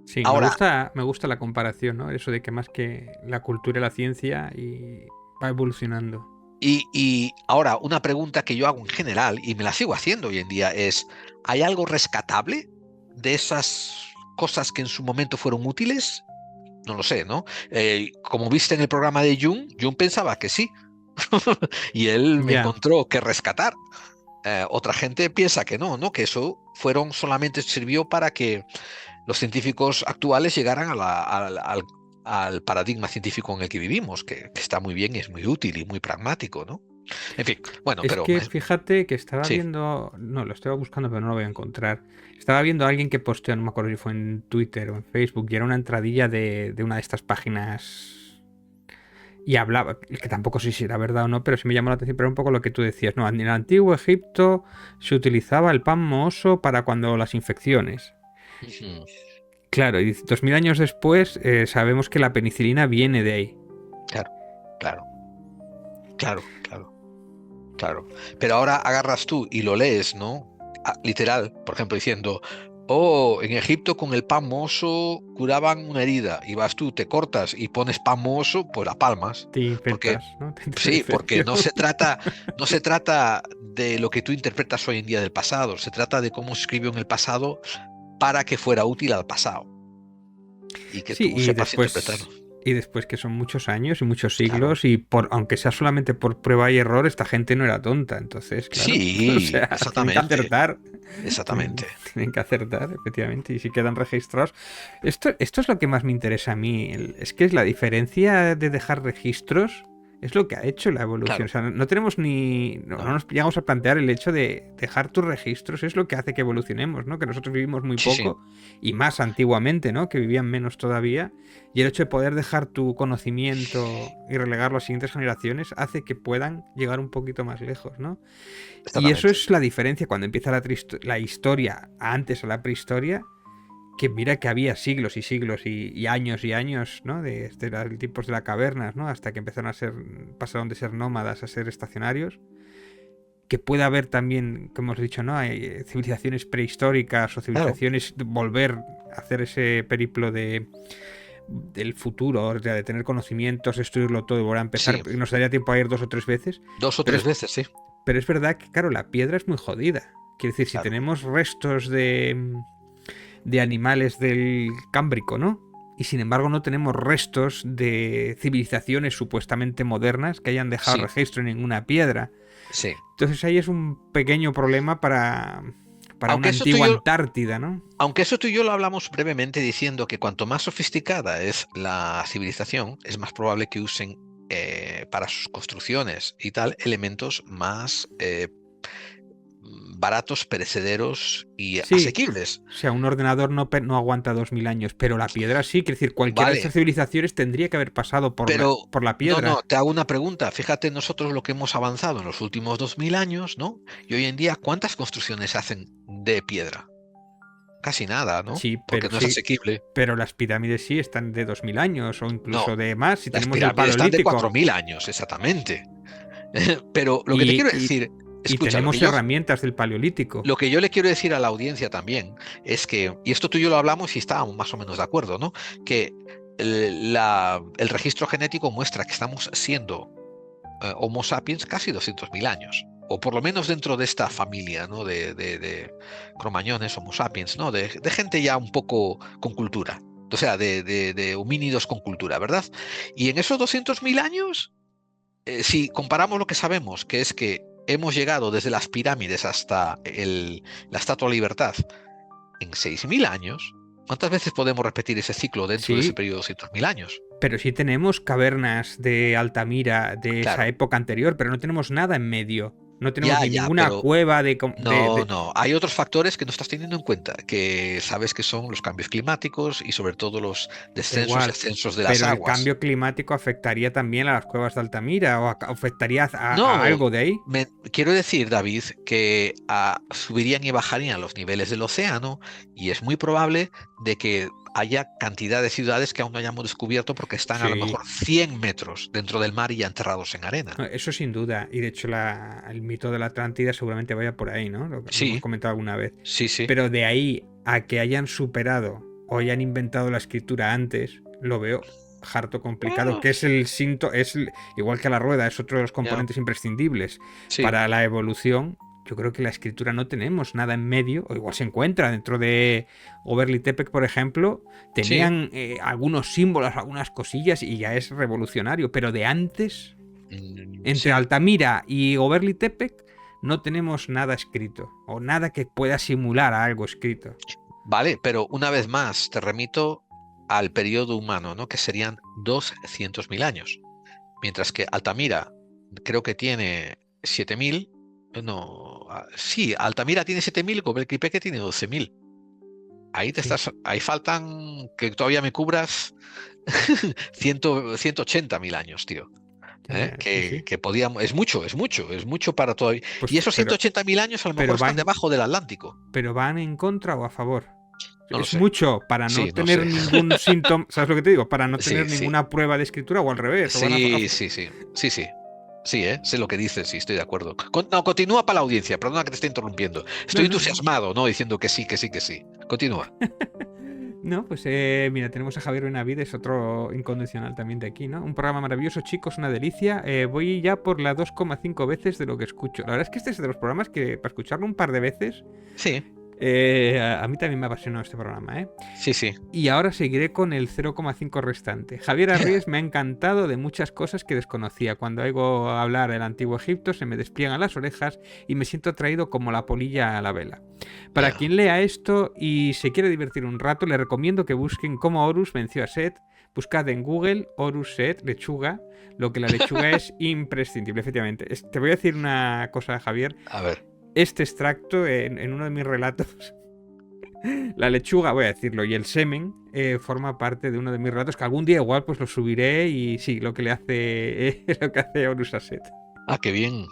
Sí, Ahora, me gusta la comparación, ¿no? Eso de que más que la cultura y la ciencia y va evolucionando. y ahora, una pregunta que yo hago en general, y me la sigo haciendo hoy en día, es, ¿hay algo rescatable de esas cosas que en su momento fueron útiles? No lo sé, ¿no? Como viste en el programa de Jung pensaba que sí, y él me Ya. encontró que rescatar. Otra gente piensa que no, que eso solamente sirvió para que los científicos actuales llegaran al paradigma científico en el que vivimos, que está muy bien y es muy útil y muy pragmático, ¿no? En fin, bueno, Es pero que fíjate que estaba sí. viendo. No, lo estaba buscando, pero no lo voy a encontrar. Estaba viendo a alguien que posteó, no me acuerdo si fue en Twitter o en Facebook, y era una entradilla de una de estas páginas. Y hablaba, que tampoco sé si era verdad o no, pero sí me llamó la atención, pero un poco lo que tú decías, ¿no? En el antiguo Egipto se utilizaba el pan mohoso para cuando las infecciones. Ujú. Claro, y 2000 años después sabemos que la penicilina viene de ahí. Claro, claro, claro. Claro, pero ahora agarras tú y lo lees, ¿no? Literal, por ejemplo, diciendo, oh, en Egipto con el pan mohoso curaban una herida, y vas tú, te cortas y pones pan mohoso, pues la palmas, Te porque infectas, ¿no? Te entra la sí, porque infección. no se trata de lo que tú interpretas hoy en día del pasado, se trata de cómo se escribió en el pasado para que fuera útil al pasado y que Sí, tú sepas interpretarlo. y después que son muchos años y muchos Claro. siglos, y aunque sea solamente por prueba y error, esta gente no era tonta. Entonces, claro, o Sí, sea, tienen que exactamente, acertar. exactamente. Tienen que acertar, efectivamente, y si quedan registrados. Esto es lo que más me interesa a mí. Es que es la diferencia de dejar registros. Es lo que ha hecho la evolución. O Claro, sea, no tenemos ni. No no. nos llegamos a plantear el hecho de dejar tus registros. Es lo que hace que evolucionemos, ¿no? Que nosotros vivimos muy Sí, sí, poco y más antiguamente, ¿no? Que vivían menos todavía. Y el hecho de poder dejar tu conocimiento y relegarlo a siguientes generaciones hace que puedan llegar un poquito más lejos, ¿no? Y eso exactamente. es la diferencia cuando empieza la historia antes a la prehistoria, que mira que había siglos y siglos y años, ¿no? Desde los tipos de las cavernas, ¿no? Hasta que empezaron pasaron de ser nómadas a ser estacionarios. Que puede haber también, como hemos dicho, ¿no? Hay civilizaciones prehistóricas o Claro, civilizaciones volver a hacer ese periplo del futuro, o sea, de tener conocimientos, estudiarlo todo y volver a empezar. sí. Nos daría tiempo a ir 2 o 3 veces. Dos o Pero tres es, veces, sí. pero es verdad que, claro, la piedra es muy jodida. Quiere decir, si Claro. tenemos restos de animales del Cámbrico, ¿no? Y sin embargo no tenemos restos de civilizaciones supuestamente modernas que hayan dejado Sí, registro en ninguna piedra. sí. Entonces ahí es un pequeño problema para una Aunque eso tú y antigua yo, Antártida, ¿no? aunque eso tú y yo lo hablamos brevemente diciendo que cuanto más sofisticada es la civilización, es más probable que usen para sus construcciones y tal elementos más baratos, perecederos y Sí, asequibles. o sea, un ordenador no aguanta 2000 años, pero la piedra sí, quiere decir, cualquiera de Vale, estas civilizaciones tendría que haber pasado pero por la no, piedra. te hago una pregunta. Fíjate nosotros lo que hemos avanzado en los últimos 2000 años, ¿no? Y hoy en día, ¿cuántas construcciones se hacen de piedra? Casi nada, ¿no? Sí, Porque no es asequible. pero las pirámides sí están de 2000 años o incluso No, de más, si las tenemos el pirámides están de Paleolítico. 4000 años, exactamente. Pero lo que te Y, quiero y- decir, y escucha, tenemos herramientas del Paleolítico. lo que yo le quiero decir a la audiencia también es que, y esto tú y yo lo hablamos y estábamos más o menos de acuerdo, ¿no? Que el registro genético muestra que estamos siendo Homo sapiens casi 200.000 años. O por lo menos dentro de esta familia, ¿no? de cromañones, Homo sapiens, ¿no? De gente ya un poco con cultura. O sea, de homínidos con cultura, ¿verdad? Y en esos 200.000 años, si comparamos lo que sabemos, que es que hemos llegado desde las pirámides hasta la Estatua de la Libertad en 6.000 años, ¿cuántas veces podemos repetir ese ciclo dentro de ese Sí, periodo de 200.000 años? pero sí tenemos cavernas de Altamira de esa Claro. época anterior, pero no tenemos nada en medio. No tenemos Ya, ni ya, ninguna pero cueva no. Hay otros factores que no estás teniendo en cuenta, que sabes que son los cambios climáticos y sobre todo los Da descensos y igual, ascensos de las pero el aguas. cambio climático afectaría también a las cuevas de Altamira o afectaría a No, algo de ahí. quiero decir, David, que subirían y bajarían los niveles del océano y es muy probable de que haya cantidad de ciudades que aún no hayamos descubierto porque están a lo Sí, mejor 100 metros dentro del mar y ya enterrados en arena. no, eso sin duda. Y de hecho el mito de la Atlántida seguramente vaya por ahí, ¿no? Lo hemos Sí, comentado alguna vez. sí, sí. Pero de ahí a que hayan superado o hayan inventado la escritura antes, lo veo harto complicado, Ah, que es igual que la rueda, es otro de los ya, componentes imprescindibles sí, para la evolución. Yo creo que la escritura no tenemos nada en medio, o igual se encuentra dentro de Göbekli Tepe, por ejemplo, sí. tenían algunos símbolos, algunas cosillas y ya es revolucionario, pero de antes, entre Sí. Altamira y Göbekli Tepe, no tenemos nada escrito, o nada que pueda simular a algo escrito. Vale, pero una vez más te remito al periodo humano, ¿no? Que serían 200.000 años. Mientras que Altamira creo que tiene 7.000. No, sí, Altamira tiene 7.000, Göbekli Tepe tiene 12.000. Ahí Sí. ahí faltan que todavía me cubras 180.000 años, tío. Ya, sí. Que podíamos, es mucho para todavía. Pues, Y esos 180.000 años a lo pero mejor están debajo del Atlántico. pero van en contra o a favor. No lo Es sé. mucho para no Sí, no tener sé. ningún síntoma, ¿sabes lo que te digo? Para no Sí, tener sí. ninguna prueba de escritura o al revés. o van Sí. Sí, sé lo que dices, sí, estoy de acuerdo. No, continúa para la audiencia, perdona que te esté interrumpiendo. Estoy No. entusiasmado, ¿no? Diciendo que sí. Continúa. No, pues mira, tenemos a Javier Benavides, otro incondicional también de aquí, ¿no? Un programa maravilloso, chicos, una delicia. Voy ya por la 2,5 veces de lo que escucho. La verdad es que este es de los programas que para escucharlo un par de veces, Sí, a mí también me apasionó este programa, ¿eh? sí. Y ahora seguiré con el 0,5 restante. Javier Arries me ha encantado de muchas cosas que desconocía. Cuando oigo hablar del antiguo Egipto se me despliegan las orejas y me siento atraído como la polilla a la vela. Para Ya. quien lea esto y se quiere divertir un rato, le recomiendo que busquen cómo Horus venció a Set. Buscad en Google Horus Set, lechuga. Lo que la lechuga es imprescindible, efectivamente. Te voy a decir una cosa, Javier. A ver. Este extracto en uno de mis relatos, la lechuga, voy a decirlo, y el semen forma parte de uno de mis relatos que algún día igual pues lo subiré y sí, lo que hace Horus a Set. Qué bien.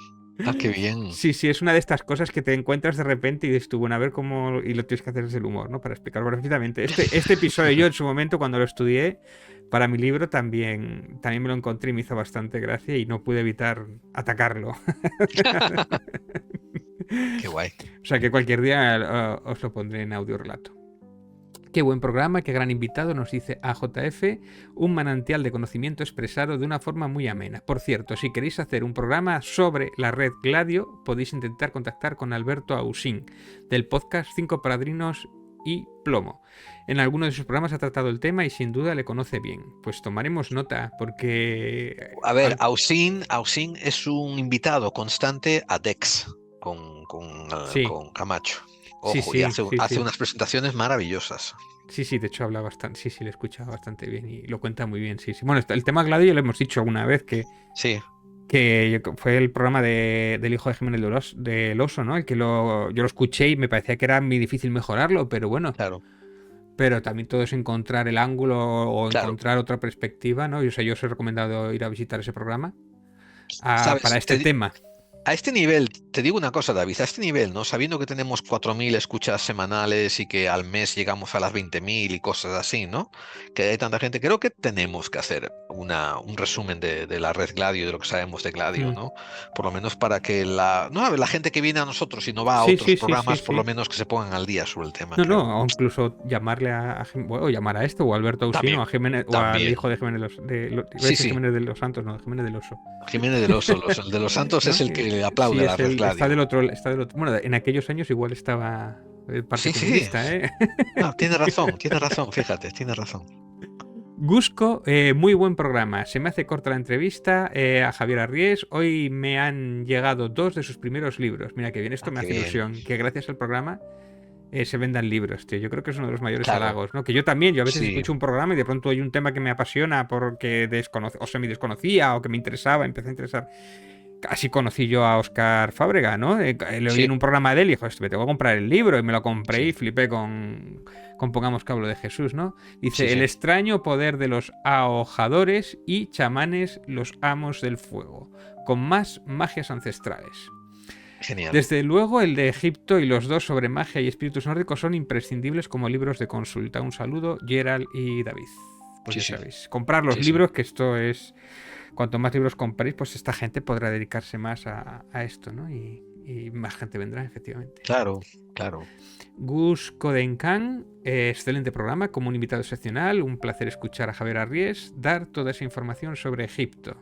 Qué bien. Sí, es una de estas cosas que te encuentras de repente y dices tú, bueno, a ver cómo, y lo tienes que hacer desde el humor, ¿no? Para explicarlo perfectamente. Este episodio yo en su momento cuando lo estudié para mi libro también me lo encontré y me hizo bastante gracia y no pude evitar atacarlo. Qué guay. O sea que cualquier día os lo pondré en audio relato. Qué buen programa, qué gran invitado, nos dice AJF, un manantial de conocimiento expresado de una forma muy amena. Por cierto, si queréis hacer un programa sobre la red Gladio, podéis intentar contactar con Alberto Ausín, del podcast 5 Padrinos y Plomo. En alguno de sus programas ha tratado el tema y sin duda le conoce bien. Pues tomaremos nota, porque... A ver, Ausín es un invitado constante a Dex con Sí. Camacho. Sí, Ojo, sí, y hace sí. unas presentaciones maravillosas. Sí, de hecho habla bastante, sí, le escucha bastante bien y lo cuenta muy bien, sí. Bueno, el tema Gladio ya lo hemos dicho alguna vez que Sí. que fue el programa del hijo de Jiménez del Oso, ¿no? El que yo lo escuché y me parecía que era muy difícil mejorarlo, pero bueno. Claro, Pero también todo es encontrar el ángulo o claro. encontrar otra perspectiva, ¿no? Y, o sea, yo os he recomendado ir a visitar ese programa para Sabes, este tema. a este nivel, te digo una cosa, David, a este nivel, ¿no? Sabiendo que tenemos 4.000 escuchas semanales y que al mes llegamos a las 20.000 y cosas así, ¿no? Que hay tanta gente, creo que tenemos que hacer un resumen de la red Gladio, de lo que sabemos de Gladio, Mm. ¿no? Por lo menos para que no la gente que viene a nosotros y no va a Sí, otros sí, sí, programas, sí, por lo sí. menos que se pongan al día sobre el tema, No, creo. no, o incluso llamarle bueno, llamar a esto, o a Alberto Ausino, También, a Jiménez, o al también. hijo de Jiménez iba a Sí, decir sí. Jiménez de los Santos, no, Jiménez del Oso. Jiménez del Oso, el de los Santos es ¿No? el que le aplaude Sí, a la red está del Gladio. otro, Bueno, en aquellos años igual estaba el Partido Sí, sí. Comunista, ¿eh? No, tiene razón, fíjate, tiene razón. Gusco, muy buen programa. Se me hace corta la entrevista a Javier Arries. Hoy me han llegado 2 de sus primeros libros. Mira que bien, esto me Qué hace bien. ilusión. Que gracias al programa se vendan libros, tío. Yo creo que es uno de los mayores Claro. halagos, ¿no? Que yo también, yo a veces Sí. escucho un programa y de pronto hay un tema que me apasiona porque o semi desconocía o que me interesaba, empecé a interesar. Así conocí yo a Óscar Fábrega, ¿no? Le oí Sí, en un programa de él y dijo, me tengo que comprar el libro, y me lo compré y sí, flipé con Pongamos que hablo de Jesús, ¿no? Dice, sí, el sí. extraño poder de los ahojadores y chamanes, los amos del fuego, con más magias ancestrales. Genial. Desde luego, el de Egipto y los 2 sobre magia y espíritus nórdicos son imprescindibles como libros de consulta. Un saludo, Gerald y David. Pues Sí, ya sí. sabéis, comprar los Sí, sí. libros, que esto es... Cuanto más libros compréis, pues esta gente podrá dedicarse más a esto, ¿no? Y más gente vendrá, efectivamente. Claro, claro. Gus Codencan, excelente programa, como un invitado excepcional, un placer escuchar a Javier Arries dar toda esa información sobre Egipto.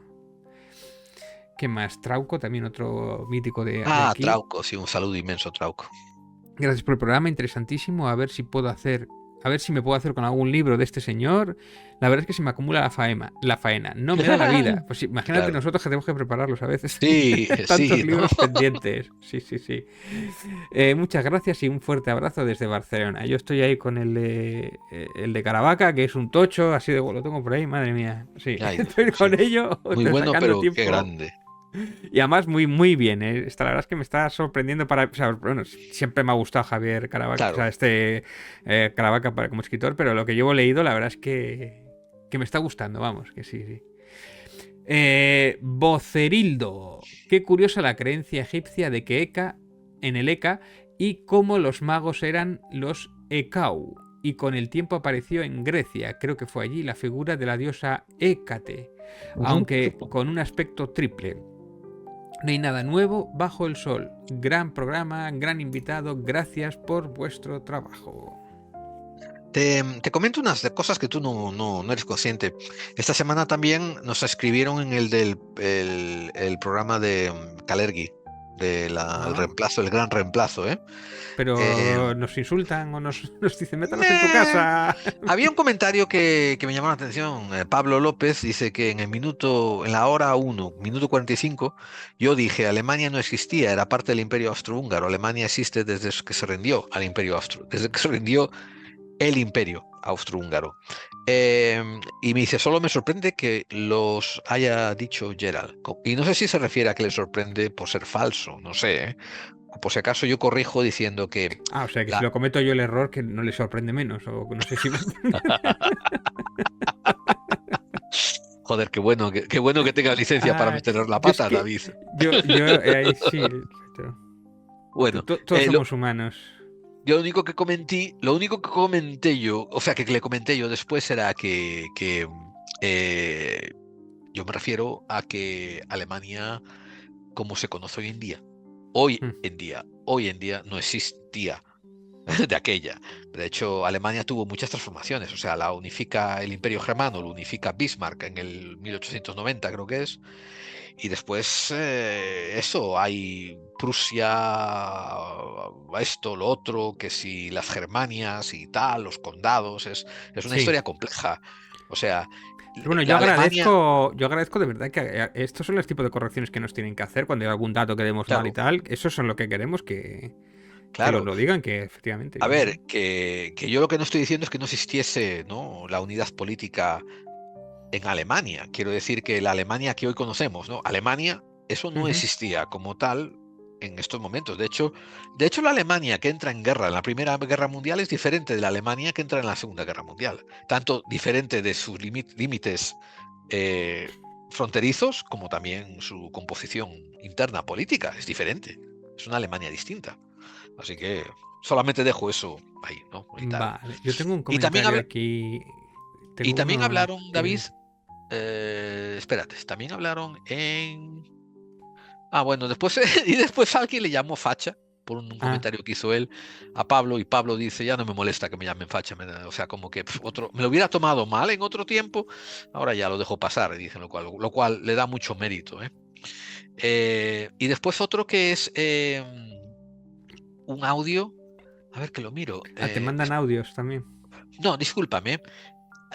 ¿Qué más? Trauco, también otro mítico de aquí. Trauco, sí, un saludo inmenso, Trauco. Gracias por el programa, interesantísimo. A ver si me puedo hacer con algún libro de este señor. La verdad es que se me acumula la faena. No me da la vida. Pues imagínate Claro. nosotros que tenemos que prepararlos a veces. Sí, Tantos sí, ¿no? libros pendientes. Sí, sí, sí. Muchas gracias y un fuerte abrazo desde Barcelona. Yo estoy ahí con el de Caravaca, que es un tocho, así de lo tengo por ahí, madre mía. Sí, Ay, estoy con sí. ello. Muy bueno, sacando pero tiempo. qué grande. Y además muy, muy bien, ¿eh? La verdad es que me está sorprendiendo o sea, bueno, siempre me ha gustado Javier Caravaca, Claro. o sea, Caravaca como escritor, pero lo que llevo leído, la verdad es que me está gustando, vamos, que sí, sí. Vocerildo. Qué curiosa la creencia egipcia de que en el Eka, y cómo los magos eran los Ekau. Y con el tiempo apareció en Grecia, creo que fue allí, la figura de la diosa Hécate, aunque con un aspecto triple. No hay nada nuevo bajo el sol. Gran programa, gran invitado. Gracias por vuestro trabajo. Te comento unas de cosas que tú no eres consciente. Esta semana también nos escribieron en el programa de Kalergi, el reemplazo, el gran reemplazo, ¿eh? Pero nos insultan o nos dicen, métanos en tu casa. Había un comentario que me llamó la atención. Pablo López dice que en la hora 1, minuto 45, yo dije, Alemania no existía, era parte del Imperio Austrohúngaro. Alemania existe desde que se rindió al Imperio desde que se rindió el Imperio Austrohúngaro. Y me dice, solo me sorprende que los haya dicho Gerald. Y no sé si se refiere a que le sorprende por ser falso, no sé, ¿eh? Por si acaso yo corrijo diciendo que... O sea, que si lo cometo yo el error, que no le sorprende menos, o no sé si... Joder, qué bueno que tengas licencia para meter la pata, David. Yo ahí sí. Bueno, todos somos humanos. Yo lo único que comenté yo, o sea, que le comenté yo después era que yo me refiero a que Alemania, como se conoce hoy en día no existía de aquella. De hecho, Alemania tuvo muchas transformaciones, o sea, la unifica el Imperio Germano, lo unifica Bismarck en el 1890, creo que es. Y después hay Prusia, esto, lo otro, que si las Germanias y tal, los condados, es una historia compleja. O sea, pero bueno, yo agradezco de verdad que estos son los tipos de correcciones que nos tienen que hacer cuando hay algún dato que demos mal y tal. Esos son lo que queremos que lo digan, que efectivamente. A ver, que yo lo que no estoy diciendo es que no existiese, ¿no?, la unidad política en Alemania. Quiero decir que la Alemania que hoy conocemos, ¿no? Alemania, eso no existía como tal en estos momentos. De hecho, la Alemania que entra en guerra en la Primera Guerra Mundial es diferente de la Alemania que entra en la Segunda Guerra Mundial. Tanto diferente de sus límites fronterizos como también su composición interna política. Es diferente. Es una Alemania distinta. Así que solamente dejo eso ahí, ¿no? Vale, yo tengo un Y también comentario aquí. y también uno hablaron, que- David, espérate, también hablaron en... Ah, bueno, después, y después alguien le llamó facha por un comentario que hizo él a Pablo, y Pablo dice, ya no me molesta que me llamen facha, o sea, como que me lo hubiera tomado mal en otro tiempo, ahora ya lo dejo pasar, dicen, lo cual le da mucho mérito, ¿eh? Y después otro que es un audio, a ver que lo miro. te mandan audios también. No, discúlpame.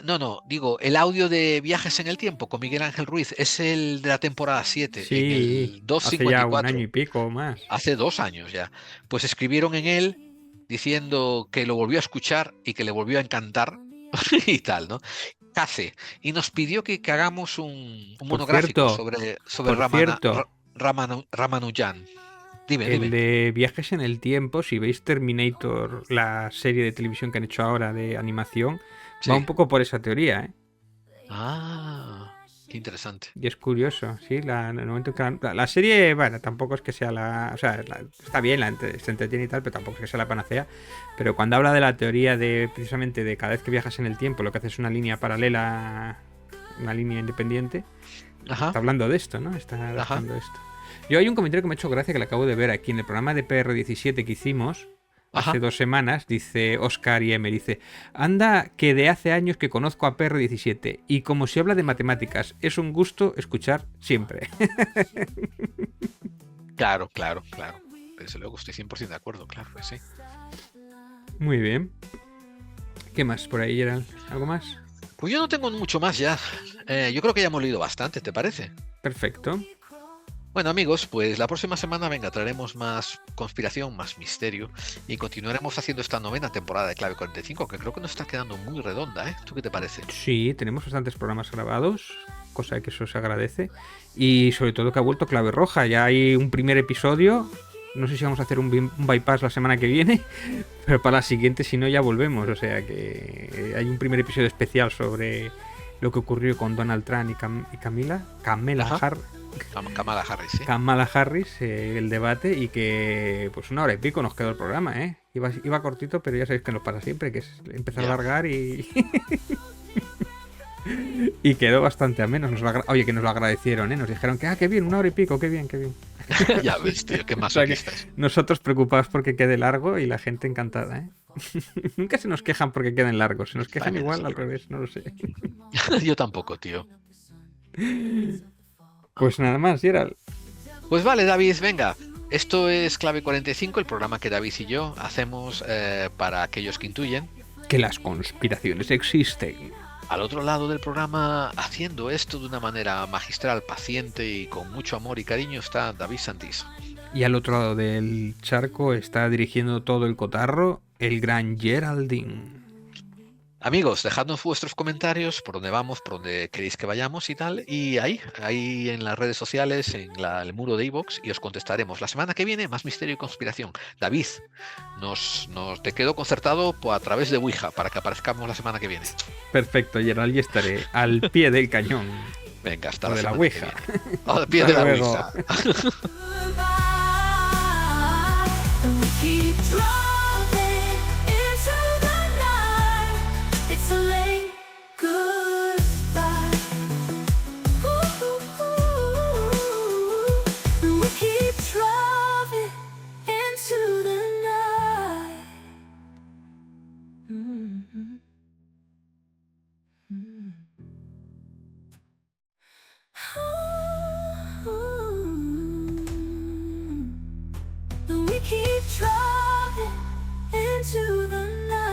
No, digo, el audio de Viajes en el Tiempo con Miguel Ángel Ruiz es el de la temporada 7, en Sí, el hace ya un 254. año y pico o más. Hace 2 años ya. Pues escribieron en él diciendo que lo volvió a escuchar y que le volvió a encantar y tal, ¿no? Cace. Y nos pidió que hagamos un monográfico sobre Ramanujan. Dime. El de Viajes en el Tiempo, si veis Terminator, la serie de televisión que han hecho ahora de animación, Sí. va un poco por esa teoría, ¿eh? Ah, qué interesante. Y es curioso, sí, en el momento que la serie, bueno, tampoco es que sea la... O sea, está bien, se entretiene y tal, pero tampoco es que sea la panacea. Pero cuando habla de la teoría de, precisamente, de cada vez que viajas en el tiempo, lo que haces es una línea paralela, una línea independiente, está hablando de esto, ¿no? Está adaptando esto. Yo hay un comentario que me ha hecho gracia que lo acabo de ver aquí en el programa de PR17 que hicimos hace 2 semanas, dice Oscar y M, dice, anda que de hace años que conozco a PR17 y como se habla de matemáticas, es un gusto escuchar siempre. Claro. Desde luego estoy 100% de acuerdo, claro que sí. Muy bien. ¿Qué más por ahí, Gerald? ¿Algo más? Pues yo no tengo mucho más ya. Yo creo que ya hemos leído bastante, ¿te parece? Perfecto. Bueno, amigos, pues la próxima semana, traeremos más conspiración, más misterio y continuaremos haciendo esta 9ª temporada de Clave 45, que creo que nos está quedando muy redonda, ¿eh? ¿Tú qué te parece? Sí, tenemos bastantes programas grabados, cosa que eso se agradece. Y sobre todo que ha vuelto Clave Roja. Ya hay un primer episodio. No sé si vamos a hacer un bypass la semana que viene, pero para la siguiente, si no, ya volvemos. O sea que hay un primer episodio especial sobre lo que ocurrió con Donald Trump y Kamala Harris, ¿sí? Kamala Harris, el debate, y que pues 1 hora y pico nos quedó el programa, ¿eh? Iba cortito, pero ya sabéis que no para siempre, que es empezar a alargar y... y quedó bastante ameno. Oye, que nos lo agradecieron, ¿eh? Nos dijeron que, qué bien, 1 hora y pico, qué bien. Ya ves, tío, qué más. O sea que nosotros preocupados porque quede largo y la gente encantada, ¿eh? Nunca se nos quejan porque queden largos, se nos quejan igual al revés, no lo sé. Yo tampoco, tío. Pues nada más, Gerald. Pues vale, David, venga. Esto es Clave 45, el programa que David y yo hacemos para aquellos que intuyen que las conspiraciones existen. Al otro lado del programa, haciendo esto de una manera magistral, paciente y con mucho amor y cariño, está David Santís. Y al otro lado del charco está dirigiendo todo el cotarro el gran Geraldine. Amigos, dejadnos vuestros comentarios por dónde vamos, por dónde queréis que vayamos y tal. Y ahí en las redes sociales, en el muro de iVoox, y os contestaremos. La semana que viene, más misterio y conspiración. David, te quedo concertado a través de Ouija para que aparezcamos la semana que viene. Perfecto, Gerald, y estaré al pie del cañón. Venga, hasta la Ouija. Al pie de la Ouija. We keep driving into the night.